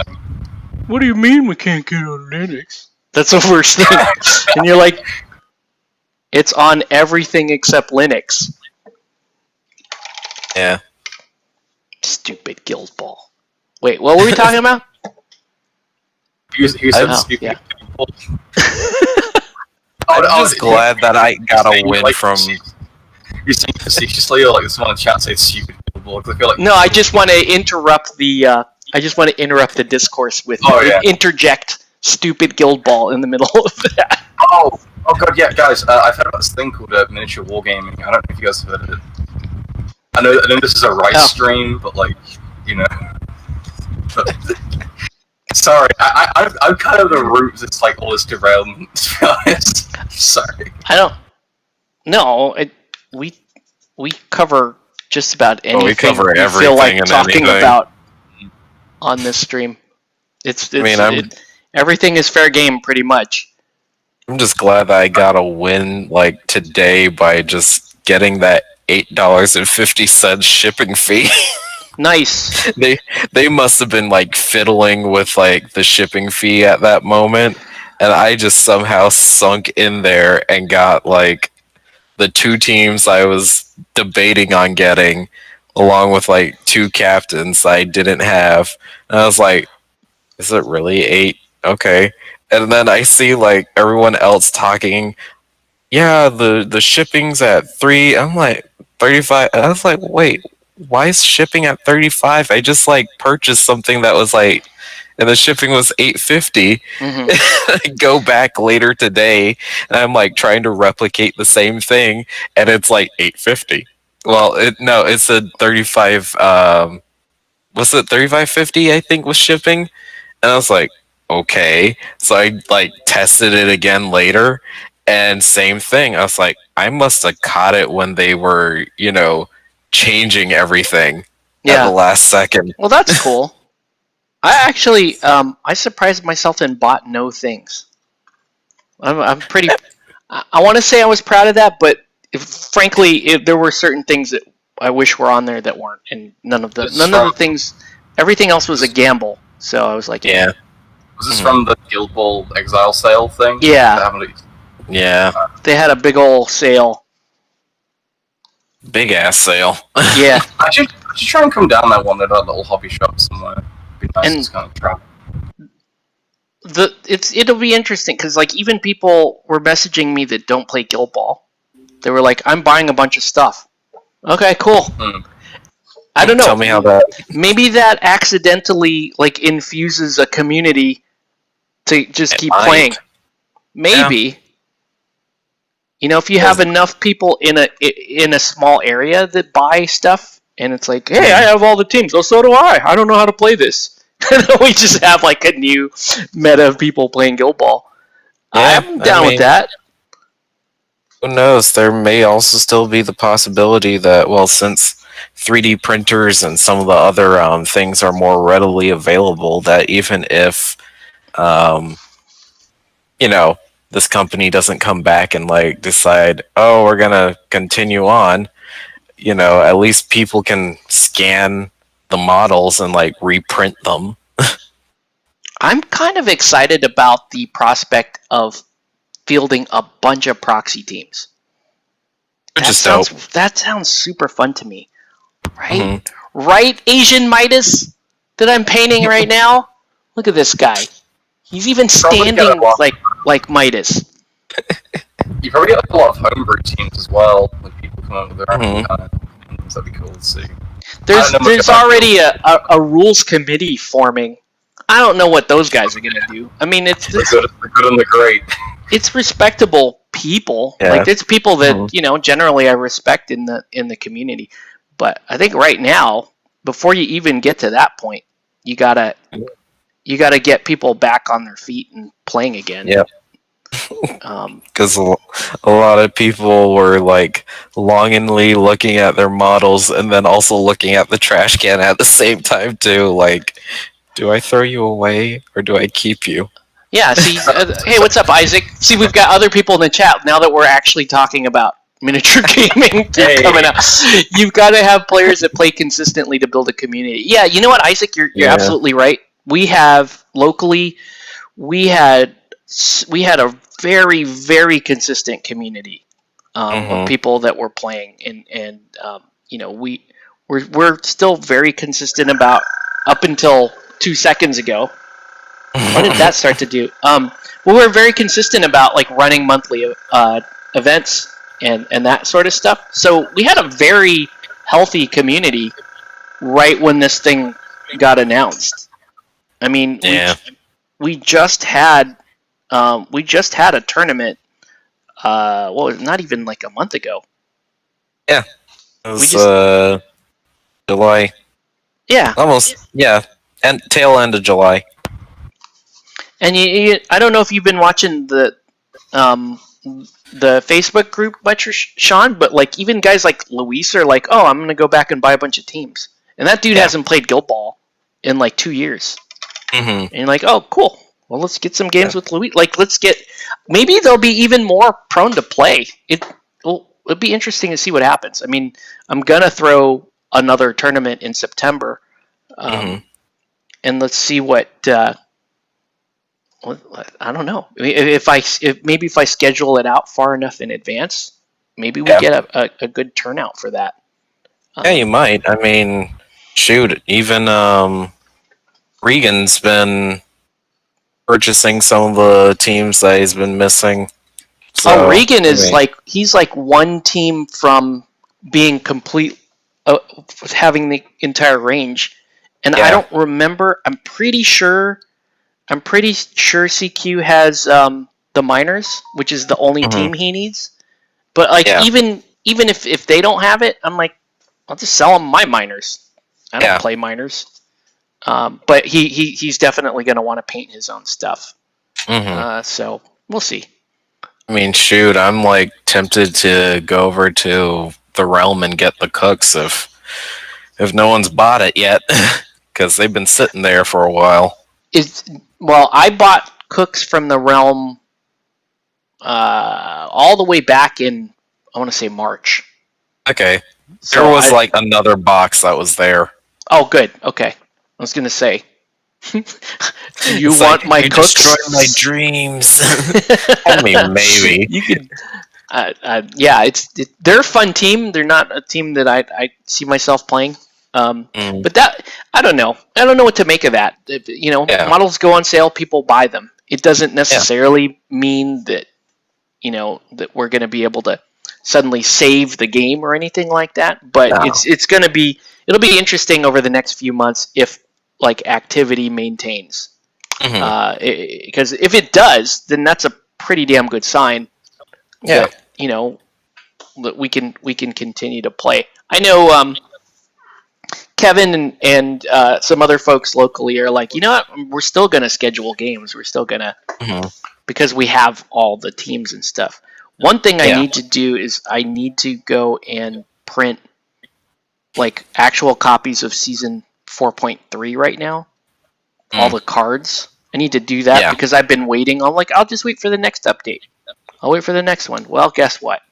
What do you mean we can't get on Linux? That's the worst thing. And you're like, it's on everything except Linux. Yeah. Stupid guild ball. Wait, what were we talking about? you said Oh, stupid yeah. people. I'm just glad that I got a win like, from. You're saying facetiously, or like someone in chat says stupid people. I feel like No, I just want to interrupt the discourse with interject stupid guild ball in the middle of that. Oh god, yeah, guys. I've heard about this thing called miniature wargaming. I don't know if you guys have heard of it. I know this is a rice stream, but like, But, sorry, I'm kind of the root that's like all this derailment. To be honest, sorry. I don't. No, we cover just about anything we cover feel everything like and talking anything. about on this stream. Everything is fair game, pretty much. I'm just glad that I got a win like today by just getting that $8.50 shipping fee. Nice. They must have been like fiddling with like the shipping fee at that moment, and I just somehow sunk in there and got like the 2 teams I was debating on getting, along with like 2 captains I didn't have. And I was like, is it really 8? Okay. And then I see like everyone else talking, yeah, the shipping's at 3. I'm like, 35. I was like, wait, why is shipping at 35? I just like purchased something that was like, and the shipping was $8.50. Mm-hmm. I go back later today and I'm like trying to replicate the same thing, and it's like $8.50. Well, it's a 35. Was it $35.50? I think was shipping, and I was like, okay. So I like tested it again later, and same thing. I was like, I must have caught it when they were, changing everything at the last second. Well, that's cool. I actually, I surprised myself and bought no things. I'm pretty. I want to say I was proud of that, but frankly, there were certain things that I wish were on there that weren't, and none of the things. Everything else was a gamble. So I was like, Yeah. Was this from the Guild Ball Exile sale thing? Yeah. Yeah. They had a big ol' sale. Big ass sale. Yeah. I should try and come down there one at a little hobby shop somewhere. It'd be nice to just kind of try. It'll be interesting because like even people were messaging me that don't play Guild Ball. They were like, "I'm buying a bunch of stuff." Okay, cool. I don't know. Tell me how that. Maybe that accidentally like infuses a community to just keep might. playing. Maybe. You know, if you have enough people in a small area that buy stuff, and it's like, hey, I have all the teams. Oh, so do I. I don't know how to play this. And then we just have like a new meta of people playing Guild Ball. Yeah, I'm down with that. Who knows? There may also still be the possibility that, well, since 3D printers and some of the other things are more readily available, that even if, you know, this company doesn't come back and like decide, oh, we're gonna continue on, you know, at least people can scan the models and like reprint them. I'm kind of excited about the prospect of fielding a bunch of proxy teams. That sounds super fun to me. Right? Right, Asian Midas that I'm painting right now? Look at this guy. He's even standing like Midas. You probably get like a lot of homebrew teams as well, like people come up with their own kind of teams. That'd be cool to see. There's already a rules committee forming. I don't know what those guys are gonna do. I mean, it's the good and the great. It's respectable people. Yeah. Like it's people that you know generally I respect in the community. But I think right now, before you even get to that point, you gotta get people back on their feet and playing again. Yep. Because a lot of people were like longingly looking at their models and then also looking at the trash can at the same time too. Like, do I throw you away or do I keep you? Yeah. See, hey, what's up, Isaac? See, we've got other people in the chat now that we're actually talking about miniature gaming coming up. You've got to have players that play consistently to build a community. Yeah, you know what, Isaac? You're absolutely right. We have locally, we had a very, very consistent community of people that were playing, and you know, we're still very consistent about up until 2 seconds ago. What did that start to do? Well, we're very consistent about like running monthly events and that sort of stuff. So we had a very healthy community right when this thing got announced. I mean, we just had a tournament. Well, not even like a month ago. Yeah, it was July. Yeah, almost. Yeah, and tail end of July. And I don't know if you've been watching the Facebook group much, Sean, but like even guys like Luis are like, oh, I'm gonna go back and buy a bunch of teams, and that dude hasn't played Guild Ball in like 2 years. And you're like, oh, cool. Well, let's get some games with Luis. Like, maybe they'll be even more prone to play. It'll be interesting to see what happens. I mean, I'm gonna throw another tournament in September, and let's see what. I don't know. If I schedule it out far enough in advance, maybe we get a good turnout for that. Yeah, you might. I mean, shoot, even Regan's been purchasing some of the teams that he's been missing. So, Regan is he's like one team from being complete, having the entire range, and I don't remember. I'm pretty sure CQ has the minors, which is the only team he needs. But like even if they don't have it, I'm like, I'll just sell them my minors. I don't play minors. But he's definitely going to want to paint his own stuff. So we'll see. I mean, shoot, I'm like tempted to go over to the Realm and get the cooks if no one's bought it yet, because they've been sitting there for a while. Well, I bought cooks from the Realm all the way back in, I want to say, March. Okay. There was like another box that was there. Oh, good. Okay. I was going to say. You want my cooks? Destroyed my dreams. I mean, maybe. You could. They're a fun team. They're not a team that I see myself playing. But that, I don't know. I don't know what to make of that. Models go on sale, people buy them. It doesn't necessarily mean that, that we're going to be able to suddenly save the game or anything like that. But it's going to be it'll be interesting over the next few months if like activity maintains. Because if it does, then that's a pretty damn good sign. Yeah. That, that we can continue to play. I know Kevin and some other folks locally are like, you know what? We're still going to schedule games. We're still going to, because we have all the teams and stuff. One thing I need to do is I need to go and print like actual copies of season 4.3 right now. All the cards. I need to do that because I've been waiting. I'm like, I'll just wait for the next update. I'll wait for the next one. Well, guess what?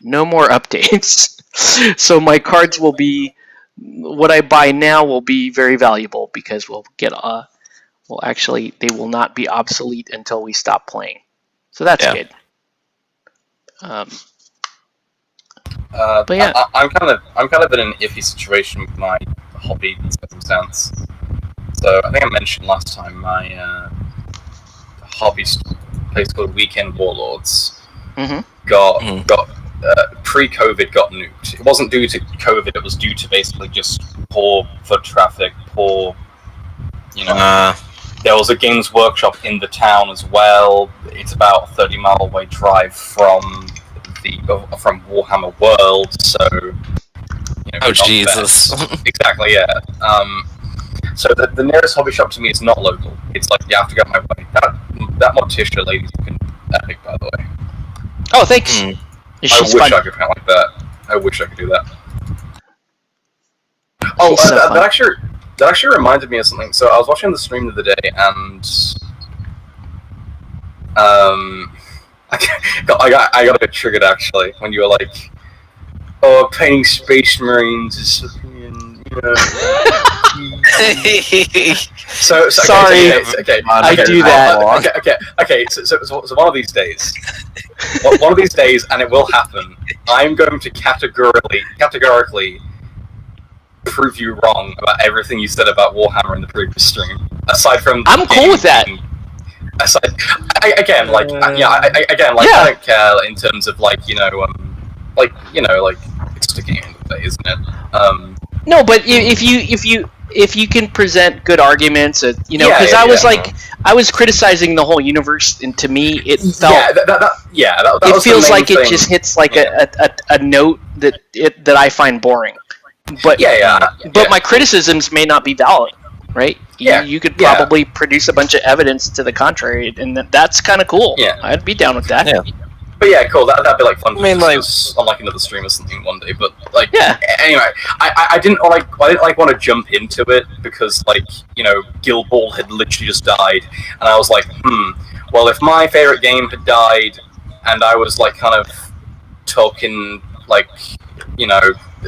No more updates. So my cards will be, what I buy now will be very valuable because we'll get actually they will not be obsolete until we stop playing. So that's good. But yeah, I'm kind of in an iffy situation with my hobby circumstance. So I think I mentioned last time my hobby place called Weekend Warlords got pre-COVID got nuked. It wasn't due to COVID. It was due to basically just poor foot traffic, poor. There was a games workshop in the town as well. It's about a 30-mile away drive from Warhammer World. So. Oh Jesus! Exactly. Yeah. So the nearest hobby shop to me is not local. It's like you have to go my way. That Morticia lady's looking epic, by the way. Oh, thanks. I wish I could paint like that. I wish I could do that. Oh, that actually reminded me of something. So I was watching the stream the other day, and I got a bit triggered actually when you were like, "Oh, painting Space Marines is fucking, So sorry, okay, I do that. Okay. So one of these days, and it will happen. I'm going to categorically prove you wrong about everything you said about Warhammer in the previous stream. Aside from, I'm cool with that. I don't care in terms of it's just a game of the day, isn't it? No, but if you can present good arguments, because I was criticizing the whole universe, and to me it felt it feels like it just hits like a note that I find boring. But my criticisms may not be valid, right? Yeah, you could probably produce a bunch of evidence to the contrary, and that's kind of cool. Yeah, I'd be down with that. Yeah. But yeah, cool. That'd be like fun. I mean, on like another stream or something one day. But anyway, I didn't want to jump into it because Guild Ball had literally just died, and I was like, well, if my favorite game had died, and I was kind of talking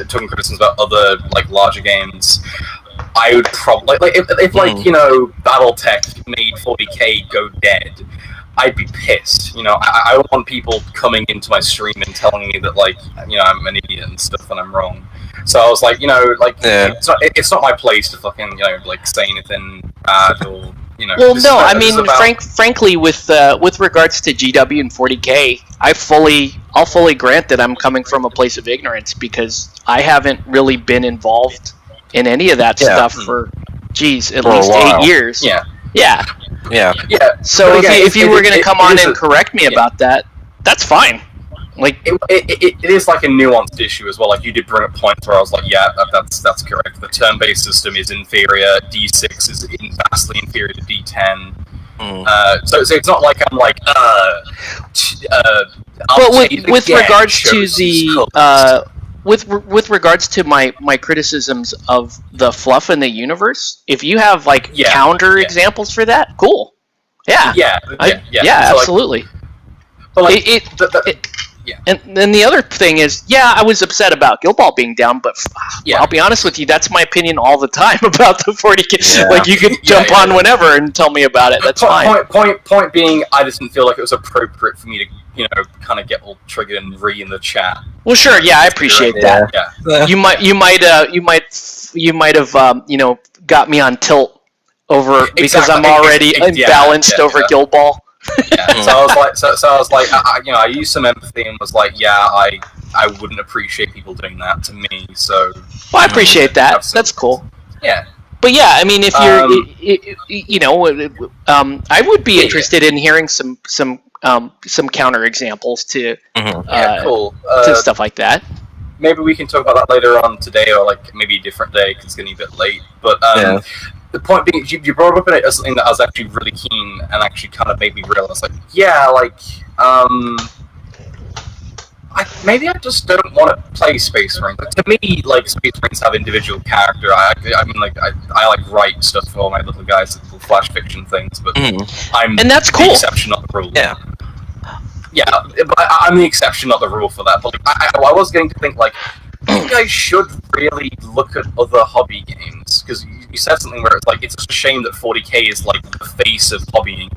talking criticisms about other larger games, I would probably if BattleTech made 40k go dead, I'd be pissed. I don't want people coming into my stream and telling me that I'm an idiot and stuff and I'm wrong. So I was like, it's not my place to fucking say anything bad or Well, no, I mean, frankly, with regards to GW and 40k, I'll fully grant that I'm coming from a place of ignorance because I haven't really been involved in any of that stuff for at least 8 years. Yeah. So if you were going to come on and correct me about that, that's fine. It is a nuanced issue as well. You did bring up points where I was like, yeah, that's correct. The turn-based system is inferior. D6 is vastly inferior to D10. So it's not like I'm but with regards to the with regards to my criticisms of the fluff in the universe, if you have counter examples for that, cool. Yeah, absolutely. And then the other thing is, I was upset about Guild Ball being down, but I'll be honest with you, that's my opinion all the time about the 40k. You could jump on whenever and tell me about it. That's fine. Point being, I just didn't feel like it was appropriate for me to, kind of get all triggered and in the chat. Well, sure, I appreciate that. Yeah. You might have got me on tilt over because I'm already imbalanced over Guild Ball. Yeah. So I was like, I was like, I used some empathy and was like, yeah, I wouldn't appreciate people doing that to me. So. Well, I appreciate that. Absolutely. That's cool. Yeah. But yeah, I mean, if you're, I would be interested in hearing some counter examples to Cool. to stuff like that. Maybe we can talk about that later on today, or like maybe a different day because it's getting a bit late. But the point being, you brought up it as something that I was actually really keen and actually kind of made me realize, like, yeah, like, maybe I just don't want to play Space Marines. Like, to me, like, Space Marines have individual character. I mean, like, I like write stuff for all my little guys, little flash fiction things, but I'm and that's cool. The exception, not the rule. Yeah. Yeah, but I'm the exception, not the rule for that. But like, I was getting to think, like, you guys should really look at other hobby games, because you said something where it's like, it's just a shame that 40k is like the face of hobbying,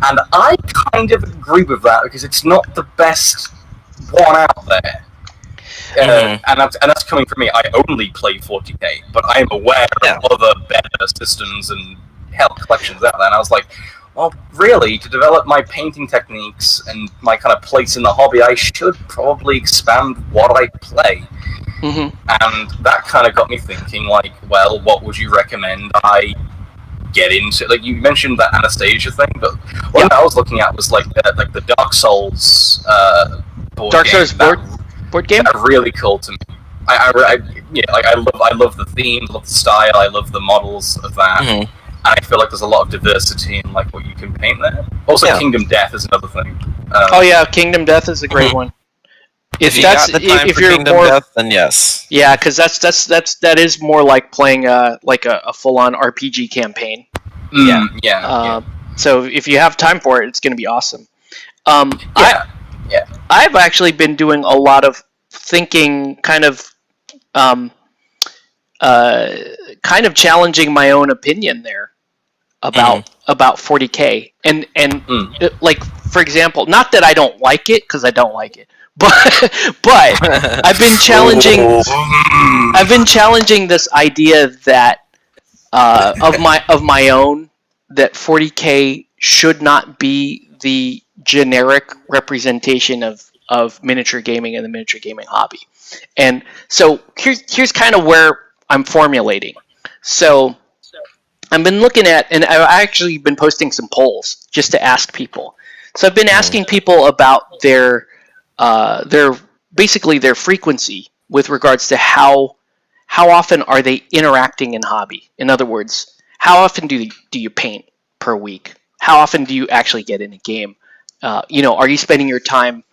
and I kind of agree with that, because it's not the best one out there. And that's coming from me. I only play 40k, but I am aware of other better systems and collections out there, and I was like, well, really, to develop my painting techniques and my kind of place in the hobby, I should probably expand what I play. And that kind of got me thinking, like, well, what would you recommend I get into? Like, you mentioned that Aristeia thing, but what I was looking at was like the Dark Souls board game. That really cool to me. I love the theme, love the style, I love the models of that. And I feel like there's a lot of diversity in like what you can paint there. Also, Kingdom Death is another thing. Kingdom Death is a great one. If you got the time for Kingdom Death, then yes. Yeah, because that is more like playing a full-on RPG campaign. So if you have time for it, it's going to be awesome. I've actually been doing a lot of thinking, kind of challenging my own opinion there about 40k, and like, for example, not that I don't like it, because I don't like it, but I've been challenging this idea that of my own, that 40k should not be the generic representation of miniature gaming and the miniature gaming hobby. And so here's kind of where I'm formulating. So I've been looking at, and I've actually been posting some polls just to ask people. So I've been asking people about their basically their frequency with regards to how often are they interacting in hobby. In other words, how often do you paint per week? How often do you actually get in a game? Are you spending your time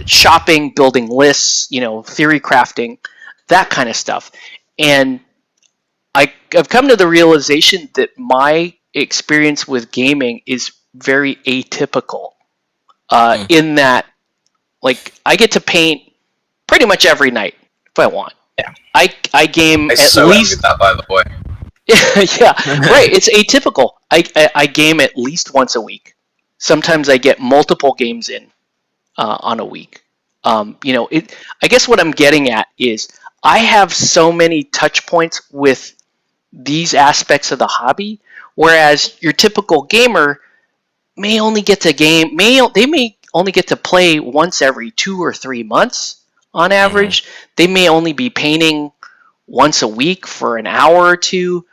shopping, building lists, theory crafting, that kind of stuff? And I've come to the realization that my experience with gaming is very atypical, in that, like, I get to paint pretty much every night if I want. Yeah. I game at so least. That, by the way. Yeah, right. It's atypical. I game at least once a week. Sometimes I get multiple games in on a week. I guess what I'm getting at is I have so many touch points with these aspects of the hobby, whereas your typical gamer may only get to only get to play once every 2 or 3 months on average. They may only be painting once a week for an hour or two,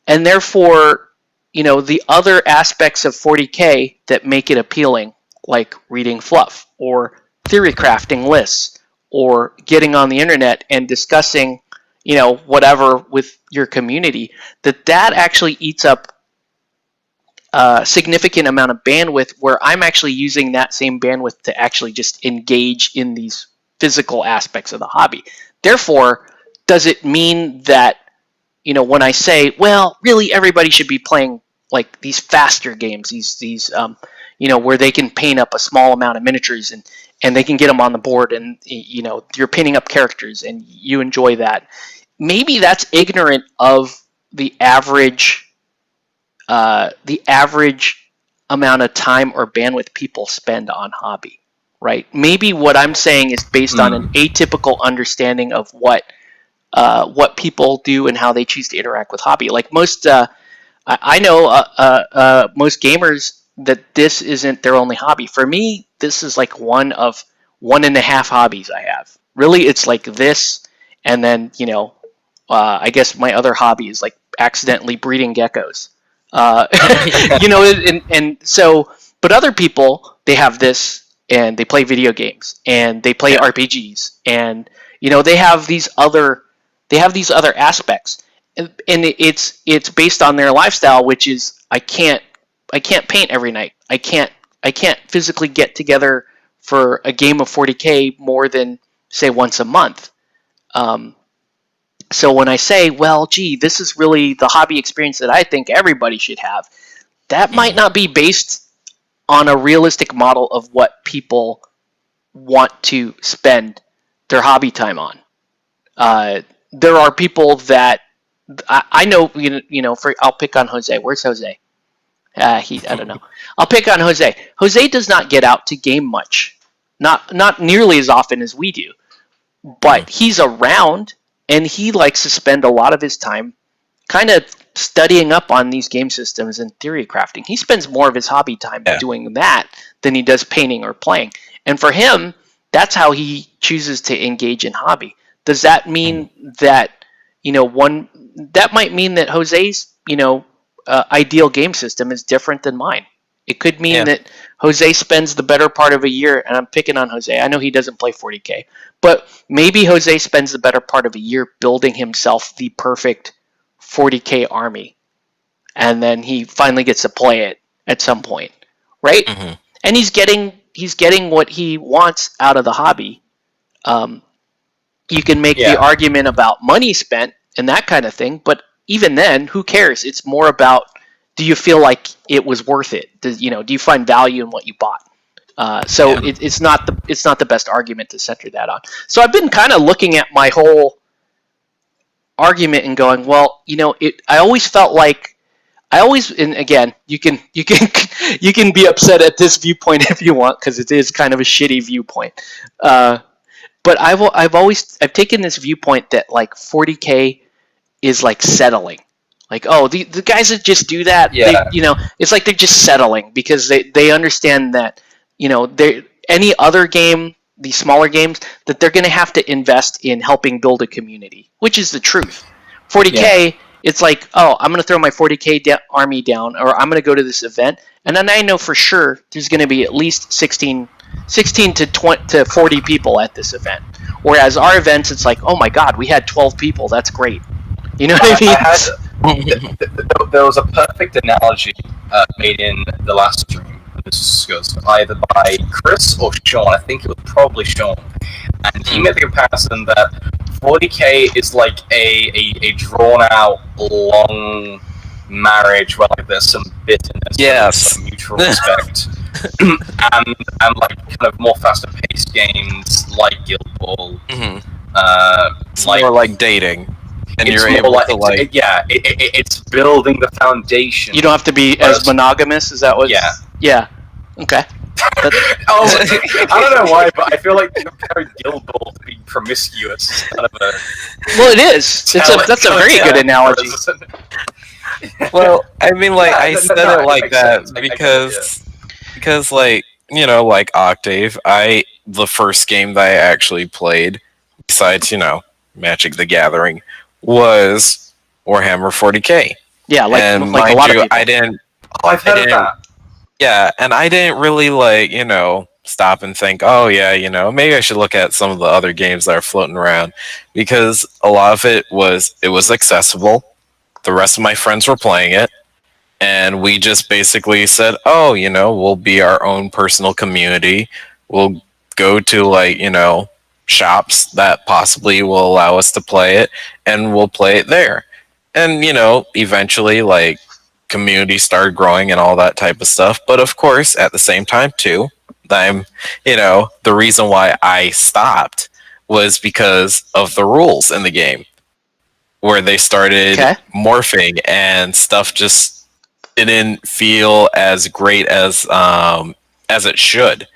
and therefore, the other aspects of 40k that make it appealing, like reading fluff or theory crafting lists or getting on the internet and discussing, whatever with your community, that actually eats up a significant amount of bandwidth, where I'm actually using that same bandwidth to actually just engage in these physical aspects of the hobby. Therefore, does it mean that, when I say, well, really everybody should be playing like these faster games, these where they can paint up a small amount of miniatures and they can get them on the board, and you're painting up characters and you enjoy that? Maybe that's ignorant of the average amount of time or bandwidth people spend on hobby, right? Maybe what I'm saying is based on an atypical understanding of what people do and how they choose to interact with hobby. Like most, I know most gamers that this isn't their only hobby. For me, this is like one of 1.5 hobbies I have. Really, it's like this, and then I guess my other hobby is like accidentally breeding geckos. And so, but other people, they have this, and they play video games, and they play RPGs, and they have these other aspects, and it's based on their lifestyle, which is I can't paint every night. I can't physically get together for a game of 40K more than say once a month. So when I say, well, gee, this is really the hobby experience that I think everybody should have, that might not be based on a realistic model of what people want to spend their hobby time on. There are people that I know, I'll pick on Jose. Where's Jose? I don't know. I'll pick on Jose. Jose does not get out to game much, not nearly as often as we do, but he's around, and he likes to spend a lot of his time kind of studying up on these game systems and theory crafting. He spends more of his hobby time doing that than he does painting or playing. And for him, that's how he chooses to engage in hobby. Does that mean that, that might mean that Jose's, ideal game system is different than mine. It could mean that Jose spends the better part of a year, and I'm picking on Jose. I know he doesn't play 40K, but maybe Jose spends the better part of a year building himself the perfect 40K army, and then he finally gets to play it at some point, right? Mm-hmm. And he's getting what he wants out of the hobby. You can make the argument about money spent and that kind of thing, but even then, who cares? It's more about, do you feel like it was worth it? Do you find value in what you bought? It's not the best argument to center that on. So I've been kind of looking at my whole argument and going, well, I always felt like and again, you can be upset at this viewpoint if you want, because it is kind of a shitty viewpoint. But I've taken this viewpoint that like 40K is like settling. Like, oh, the guys that just do that, it's like they're just settling because they understand that, any other game, these smaller games, that they're going to have to invest in helping build a community, which is the truth. 40K, it's like, oh, I'm going to throw my 40K army down, or I'm going to go to this event, and then I know for sure there's going to be at least 16 to 40 people at this event. Whereas our events, it's like, oh my god, we had 12 people, that's great. You know what I mean? There was a perfect analogy made in the last stream. This was either by Chris or Sean. I think it was probably Sean. And he made the comparison that 40K is like a drawn-out, long marriage where like there's some bitterness, some mutual respect, and like kind of more faster-paced games like Guild Ball. It's more like dating. And you're able to like... it's building the foundation. You don't have to be as monogamous, is that what... Yeah. Okay. I don't know why, but I feel like comparing Guild Ball to being promiscuous is kind of a... Well, it is. That's a very good analogy. Well, I mean, like, I said it like that because, like, like Octave, the first game that I actually played, besides, Magic the Gathering, was Warhammer 40K. Yeah, like a lot of people. I've heard of that. Yeah, and I didn't really stop and think, oh yeah, maybe I should look at some of the other games that are floating around, because a lot of it was accessible. The rest of my friends were playing it, and we just basically said, oh, we'll be our own personal community. We'll go to shops that possibly will allow us to play it, and we'll play it there. And eventually community started growing and all that type of stuff. But of course, at the same time too, the reason why I stopped was because of the rules in the game, where they started morphing and stuff just didn't feel as great as it should.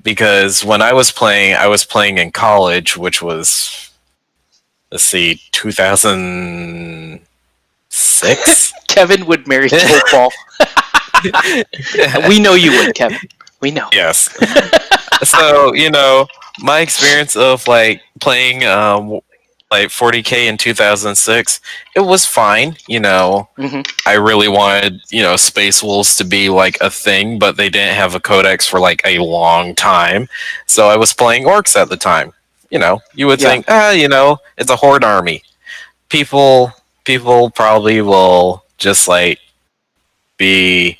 Because when I was playing in college, which was, 2006? Kevin would marry football. We know you would, Kevin. We know. Yes. So, my experience of like playing like 40K in 2006, it was fine. I really wanted, Space Wolves to be like a thing, but they didn't have a codex for like a long time. So I was playing orcs at the time. You would think, it's a horde army. People probably will just like be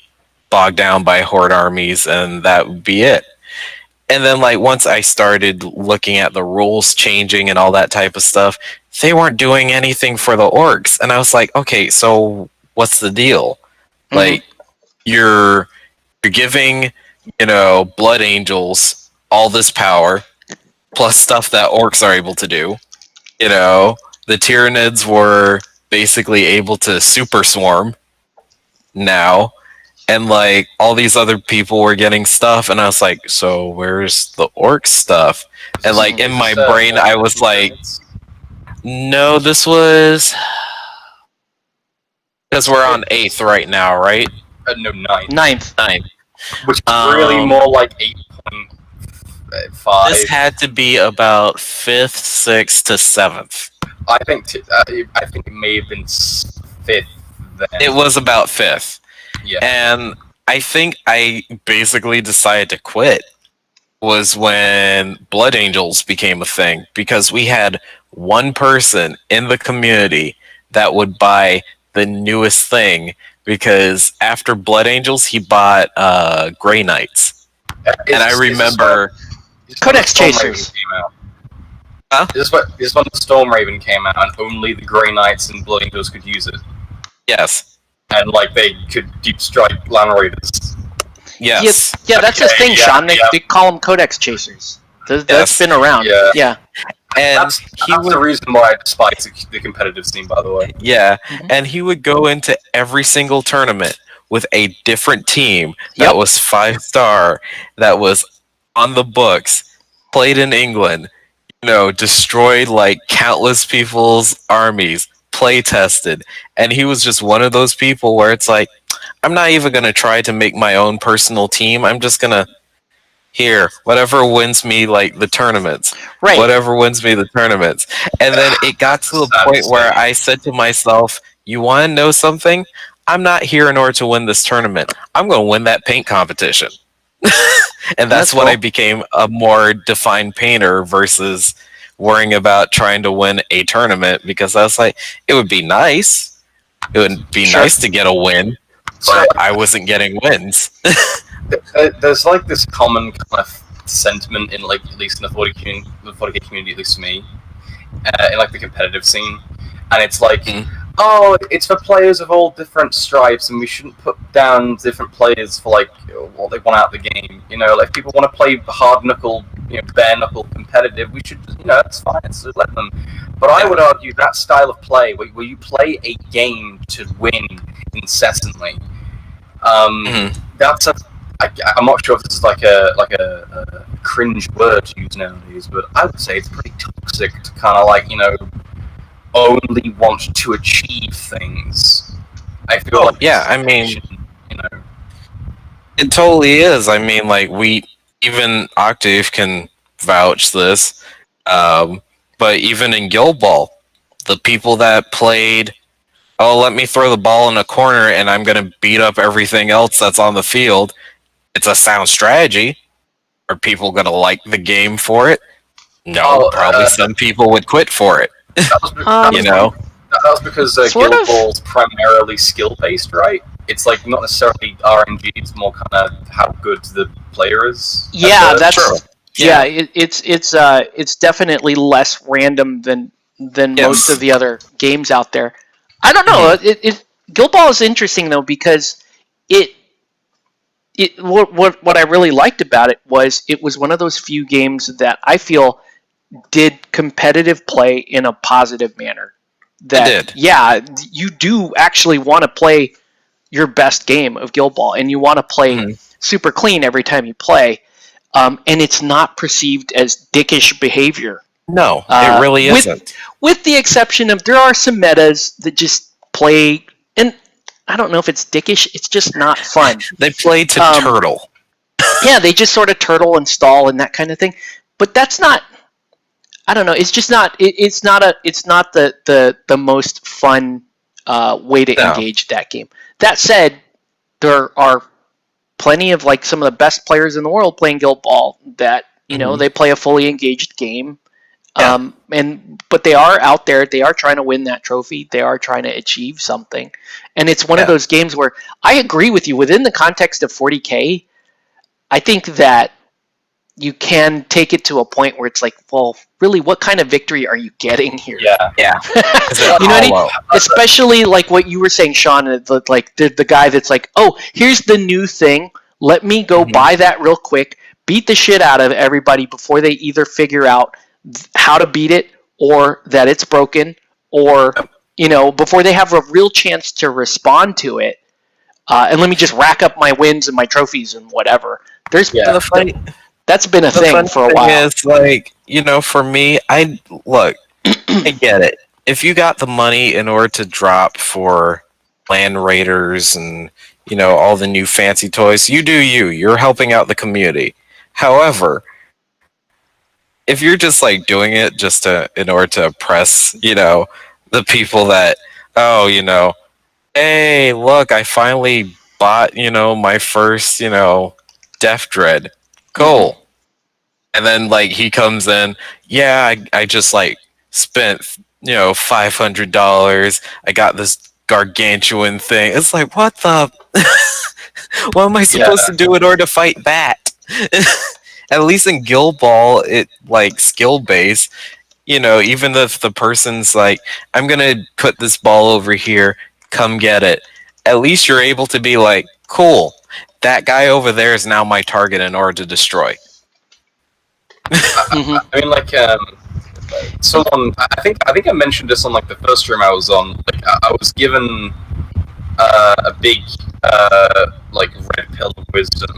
bogged down by horde armies, and that would be it. And then, like, once I started looking at the rules changing and all that type of stuff, they weren't doing anything for the orcs. And I was like, okay, so what's the deal? Like, you're giving, Blood Angels all this power, plus stuff that orcs are able to do. The Tyranids were basically able to super swarm now. And, like, all these other people were getting stuff, and I was like, so where's the orc stuff? And, like, in my brain, I was like, no, this was... Because we're on 8th right now, right? No, 9th. 9th. Which is really more like 8.5. This had to be about 5th, 6th to 7th. I think it may have been 5th then. It was about 5th. Yeah. And I think I basically decided to quit was when Blood Angels became a thing, because we had one person in the community that would buy the newest thing, because after Blood Angels he bought Grey Knights. And I remember Codex Chasers. Huh? This is when the Storm Raven came out and only the Grey Knights and Blood Angels could use it. Yes. And, like, they could deep strike Land Raiders. Yes. Yeah, that's the thing, Sean. They call them Codex Chasers. That's been around. Yeah. And That's the reason why I despise the competitive scene, by the way. Yeah, and he would go into every single tournament with a different team that was 5-star, that was on the books, played in England, destroyed like countless people's armies, play tested, and he was just one of those people where it's like, I'm not even going to try to make my own personal team. I'm just going to, whatever wins me like the tournaments. Right. Whatever wins me the tournaments. And then it got to the point where I said to myself, you want to know something? I'm not here in order to win this tournament. I'm going to win that paint competition. And that's when I became a more defined painter versus worrying about trying to win a tournament, because I was like, it would be nice. It would be nice to get a win, but I wasn't getting wins. There's like this common kind of sentiment in, like, at least in the 40K community, at least to me, in like the competitive scene, and it's like, oh, it's for players of all different stripes, and we shouldn't put down different players for like what they want out of the game. Like, if people want to play hard knuckle, bare knuckle competitive, we should, it's fine, so let them. But I would argue that style of play, where you play a game to win incessantly, that's I'm not sure if this is like a cringe word to use nowadays, but I would say it's pretty toxic to kind of like, only want to achieve things. I feel like it totally is. I mean, like, even Octave can vouch this, but even in Guild Ball, the people that played, let me throw the ball in a corner and I'm going to beat up everything else that's on the field, it's a sound strategy. Are people going to like the game for it? No, probably some people would quit for it. That was because Guild Ball's primarily skill-based, right? It's like not necessarily RNG, it's more kind of how good the player is. Yeah, it's definitely less random than most of the other games out there. I don't know. Guild Ball is interesting though, because what I really liked about it was one of those few games that I feel did competitive play in a positive manner. That you do actually want to play your best game of Guild Ball, and you want to play super clean every time you play, and it's not perceived as dickish behavior. No, it really isn't. With the exception of, there are some metas that just play, and I don't know if it's dickish. It's just not fun. They play to turtle. Yeah, they just sort of turtle and stall and that kind of thing. But that's not. I don't know. It's just not. It's not the most fun way to engage that game. That said, there are plenty of like some of the best players in the world playing Guild Ball that they play a fully engaged game. Yeah. But they are out there. They are trying to win that trophy. They are trying to achieve something, and it's one of those games where I agree with you. Within the context of 40K, I think that you can take it to a point where it's like, well, really, what kind of victory are you getting here? Yeah. You know what I mean? Especially like what you were saying, Sean, like the guy that's like, oh, here's the new thing. Let me go buy that real quick, beat the shit out of everybody before they either figure out how to beat it or that it's broken or, before they have a real chance to respond to it. And let me just rack up my wins and my trophies and whatever. That's been a thing for a while. Is like, for me, I get it. If you got the money in order to drop for Land Raiders and, all the new fancy toys, you do you. You're helping out the community. However, if you're just like doing it just in order to oppress, the people that, hey, look, I finally bought, my first, Death Dread. Cool. And then like he comes in, I just like spent, $500. I got this gargantuan thing. It's like, what the what am I supposed to do in order to fight that? At least in Guild Ball, it like skill based. Even if the person's like, I'm gonna put this ball over here, come get it. At least you're able to be like, cool. That guy over there is now my target in order to destroy. I mean, like, someone. I think I mentioned this on like the first stream I was on. Like, I was given a big like red pill of wisdom.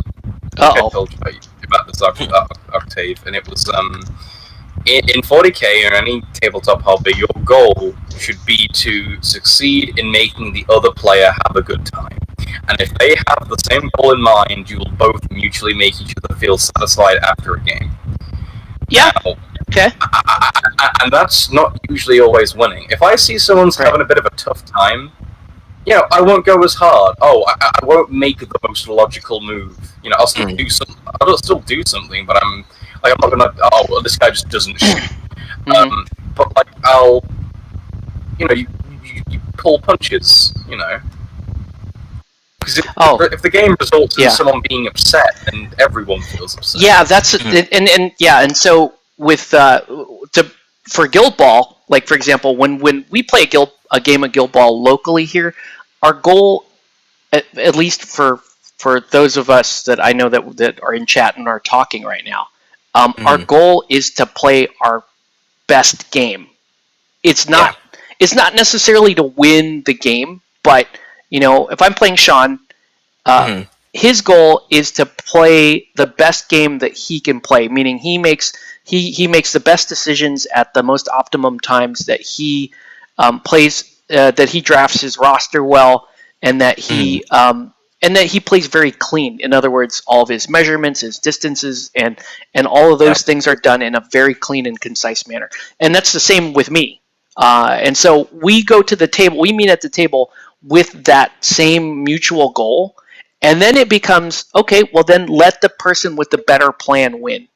I told you about this octave, and it was in 40K or any tabletop hobby, your goal should be to succeed in making the other player have a good time. And if they have the same goal in mind, you will both mutually make each other feel satisfied after a game. Yeah. Now, okay. And that's not usually always winning. If I see someone's having a bit of a tough time, I won't go as hard. I won't make the most logical move. I'll still do something. I'll still do something, but I'm not gonna. Oh, well, this guy just doesn't shoot. But like, I'll, you pull punches. Because if the game results in someone being upset, then everyone feels upset. Yeah, that's and so with for Guild Ball, like for example, when we play a game of Guild Ball locally here, our goal, at least for those of us that I know that are in chat and are talking right now, our goal is to play our best game. It's not necessarily to win the game, but if I'm playing Sean, his goal is to play the best game that he can play, meaning he makes the best decisions at the most optimum times, that he plays, that he drafts his roster well, and that he plays very clean. In other words, all of his measurements, his distances, and all of those things are done in a very clean and concise manner. And that's the same with me. And so we go to the table, we meet at the table with that same mutual goal, and then it becomes, okay, well then let the person with the better plan win.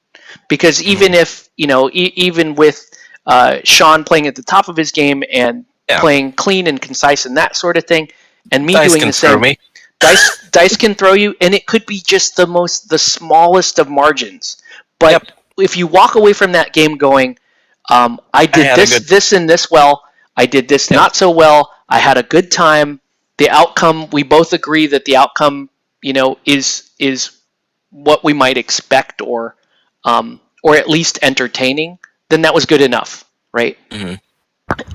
Because even if, even with Sean playing at the top of his game and playing clean and concise and that sort of thing, and me doing the same, dice can throw you, and it could be just the smallest of margins. But if you walk away from that game going, I did this and this well, I did this not so well, I had a good time, the outcome, we both agree that the outcome, is what we might expect, or at least entertaining, then that was good enough, right?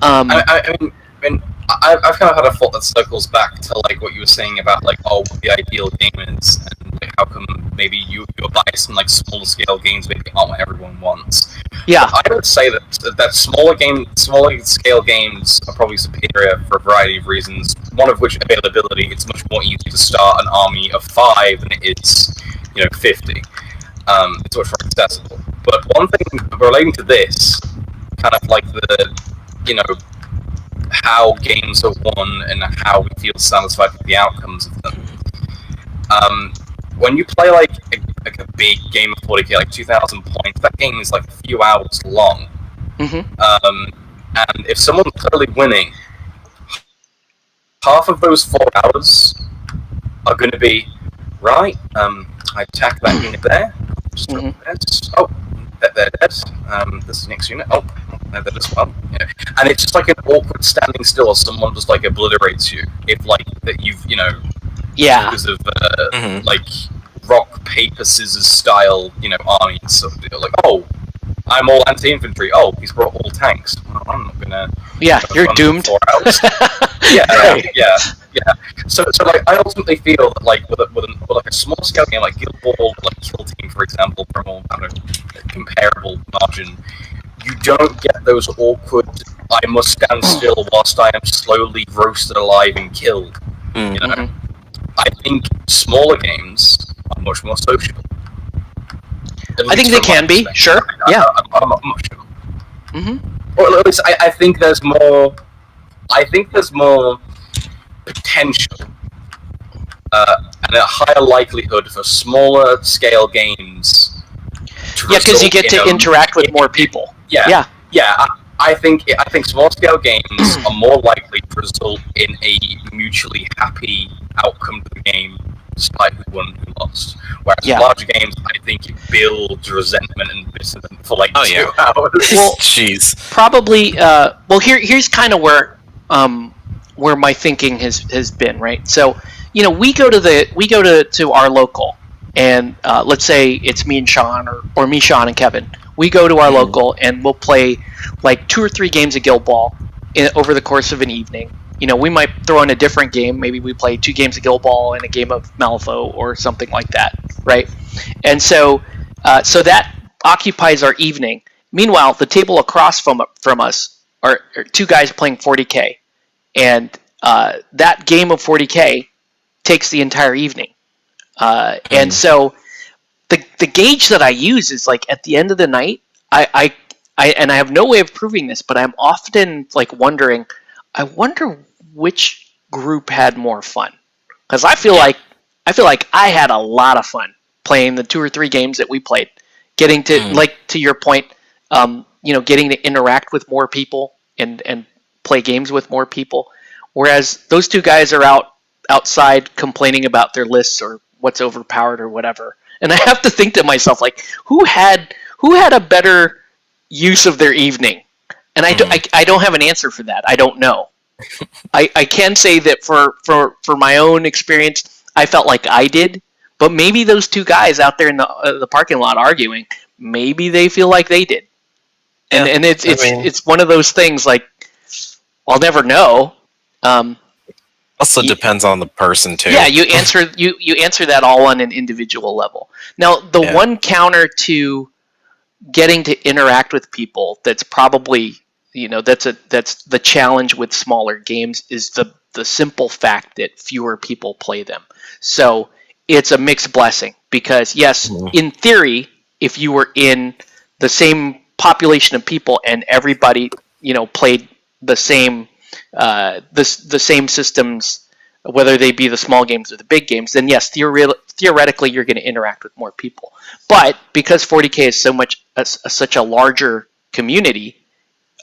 I mean, I've kind of had a thought that circles back to like what you were saying about like what the ideal game is, and like how come maybe you're biased in like smaller scale games maybe aren't what everyone wants. Yeah. But I would say that smaller scale games are probably superior for a variety of reasons. One of which availability. It's much more easy to start an army of 5 than it is 50. It's much more accessible. But one thing relating to this, kind of like the how games are won and how we feel satisfied with the outcomes of them. When you play like a big game of 40k, like 2,000 points, that game is like a few hours long. And if someone's clearly winning, half of those 4 hours are going to be right. I attack that unit there. Just oh, they're dead. This is the next unit. Oh, they're dead as well. And it's just like an awkward standing still, or someone just like obliterates you. If like that, because of like rock paper scissors style, armies. So like, oh, I'm all anti-infantry. Oh, he's brought all tanks. Well, I'm not gonna. Yeah, you're doomed. 4 hours. yeah. So like, I ultimately feel that like with like a small scale game like Guild Ball, like Kill Team, for example, from a comparable margin, you don't get those awkward. I must stand still whilst I am slowly roasted alive and killed. I think smaller games are much more sociable. I think they can be. Sure. Yeah. I'm not sure. Or at least I think there's more. I think there's more potential and a higher likelihood for smaller scale games. Because you get to interact with more people. Yeah. I think small scale games are more likely to result in a mutually happy outcome to the game, despite who won and who lost. Whereas larger games, I think it builds resentment and bitterness for like 2 hours. Well, jeez. Probably. Here's kind of where my thinking has been, right? So, we go to our local, and let's say it's me and Sean, or me, Sean, and Kevin. We go to our local, and we'll play like 2 or 3 games of Guild Ball over the course of an evening. We might throw in a different game. Maybe we play 2 games of Guild Ball and a game of Malifaux or something like that, right? And so that occupies our evening. Meanwhile, the table across from us are 2 guys playing 40k, and that game of 40k takes the entire evening. And so the gauge that I use is like at the end of the night, I have no way of proving this, but I'm often like wondering, I wonder which group had more fun, because I feel like I had a lot of fun playing the 2 or 3 games that we played, getting to like to your point, getting to interact with more people and play games with more people, whereas those 2 guys are outside complaining about their lists or what's overpowered or whatever. And I have to think to myself, like, who had a better use of their evening? And I don't have an answer for that. I don't know. I can say that for my own experience, I felt like I did. But maybe those 2 guys out there in the parking lot arguing, maybe they feel like they did. And it's one of those things, like, I'll never know. Also depends on the person too. Yeah, you answer that all on an individual level. Now, the one counter to getting to interact with people that's probably that's the challenge with smaller games is the simple fact that fewer people play them. So it's a mixed blessing, because yes, in theory, if you were in the same population of people and everybody played the same the same systems, whether they be the small games or the big games, then yes, theoretically you're going to interact with more people. But because 40k is such a larger community,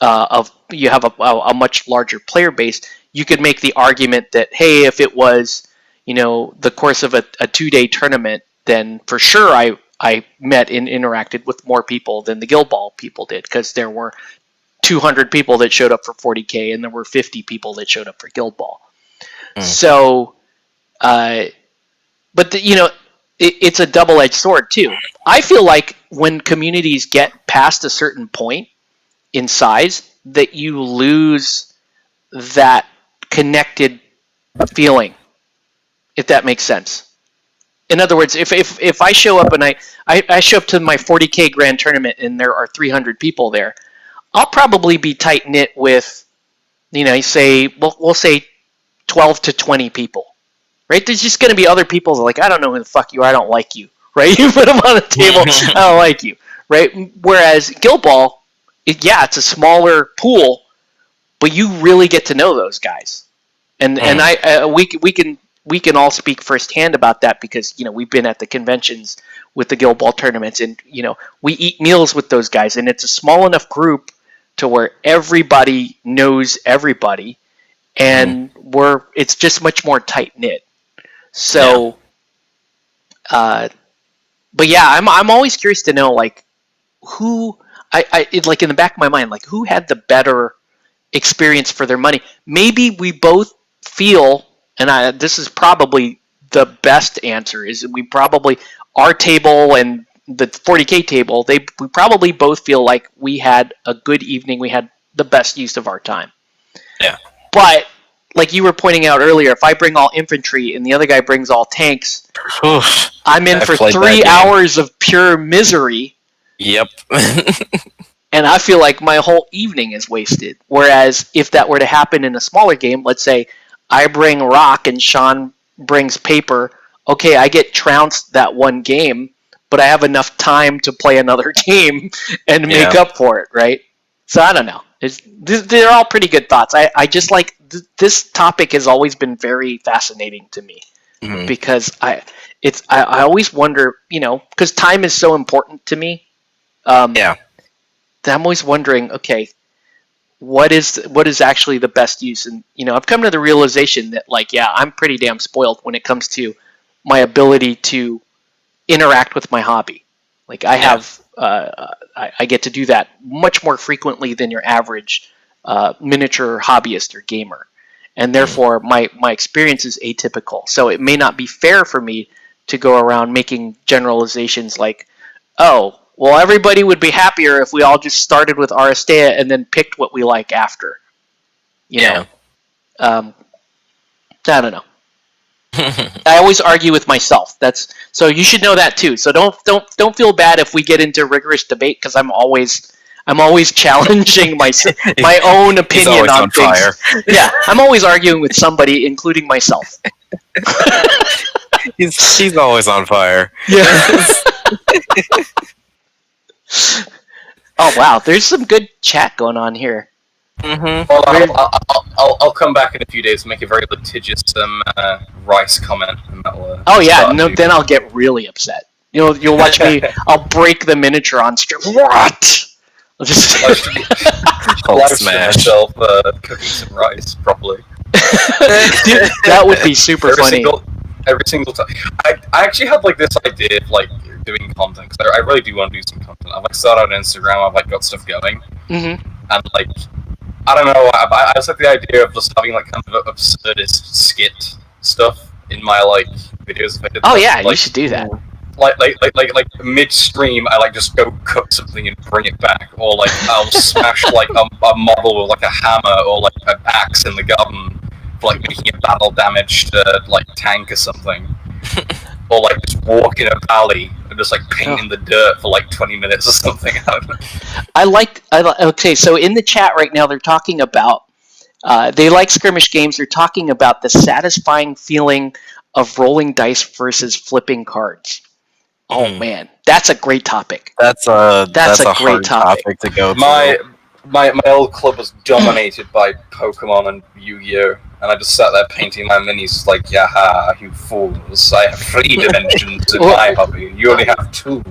you have a much larger player base, you could make the argument that, hey, if it was the course of a 2-day tournament, then for sure I met and interacted with more people than the Guild Ball people did, because there were 200 people that showed up for 40k and there were 50 people that showed up for Guild Ball. So, but it's a double-edged sword too. I feel like when communities get past a certain point in size, that you lose that connected feeling, if that makes sense. In other words, if I show up and I show up to my 40K grand tournament and there are 300 people there, I'll probably be tight knit with, we'll say 12 to 20 people, right? There's just going to be other people that are like, I don't know who the fuck you are, I don't like you, right? You put them on the table, I don't like you, right? Whereas Guild Ball, it's a smaller pool, but you really get to know those guys, and we can all speak firsthand about that because we've been at the conventions with the Guild Ball tournaments, and we eat meals with those guys, and it's a small enough group to where everybody knows everybody, and it's just much more tight knit. So, but yeah, I'm always curious to know like who like in the back of my mind, like who had the better experience for their money. Maybe we both feel, and this is probably the best answer, is we probably, our table and the 40K table, we probably both feel like we had a good evening, we had the best use of our time. Yeah. But, like you were pointing out earlier, if I bring all infantry and the other guy brings all tanks, I'm in for 3 hours of pure misery. Yep. And I feel like my whole evening is wasted. Whereas if that were to happen in a smaller game, let's say I bring rock and Sean brings paper, okay, I get trounced that one game, but I have enough time to play another game and make up for it, right? So I don't know. They're all pretty good thoughts. I just like this topic has always been very fascinating to me because I always wonder, because time is so important to me. I'm always wondering, okay, what is actually the best use? And I've come to the realization that I'm pretty damn spoiled when it comes to my ability to interact with my hobby. Like I have, I get to do that much more frequently than your average miniature hobbyist or gamer, and therefore my experience is atypical. So it may not be fair for me to go around making generalizations like, oh, well, everybody would be happier if we all just started with Aristeia and then picked what we like after. I don't know. I always argue with myself. So you should know that too. So don't feel bad if we get into rigorous debate because I'm always challenging my own opinion on things. Fire. Yeah, I'm always arguing with somebody, including myself. She's always on fire. Yeah. Oh wow, there's some good chat going on here. Well, I'll come back in a few days and make a very litigious rice comment. And then I'll get really upset. You'll watch me. I'll break the miniature on stream. What? I'll just smash myself cooking some rice properly. Dude, that would be super funny. Every single time. I actually had this idea of doing content because I really do want to do some content. I've started on Instagram. I've got stuff going, and I don't know. I just like the idea of just having kind of absurdist skit stuff in my videos. If I did you should do that. Like midstream, I just go cook something and bring it back, or I'll smash a model with a hammer or an axe in the garden for making a battle damage to tank or something, or just walk in a valley and just paint in the dirt for 20 minutes or something. Okay, so in the chat right now they're talking about they like skirmish games. They're talking about the satisfying feeling of rolling dice versus flipping cards. Oh man, that's a great topic. That's a great hard topic to go through. My old club was dominated by Pokemon and Yu-Gi-Oh! And I just sat there painting my minis yaha, you fools. I have 3 dimensions in my hobby. You only have 2.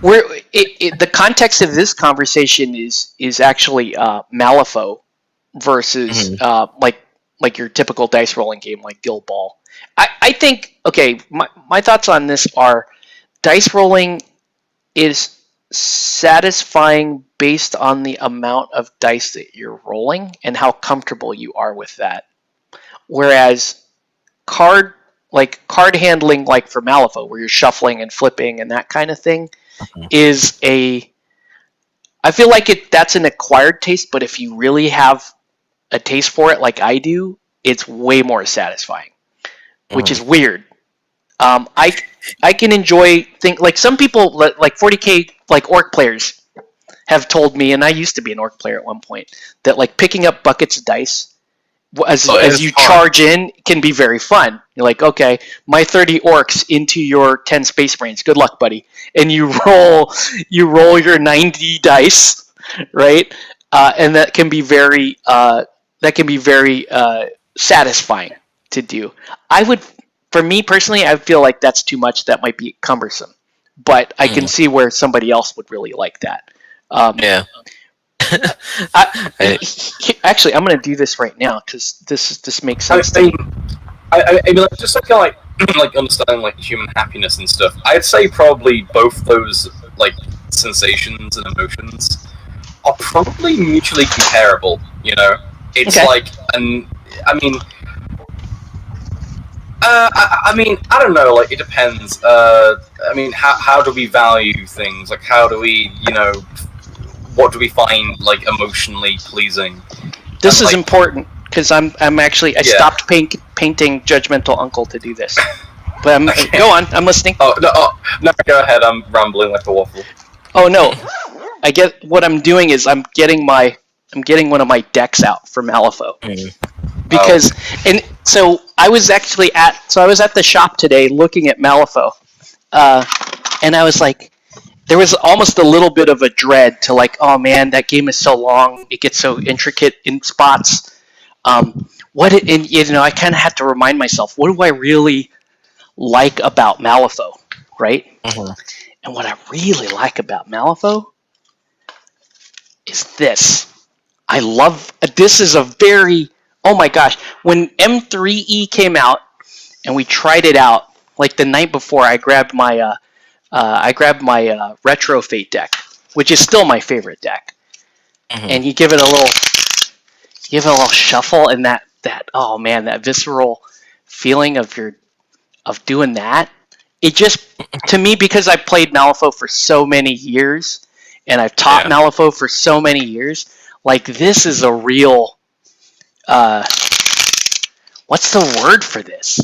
The context of this conversation is actually Malifaux versus like your typical dice rolling game like Guild Ball. I think, okay, my thoughts on this are dice rolling is satisfying based on the amount of dice that you're rolling and how comfortable you are with that. Whereas card handling, for Malifaux, where you're shuffling and flipping and that kind of thing, is I feel like that's an acquired taste, but if you really have a taste for it like I do, it's way more satisfying, which is weird. I can enjoy like some people like 40k like orc players have told me, and I used to be an orc player at one point, that like picking up buckets of dice as you charge in can be very fun. You're like, okay, my 30 orcs into your 10 space marines. Good luck, buddy. And you roll your 90 dice, right? And that can be very satisfying to do. For me personally, I feel like that's too much. That might be cumbersome, but I can see where somebody else would really like that. Yeah. Actually, I'm going to do this right now because this makes sense. I mean, like, just like like understanding like human happiness and stuff. I'd say probably both those like sensations and emotions are probably mutually comparable. You know, it's like, and I mean. I mean, I don't know. Like, it depends. I mean, how do we value things? Like, how do we, what do we find like emotionally pleasing? This is important because I'm actually I stopped painting Judgmental Uncle to do this. But go on. I'm listening. No, go ahead. I'm rambling like a waffle. Oh no, I get what I'm doing is I'm getting one of my decks out for Malifaux. Because and so I was at the shop today looking at Malifaux, and I was like, there was almost a little bit of a dread to like, oh man, that game is so long, it gets so intricate in spots. I kind of had to remind myself, what do I really like about Malifaux, right? And what I really like about Malifaux is this. I love this. Is a very oh my gosh, when M3E came out and we tried it out, like the night before, I grabbed my Retro Fate deck, which is still my favorite deck. And you give it a little shuffle, and that oh man, that visceral feeling of doing that. It just, to me, because I've played Malifaux for so many years and I've taught Malifaux for so many years, like this is a real what's the word for this?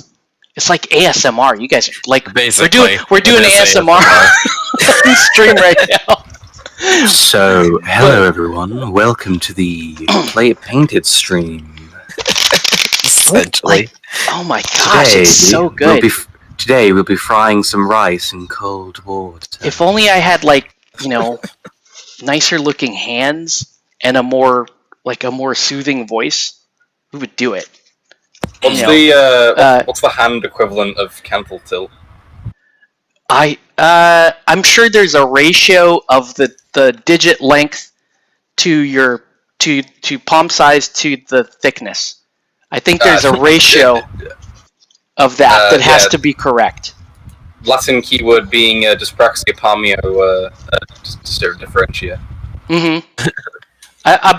It's like ASMR. You guys are like basically we're doing ASMR on stream right now. So, hello everyone. Welcome to the Play It Painted stream. Essentially. Oh my gosh, it's so good. Today we'll be frying some rice in cold water. If only I had nicer looking hands and a more soothing voice, we would do it. What's the hand equivalent of Cantle Tilt? I'm sure there's a ratio of the digit length to palm size to the thickness. I think there's a ratio of that has to be correct. Latin keyword being dyspraxia palmio differentia.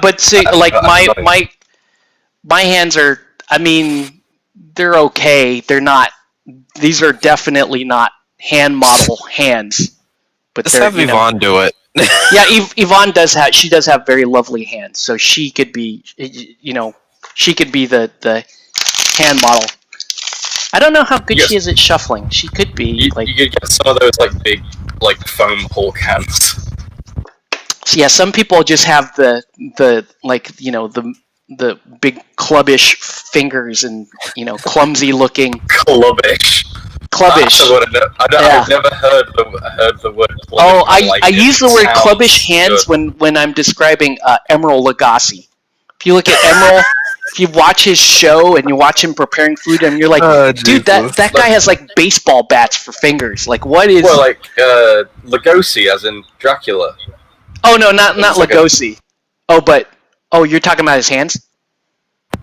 But see, my hands are. I mean, they're okay. They're not. These are definitely not hand model hands. But let's have Yvonne do it. Yeah, Yvonne does have very lovely hands, so she could be, she could be the hand model. I don't know how good she is at shuffling. She could be you could get some of those big foam Hulk hands. So yeah, some people just have the big clubbish fingers and clumsy looking. Clubbish. I've never heard the word clubbish. Oh, I use the word clubbish hands when I'm describing Emerald Lagasse. If you look at Emerald, if you watch his show and you watch him preparing food, and you're like, dude, that guy has baseball bats for fingers. Like, what is? Well, Lugosi, as in Dracula. Oh no, not Lugosi. You're talking about his hands?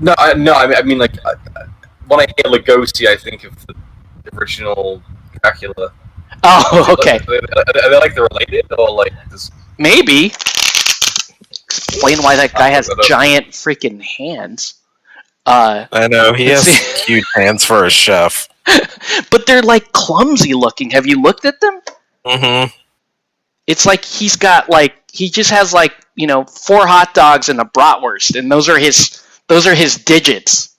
No. I mean, when I hear Lugosi, I think of the original Dracula. Oh, okay. Are they related or this? Maybe. Explain why that guy has giant freaking hands. I know he has huge hands for a chef. But they're clumsy looking. Have you looked at them? Mm-hmm. It's he's got he just has 4 hot dogs and a bratwurst, and those are his digits.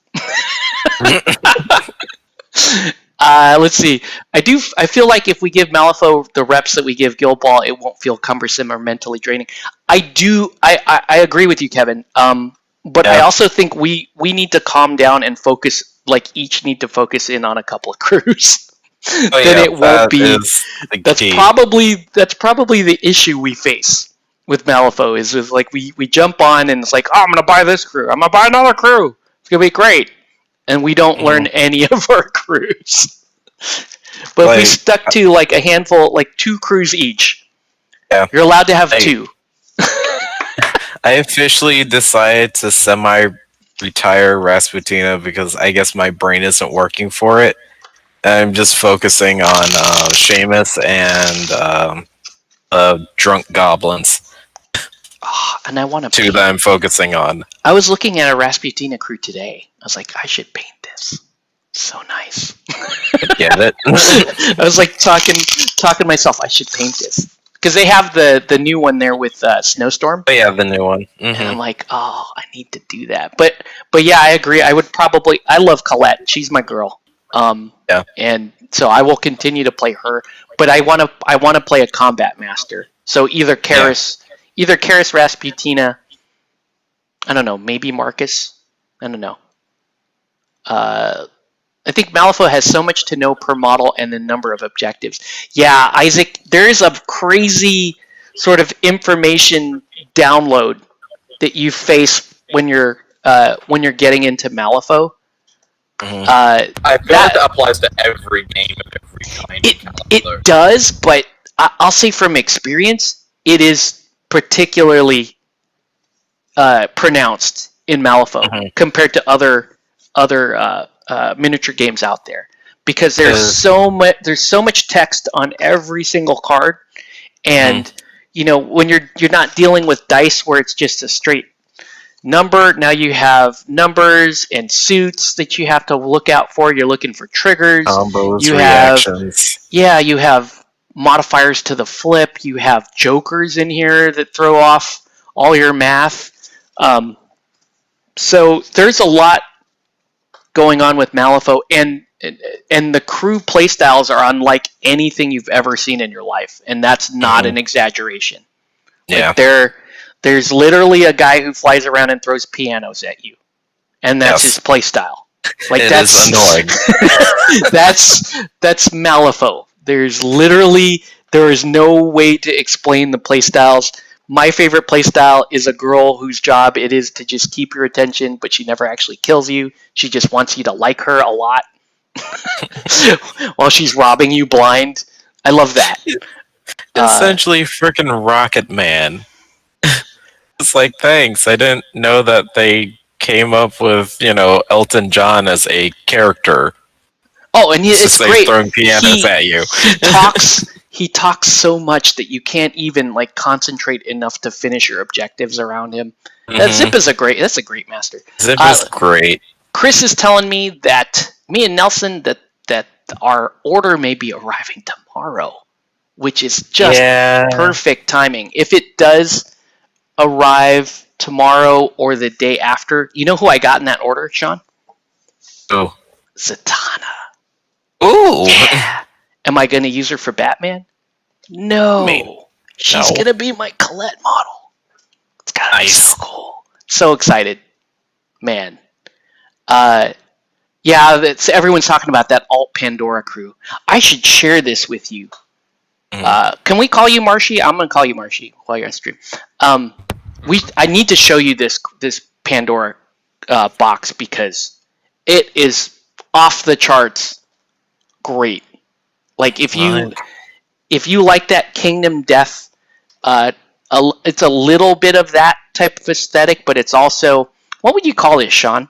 Let's see. I feel like if we give Malifaux the reps that we give Guild Ball, it won't feel cumbersome or mentally draining. I agree with you, Kevin. But I also think we need to calm down and focus. Like each need to focus in on a couple of crews. Then it won't be. That's probably the issue we face with Malifaux. Is like we jump on and it's like, oh, I'm gonna buy this crew. I'm gonna buy another crew. It's gonna be great. And we don't learn any of our crews. But if we stuck to like a handful, like 2 crews each, you're allowed to have 2. I officially decided to semi-retire Rasputina because I guess my brain isn't working for it. I'm just focusing on Seamus and drunk goblins. Oh, and I want to 2 that I'm focusing on. I was looking at a Rasputina crew today. I was like, I should paint this. So nice. Get it? I was like talking to myself. I should paint this because they have the new one there with Snowstorm. Oh, yeah, the new one. Mm-hmm. And I'm like, oh, I need to do that. But yeah, I agree. I love Colette. She's my girl. And so I will continue to play her. But I want to play a combat master. So either Karis Rasputina. I don't know. Maybe Marcus. I don't know. I think Malifaux has so much to know per model and the number of objectives. Yeah, Isaac, there is a crazy sort of information download that you face when you're getting into Malifaux. Mm-hmm. I feel like that applies to every game of every kind. It does, but I'll say from experience, it is particularly pronounced in Malifaux compared to other miniature games out there, because there's so much text on every single card, and when you're not dealing with dice where it's just a straight number. Now you have numbers and suits that you have to look out for. You're looking for triggers. Combos, you reactions. You have modifiers to the flip. You have jokers in here that throw off all your math. So there's a lot going on with Malifaux, and the crew playstyles are unlike anything you've ever seen in your life, and that's not an exaggeration. Yeah. Like there's literally a guy who flies around and throws pianos at you, and that's his playstyle. Like that's annoying. that's Malifaux. There is no way to explain the playstyles. My favorite playstyle is a girl whose job it is to just keep your attention, but she never actually kills you. She just wants you to like her a lot while she's robbing you blind. I love that. Essentially, freaking Rocket Man. It's like, thanks. I didn't know that they came up with, Elton John as a character. Oh, and it's great. Throwing pianos at you. He talks so much that you can't even concentrate enough to finish your objectives around him. Zip is that's a great master. Zip is great. Chris is telling me that me and Nelson that our order may be arriving tomorrow, which is just perfect timing. If it does arrive tomorrow or the day after, you know who I got in that order, Sean? Oh, Zatanna. Ooh. Yeah. Am I going to use her for Batman? No. She's going to be my Colette model. It's going to be so cool. So excited. Man. Everyone's talking about that Alt Pandora crew. I should share this with you. Can we call you Marshy? I'm going to call you Marshy while you're on stream. I need to show you this Pandora box because it is off the charts great. Like if you like that Kingdom Death, it's a little bit of that type of aesthetic, but it's also, what would you call this, Sean?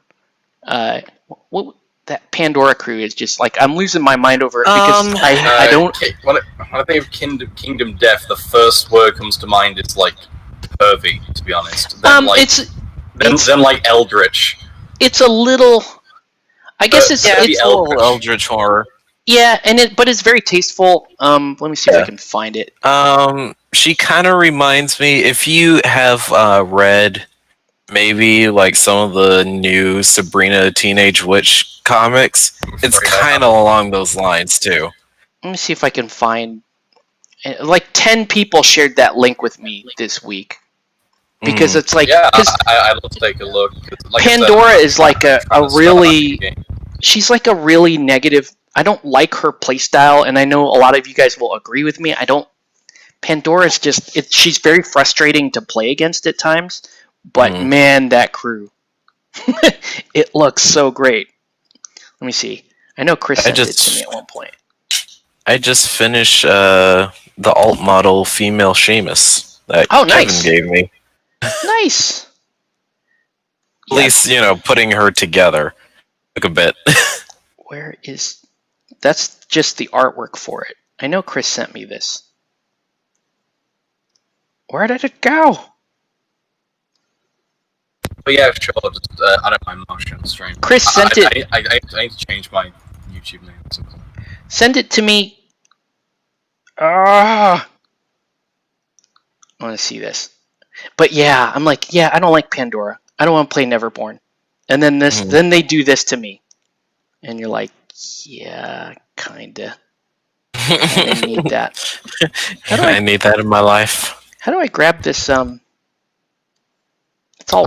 What that Pandora crew is just like, I'm losing my mind over it because I don't. When I think of Kingdom Death, the first word comes to mind is like pervy, to be honest. Then like Eldritch. It's a little. I guess it's a little Eldritch horror. Yeah, but it's very tasteful. Let me see if I can find it. She kind of reminds me, if you have read maybe like some of the new Sabrina Teenage Witch comics. It's kind of along those lines too. Let me see if I can find. Like 10 people shared that link with me this week because it's like I will take a look. Like Pandora is like a really. She's like a really negative. I don't like her playstyle, and I know a lot of you guys will agree with me. Pandora's just she's very frustrating to play against at times, but man, that crew. It looks so great. Let me see. I know Chris sent it to me at one point. I just finished the alt model female Seamus that nice. Kevin gave me. Nice. At least, putting her together took a bit. Where is... That's just the artwork for it. I know Chris sent me this. Where did it go? But yeah, sure. Just, I don't mind motion stream. Chris sent it... I need to change my YouTube name or something. Send it to me. I want to see this. But yeah, I'm like, I don't like Pandora. I don't want to play Neverborn. And then then they do this to me. And you're like, yeah, kinda. I need that. I need that in my life. How do I grab this? It's all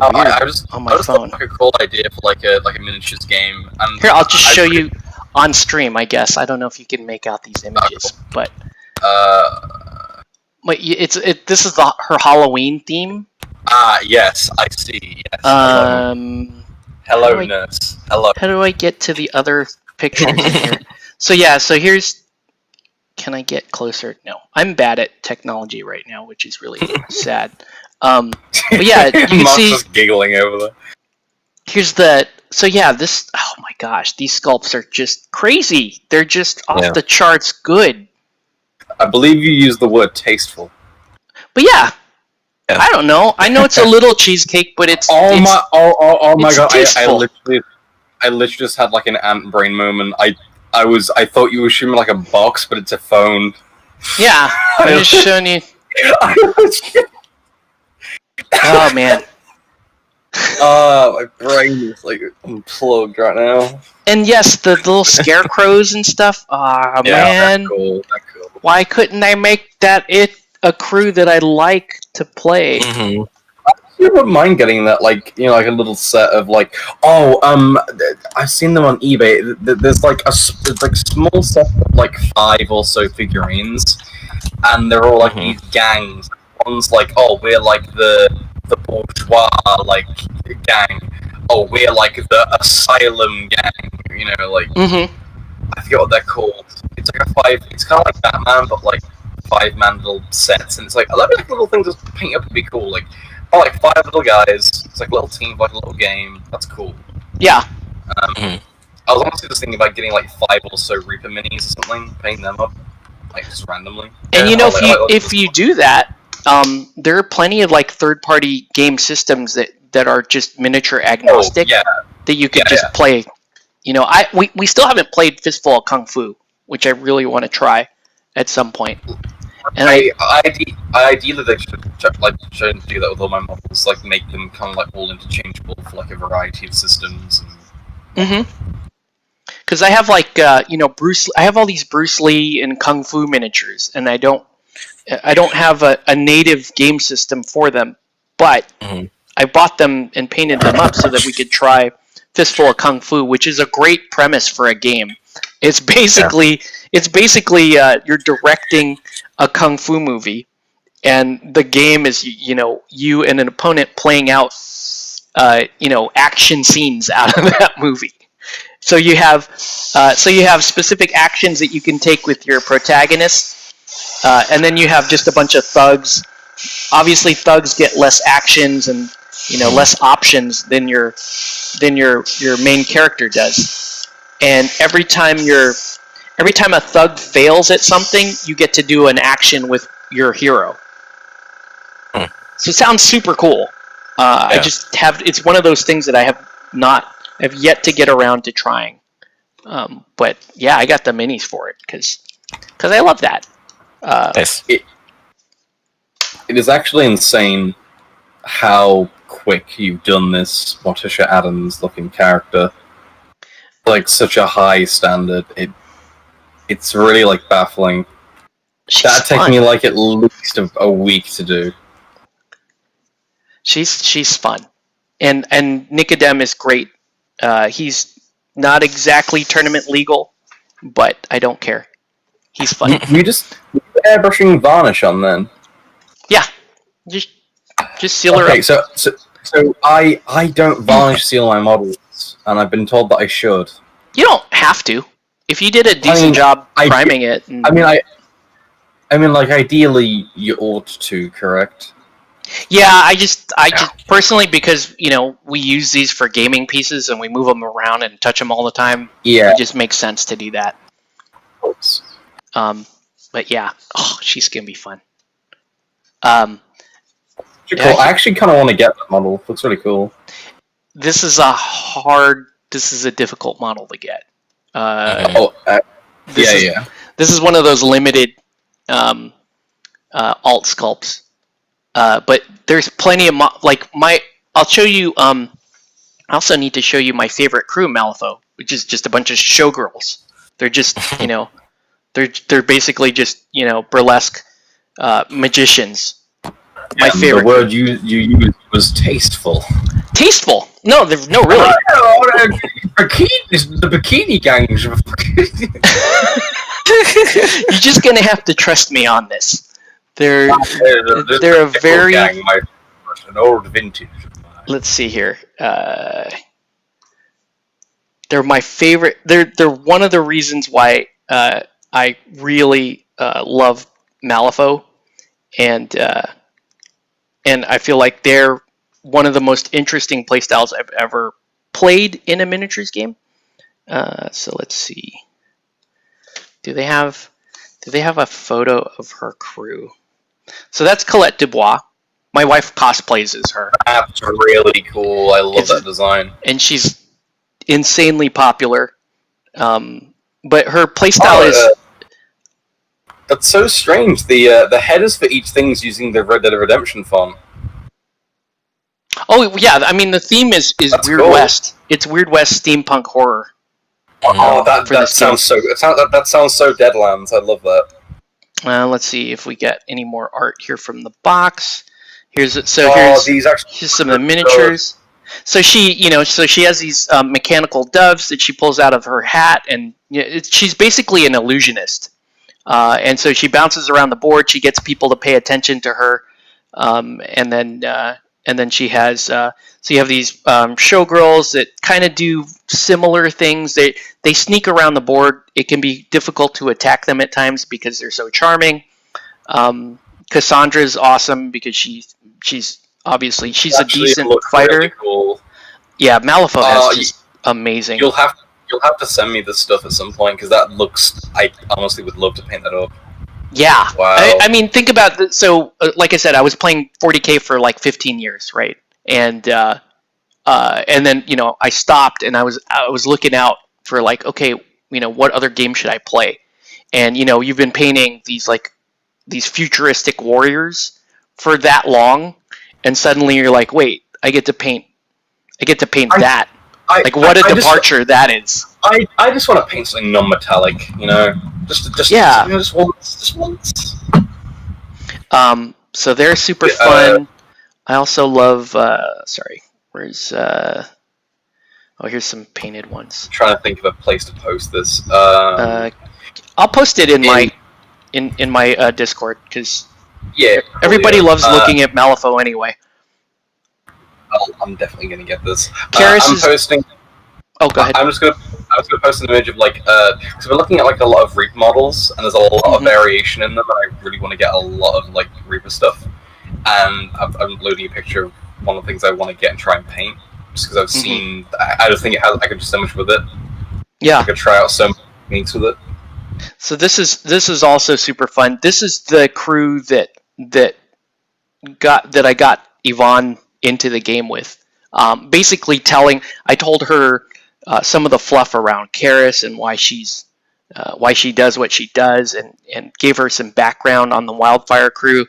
weird on my phone. Like a cool idea for like a miniatures game. And here, I'll just show you on stream. I guess I don't know if you can make out these images, but wait, this is her Halloween theme. Yes, I see. Yes. Hello, nurse. Hello. How do I get to the other pictures in here? So here's. Can I get closer? No, I'm bad at technology right now, which is really sad. But yeah, you can see. Just giggling over there. Here's the. So yeah, this. Oh my gosh, these sculpts are just crazy. They're just off the charts good. I believe you used the word tasteful. But yeah. I don't know. I know it's a little cheesecake, but it's my god! Tasteful. I literally just had like an ant brain moment. I thought you were showing like a box, but it's a phone. Yeah, I'm just showing you. Oh man. My brain is like unplugged right now. And yes, the little scarecrows and stuff. Ah man. That's cool. Why couldn't I make that a crew that I like to play? Mm-hmm. You wouldn't mind getting that, like like a little set of like, I've seen them on eBay. There's like a small set of like 5 or so figurines, and they're all like these gangs. One's like, we're like the bourgeois like gang. We're like the asylum gang. Like I forget what they're called. It's like a 5. It's kind of like Batman, but like 5-man little sets, and it's like I love like little things to paint up would be cool. Like. Like 5 little guys. It's like a little team, like a little game. That's cool. Yeah. I was honestly just thinking about getting like 5 or so Reaper minis or something, painting them up, like just randomly. And if you do that, there are plenty of like third-party game systems that are just miniature agnostic that you could just play. We still haven't played Fistful of Kung Fu, which I really want to try at some point. And ideally they should do that with all my models, like make them kind of like all interchangeable for like a variety of systems. Because I have like Bruce. I have all these Bruce Lee and Kung Fu miniatures, and I don't have a native game system for them, but I bought them and painted them up so that we could try Fistful of Kung Fu, which is a great premise for a game. It's basically you're directing a kung fu movie, and the game is you and an opponent playing out action scenes out of that movie. So you have specific actions that you can take with your protagonist, and then you have just a bunch of thugs. Obviously, thugs get less actions and less options than your main character does. And every time a thug fails at something, you get to do an action with your hero. So it sounds super cool. I just it's one of those things that I have yet to get around to trying. But yeah, I got the minis for it because I love that. It is actually insane how quick you've done this Morticia Adams looking character. Like such a high standard. It's really like baffling. That'd take me like at least a week to do. She's fun, and Nicodem is great. He's not exactly tournament legal, but I don't care. He's fun. You just airbrushing varnish on then. Yeah, just seal her up. Okay, so I don't varnish seal my models, and I've been told that I should. You don't have to. If you did a decent job priming it. I mean, like ideally you ought to, correct? Yeah, I just personally, because we use these for gaming pieces and we move them around and touch them all the time. Yeah, it just makes sense to do that. Oops. But yeah, she's gonna be fun. Cool. I actually kind of want to get that model. Looks really cool. This is a difficult model to get. This is one of those limited alt sculpts. But there's plenty of I'll show you. I also need to show you my favorite crew, Malifaux, which is just a bunch of showgirls. They're just they're basically just burlesque magicians. My favorite. The word you used was tasteful. Tasteful? No, no, really. The bikini gangs. You're just gonna have to trust me on this. They're a very gang, an old vintage. Let's see here. They're my favorite. They're one of the reasons why I really love Malifaux, and I feel like they're one of the most interesting playstyles I've ever played in a miniatures game. So let's see. Do they have a photo of her crew? So that's Colette Dubois. My wife cosplays as her. That's really cool. I love that design. And she's insanely popular. But her playstyle is... That's so strange. The headers for each thing's using the Red Dead Redemption font. Oh, yeah. I mean, the theme is Weird cool. West. It's Weird West steampunk horror. Oh, that sounds so good. That sounds so Deadlands. I love that. Let's see if we get any more art here from the box. Here's some of the miniatures. So she has these mechanical doves that she pulls out of her hat, and she's basically an illusionist. And so she bounces around the board. She gets people to pay attention to her, and then she has. So you have these showgirls that kind of do similar things. They sneak around the board. It can be difficult to attack them at times because they're so charming. Cassandra's awesome because she's obviously a decent fighter. Really cool. Yeah, Malifaux has just amazing. You'll have to send me this stuff at some point because that looks. I honestly would love to paint that up. Yeah. Wow. I mean, think about it. So, like I said, I was playing 40K for like 15 years, right? And then I stopped and I was looking out for like, okay, what other game should I play? And you've been painting these futuristic warriors for that long, and suddenly you're like, wait, I get to paint that. What a departure that is. I just want to paint something non-metallic, just once. So they're super fun. I also love. Where's? Here's some painted ones. I'm trying to think of a place to post this. I'll post it in my Discord because everybody loves looking at Malifaux anyway. I'm definitely gonna get this. I'm posting. Oh, go ahead. I was gonna post an image of because we're looking at a lot of Reaper models, and there's a lot of variation in them, and I really want to get a lot of Reaper stuff. And I'm loading a picture of one of the things I want to get and try and paint, just because I've seen. I just think I could do so much with it. Yeah, I could try out so many techniques with it. So this is also super fun. This is the crew that I got Yvonne into the game with. Basically I told her some of the fluff around Karis and why she does what she does, and gave her some background on the Wildfire crew.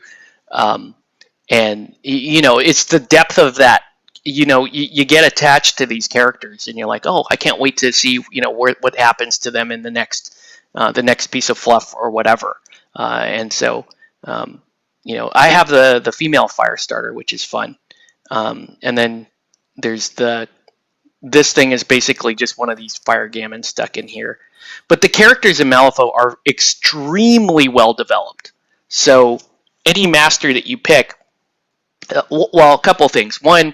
And it's the depth of that you get attached to these characters, and you're like, oh, I can't wait to see what happens to them in the next piece of fluff or whatever. And so I have the female fire starter, which is fun. And then there's this thing is basically just one of these fire gammons stuck in here. But the characters in Malifaux are extremely well developed. So any master that you pick, well, a couple things. One,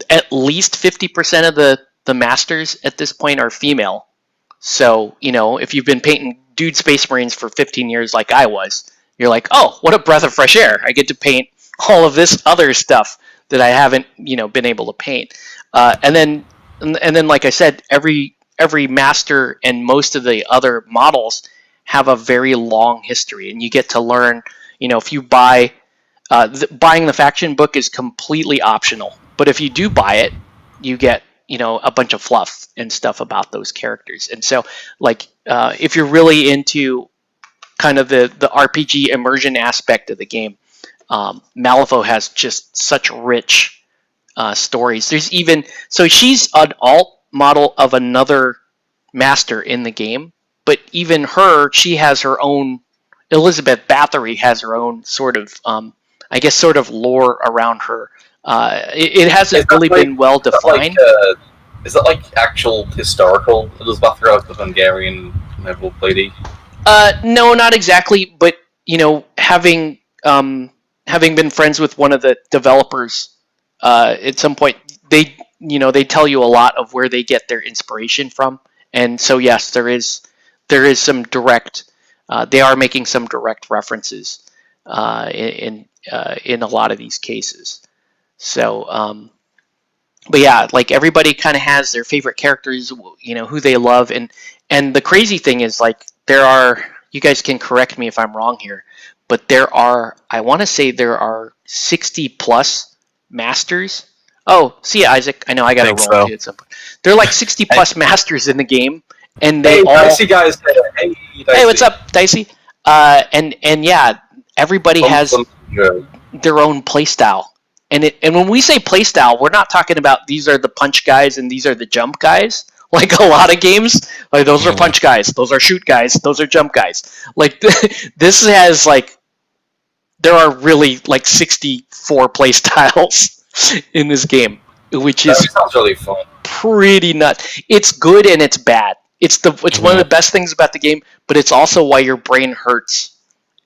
at least 50% of the masters at this point are female. So, if you've been painting Dude Space Marines for 15 years like I was, you're like, oh, what a breath of fresh air. I get to paint all of this other stuff that I haven't, been able to paint. And then, like I said, every master and most of the other models have a very long history, and you get to learn. If you buy buying the faction book is completely optional, but if you do buy it, you get a bunch of fluff and stuff about those characters. And so, like, if you're really into kind of the RPG immersion aspect of the game, Malifaux has just such rich stories. There's even she's an alt model of another master in the game, but even she has her own. Elizabeth Bathory has her own sort of lore around her. It hasn't really been well defined. Is that like actual historical Elizabeth Bathory, the Hungarian noble lady? No, not exactly. But having been friends with one of the developers, at some point they tell you a lot of where they get their inspiration from, and so yes, there is some direct. They are making some direct references in a lot of these cases. So, but yeah, like everybody kind of has their favorite characters, who they love, and the crazy thing is, like, there are. You guys can correct me if I'm wrong here, but I want to say there are 60 plus masters. Oh, see ya, Isaac. I know I got to roll too at some point. There are like 60 plus masters in the game. And they all. Dicey guys. Hey, Dicey. Hey, what's up, Dicey? And yeah, everybody has their own playstyle. And when we say playstyle, we're not talking about these are the punch guys and these are the jump guys. Like a lot of games, like those are punch guys, those are shoot guys, those are jump guys. Like this has like there are really like 64 playstyles in this game, which is sounds really fun. Pretty nuts. It's good and it's bad. It's one of the best things about the game, but it's also why your brain hurts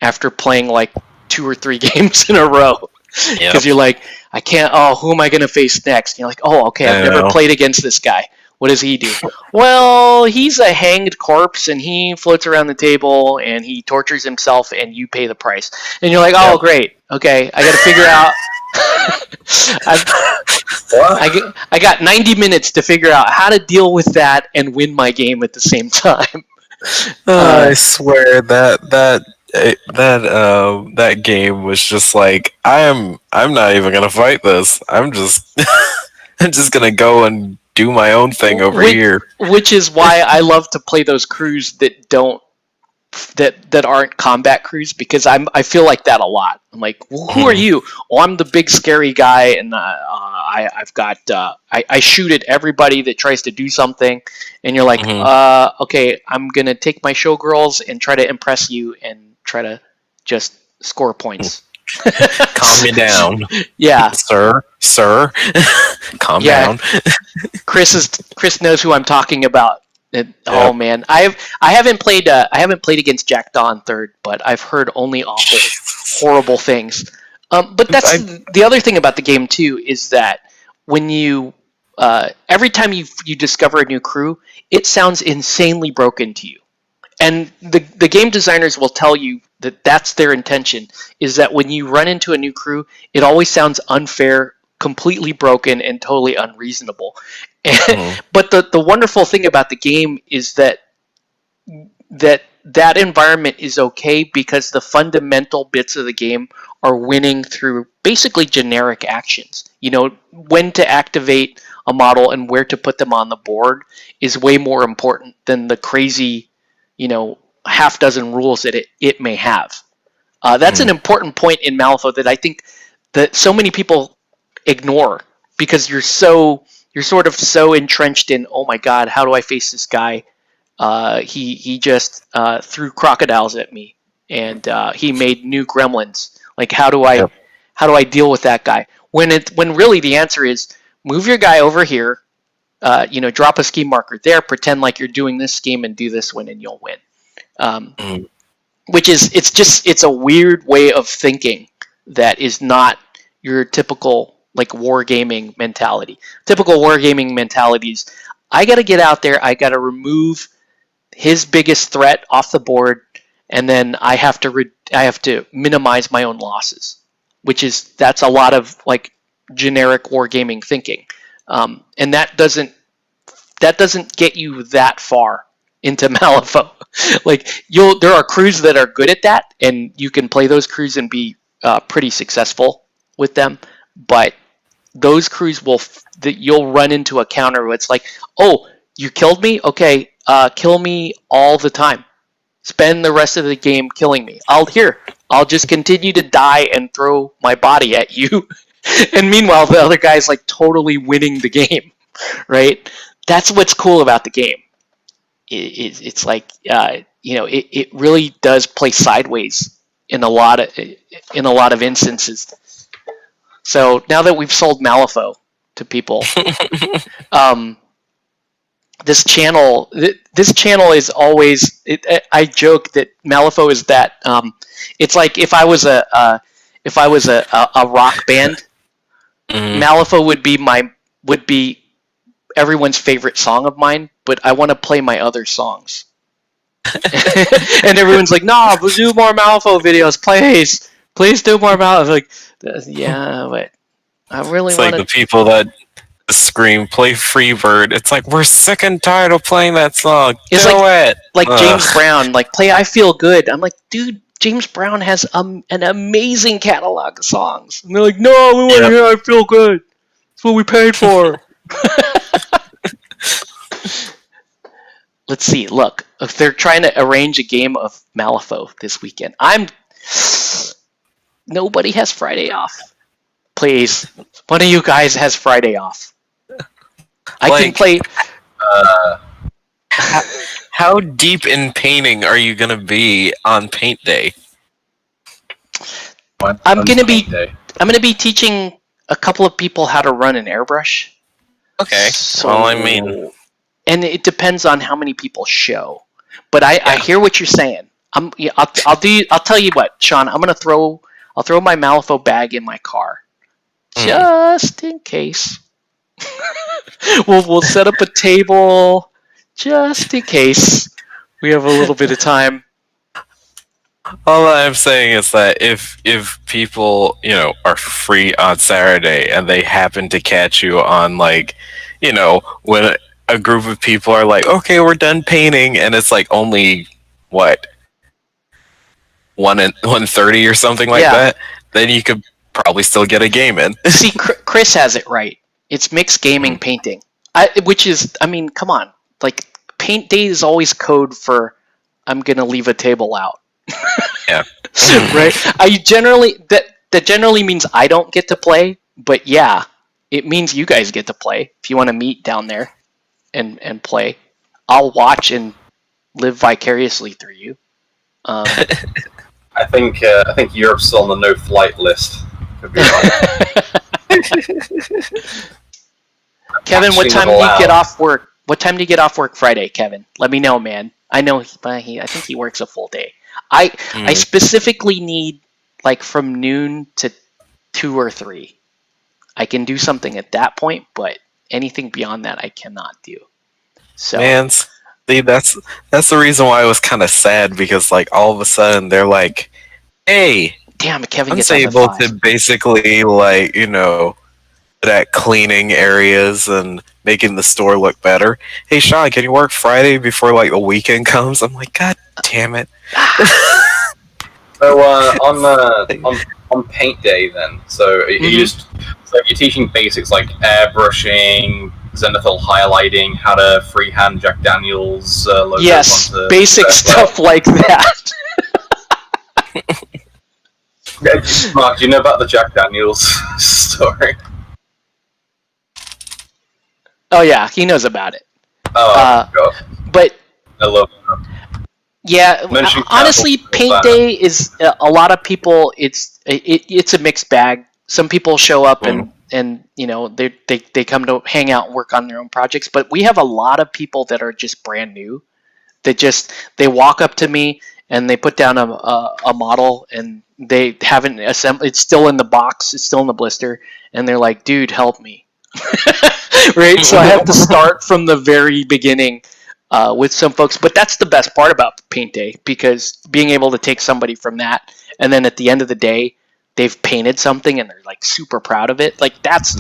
after playing like 2 or 3 games in a row. Because you're like, I can't. Oh, who am I going to face next? And you're like, oh, okay, I've never played against this guy. What does he do? Well, he's a hanged corpse, and he floats around the table, and he tortures himself, and you pay the price. And you're like, oh, great. Okay, I got to figure out. I got 90 minutes to figure out how to deal with that and win my game at the same time. I swear that game was just like, I'm not even gonna fight this. I'm just gonna go and do my own thing over here. Which is why I love to play those crews that aren't combat crews, because I feel like that a lot. I'm like, well, who are you? Oh, I'm the big scary guy, and I've got I shoot at everybody that tries to do something, and you're like, okay, I'm gonna take my showgirls and try to impress you and try to just score points. Calm me down. Yeah, sir. Calm down. Chris knows who I'm talking about. Oh man, I haven't played against Jack Dawn third, but I've heard only awful, horrible things. But that's the other thing about the game too, is that when you every time you discover a new crew, it sounds insanely broken to you, and the game designers will tell you that that's their intention, is that when you run into a new crew, it always sounds unfair, completely broken, and totally unreasonable. But the wonderful thing about the game is that environment is okay, because the fundamental bits of the game are winning through basically generic actions. When to activate a model and where to put them on the board is way more important than the crazy, half dozen rules that it may have. That's an important point in Malifaux that I think that so many people ignore. because you're sort of so entrenched in, oh my god, how do I face this guy? He just threw crocodiles at me, and he made new gremlins. Like, how do I deal with that guy? When really the answer is move your guy over here, drop a scheme marker there, pretend like you're doing this scheme and do this one, and you'll win. Which is it's a weird way of thinking that is not your typical like wargaming mentality. Typical wargaming mentalities. I got to get out there. I got to remove his biggest threat off the board, and then I have to minimize my own losses, that's a lot of like generic wargaming thinking, and that doesn't get you that far into Malifaux. Like there are crews that are good at that, and you can play those crews and be pretty successful with them, but those crews you'll run into a counter where it's like, oh, you killed me? Okay, kill me all the time. Spend the rest of the game killing me. I'll just continue to die and throw my body at you. And meanwhile, the other guy's like totally winning the game, right? That's what's cool about the game. It's like, it really does play sideways in a lot of instances. So now that we've sold Malifaux to people, this channel is always. I joke that Malifaux is that. It's like if I was a rock band, Malifaux would be everyone's favorite song of mine. But I want to play my other songs, and everyone's like, "No, we'll do more Malifaux videos, please do more Malifaux." Like, yeah, but I really want like the people that scream, play Freebird. It's like, we're sick and tired of playing that song. It's Do like, it. Like James Brown, like play I Feel Good. I'm like, dude, James Brown has an amazing catalog of songs. And they're like, no, we want to hear I Feel Good. That's what we paid for. Let's see. Look, if they're trying to arrange a game of Malifaux this weekend, nobody has Friday off. Please, one of you guys has Friday off. I can play. How deep in painting are you gonna be on paint day? I'm gonna be teaching a couple of people how to run an airbrush. Okay. So, well, I mean, and it depends on how many people show. But I hear what you're saying. I'll tell you what, Sean. I'll throw my Malifaux bag in my car, just in case. We'll set up a table just in case we have a little bit of time. all I'm saying is that if people, are free on Saturday and they happen to catch you on when a group of people are like, okay, we're done painting, and it's like only what 1:30 or something like that, then you could probably still get a game in. See, Chris has it right. It's mixed gaming painting, which is, come on, like paint day is always code for I'm gonna leave a table out. Yeah. Right. That generally means I don't get to play, but yeah, it means you guys get to play. If you want to meet down there and play, I'll watch and live vicariously through you. I think Europe's still on the no-flight list. Could be right. Kevin, what time do you get off work? What time do you get off work Friday, Kevin? Let me know, man. I know I think he works a full day. I specifically need from noon to 2 or 3. I can do something at that point, but anything beyond that I cannot do. So Man, see, that's the reason why I was kind of sad, because all of a sudden they're like, hey, damn it, Kevin I'm gets able to basically at cleaning areas and making the store look better. Hey Sean, can you work Friday before the weekend comes? I'm like, god damn it. So on paint day then. So you're teaching basics like airbrushing, zenithal highlighting, how to freehand Jack Daniels logos. Yes, onto basic stuff like that. Mark, do you know about the Jack Daniels story? Oh yeah, he knows about it. Oh god, But I love that. yeah, Mention honestly, Candle paint Fire. day is a lot of people. It's a mixed bag. Some people show up and they come to hang out and work on their own projects. But we have a lot of people that are just brand new. They walk up to me and they put down a model and they haven't assembled. It's still in the box. It's still in the blister, and they're like, "Dude, help me!" Right? So I have to start from the very beginning with some folks. But that's the best part about paint day, because being able to take somebody from that, and then at the end of the day, they've painted something and they're like super proud of it. Like that's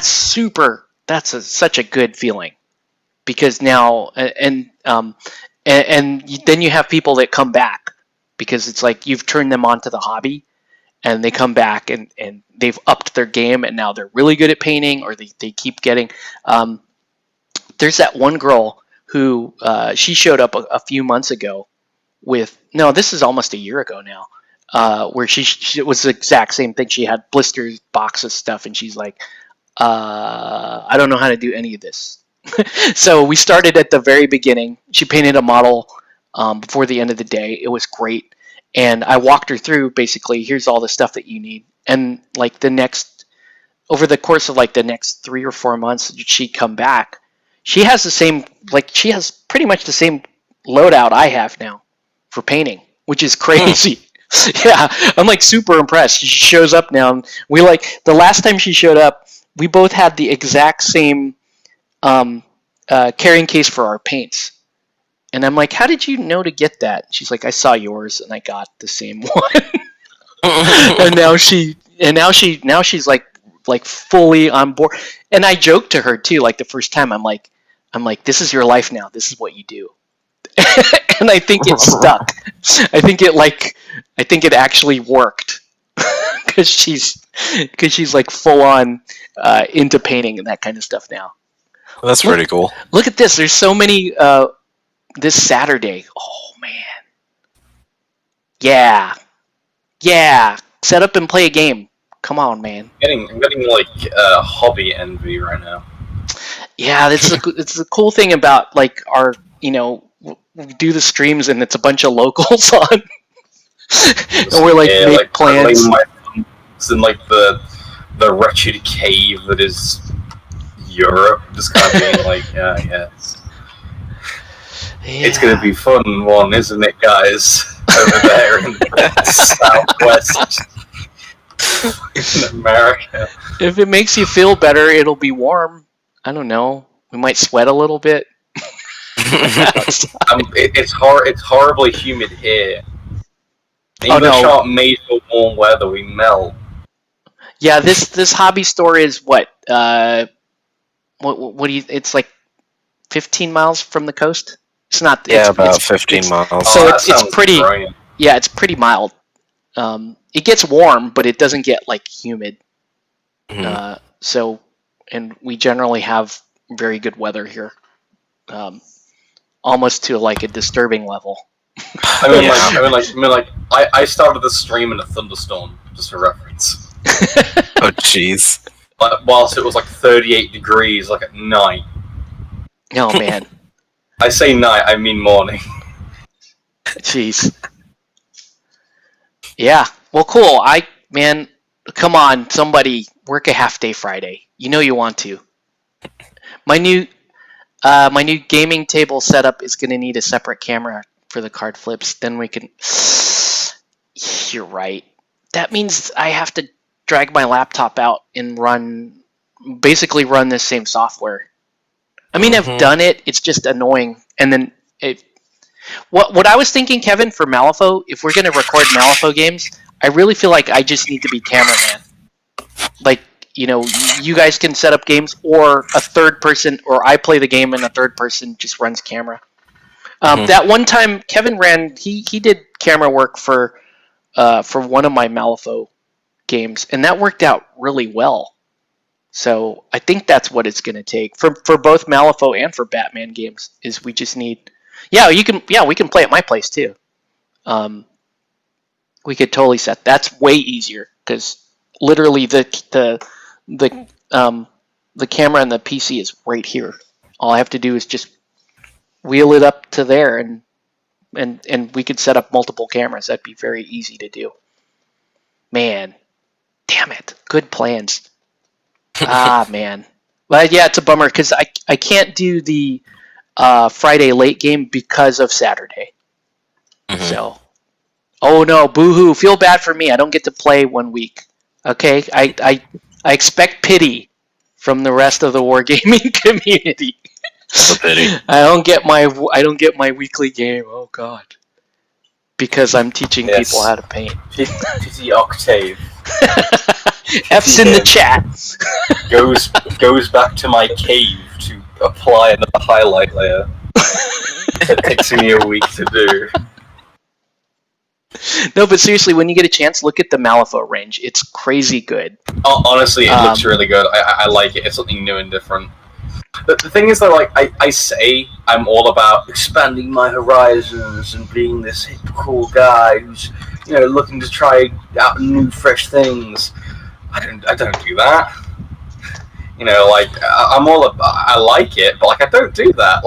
super. That's such a good feeling, because now and then you have people that come back because it's like you've turned them onto the hobby, and they come back and they've upped their game, and now they're really good at painting, or they keep getting there's that one girl who she showed up a few months ago with, no, this is almost a year ago now, where she it was the exact same thing. She had blisters, boxes, stuff, and she's like, I don't know how to do any of this. So we started at the very beginning. She painted a model before the end of the day. It was great. And I walked her through, basically, here's all the stuff that you need. And like over the course of like the next 3 or 4 months, she'd come back. She has she has pretty much the same loadout I have now for painting, which is crazy. Yeah, I'm like super impressed. She shows up now, and the last time she showed up, we both had the exact same carrying case for our paints. And I'm like, how did you know to get that? She's like, I saw yours and I got the same one. And now she's like fully on board. And I joked to her too, like the first time, I'm like, this is your life now. This is what you do. And I think it stuck. I think it actually worked. Because she's like full on into painting and that kind of stuff now. That's pretty cool. Look at this. There's so many this Saturday. Oh man. Yeah. Set up and play a game. Come on, man. I'm getting like hobby envy right now. Yeah, it's the cool thing about like our, we do the streams and it's a bunch of locals on. And we're like make plans. It's in like the wretched cave that is Europe, just kind of being like, yes. Yeah. It's going to be fun one, isn't it, guys? Over there in the southwest in America. If it makes you feel better, it'll be warm. I don't know. We might sweat a little bit. It's horribly humid here. English aren't made for warm weather. We melt. Yeah, this hobby store is what do you? It's like 15 miles from the coast. It's not. Yeah, about 15 miles. So it's pretty. Brilliant. Yeah, it's pretty mild. It gets warm, but it doesn't get like humid. And we generally have very good weather here, almost to like a disturbing level. I started the stream in a thunderstorm, just for reference. Oh, jeez. Whilst it was like 38 degrees, like at night. Oh man. I say night, I mean morning. Jeez. Yeah. Well, cool. Come on, somebody work a half day Friday. You know you want to. My new gaming table setup is going to need a separate camera for the card flips. Then we can. You're right. That means I have to drag my laptop out and run this same software. I mean, I've done it. It's just annoying. And then what I was thinking, Kevin, for Malifaux, if we're going to record Malifaux games, I really feel like I just need to be cameraman. Like, you guys can set up games, or a third person, or I play the game and a third person just runs camera. That one time Kevin he did camera work for one of my Malifaux games, and that worked out really well. So I think that's what it's going to take for both Malifaux and for Batman games. Is we just need, we can play at my place too. We could totally set. That's way easier because literally the the camera on the PC is right here. All I have to do is just wheel it up to there, and we could set up multiple cameras. That'd be very easy to do. Man, damn it. Good plans. Man. But yeah, it's a bummer because I can't do the Friday late game because of Saturday. Mhm. So, oh no, boo-hoo. Feel bad for me. I don't get to play 1 week. Okay? I expect pity from the rest of the wargaming community. That's a pity. I don't get my weekly game. Oh god. Because I'm teaching Yes. people how to paint. Pity Octave F's in the chat. goes back to my cave to apply another highlight layer. It takes me a week to do. No, but seriously, when you get a chance, look at the Malifaux range. It's crazy good. Oh, honestly, it looks really good. I like it. It's something new and different. The thing is, though, like I say, I'm all about expanding my horizons and being this hip, cool guy who's, looking to try out new, fresh things. I don't do that. I'm all about. I like it, but I don't do that.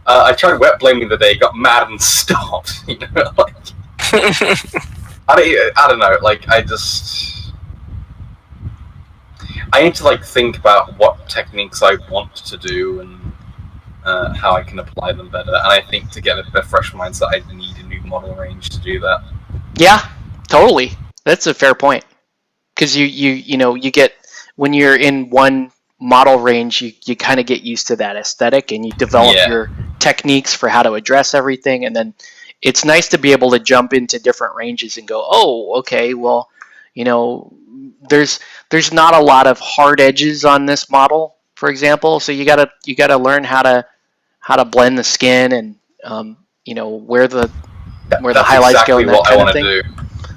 I tried wet blaming the day, got mad and stopped. I don't know. I need to think about what techniques I want to do and how I can apply them better. And I think to get a fresh mindset, I need a new model range to do that. Yeah, totally. That's a fair point. Because you get, when you're in one model range, you kind of get used to that aesthetic, and you develop your techniques for how to address everything. And then it's nice to be able to jump into different ranges and go, oh, okay, well, there's not a lot of hard edges on this model, for example. So you gotta learn how to blend the skin and where the highlights go and that kind of thing.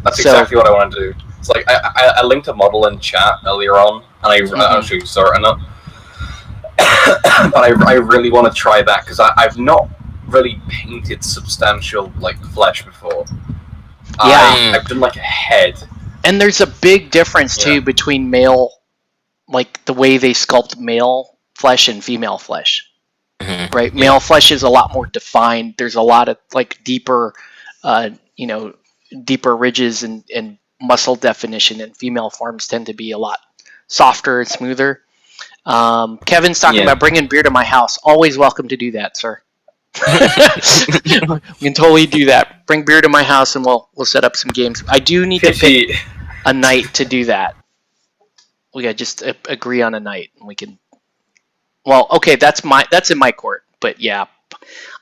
That's exactly what I want to do. It's I linked a model in chat earlier on, and I'm sure you saw it or not. But I really want to try that because I've not really painted substantial flesh before. Yeah, I've done a head. And there's a big difference too between male, the way they sculpt male flesh and female flesh. Mhm. Right? Male flesh is a lot more defined. There's a lot of deeper, deeper ridges and muscle definition, and female forms tend to be a lot softer and smoother. Kevin's talking about bringing beer to my house. Always welcome to do that, sir. We can totally do that. Bring beer to my house, and we'll set up some games. I do need to pick a night to do that. We gotta just agree on a night, and we can. Well, okay, that's in my court, but yeah,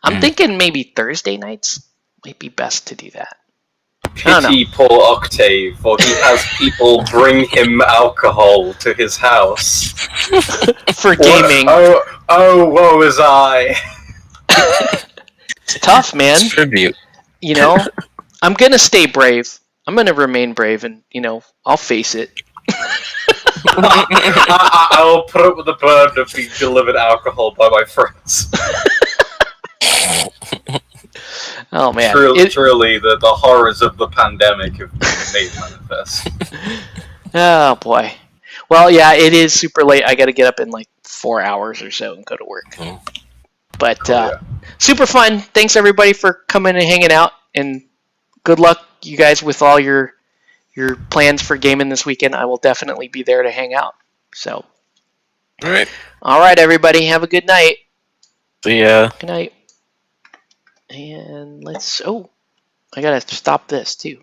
I'm thinking maybe Thursday nights might be best to do that. Pity poor Octave, for he has people bring him alcohol to his house For gaming. Oh, woe is I. It's tough, man. It's tribute. I'm gonna stay brave. I'm gonna remain brave, and I'll face it. I will put up with the burden of being delivered alcohol by my friends. Oh man! Truly, the horrors of the pandemic have been made manifest. Oh boy. Well, yeah, it is super late. I got to get up in 4 hours or so and go to work. But super fun. Thanks everybody for coming and hanging out, and good luck, you guys, with all your plans for gaming this weekend. I will definitely be there to hang out. So, all right, everybody, have a good night. See ya. Good night. And I gotta stop this too.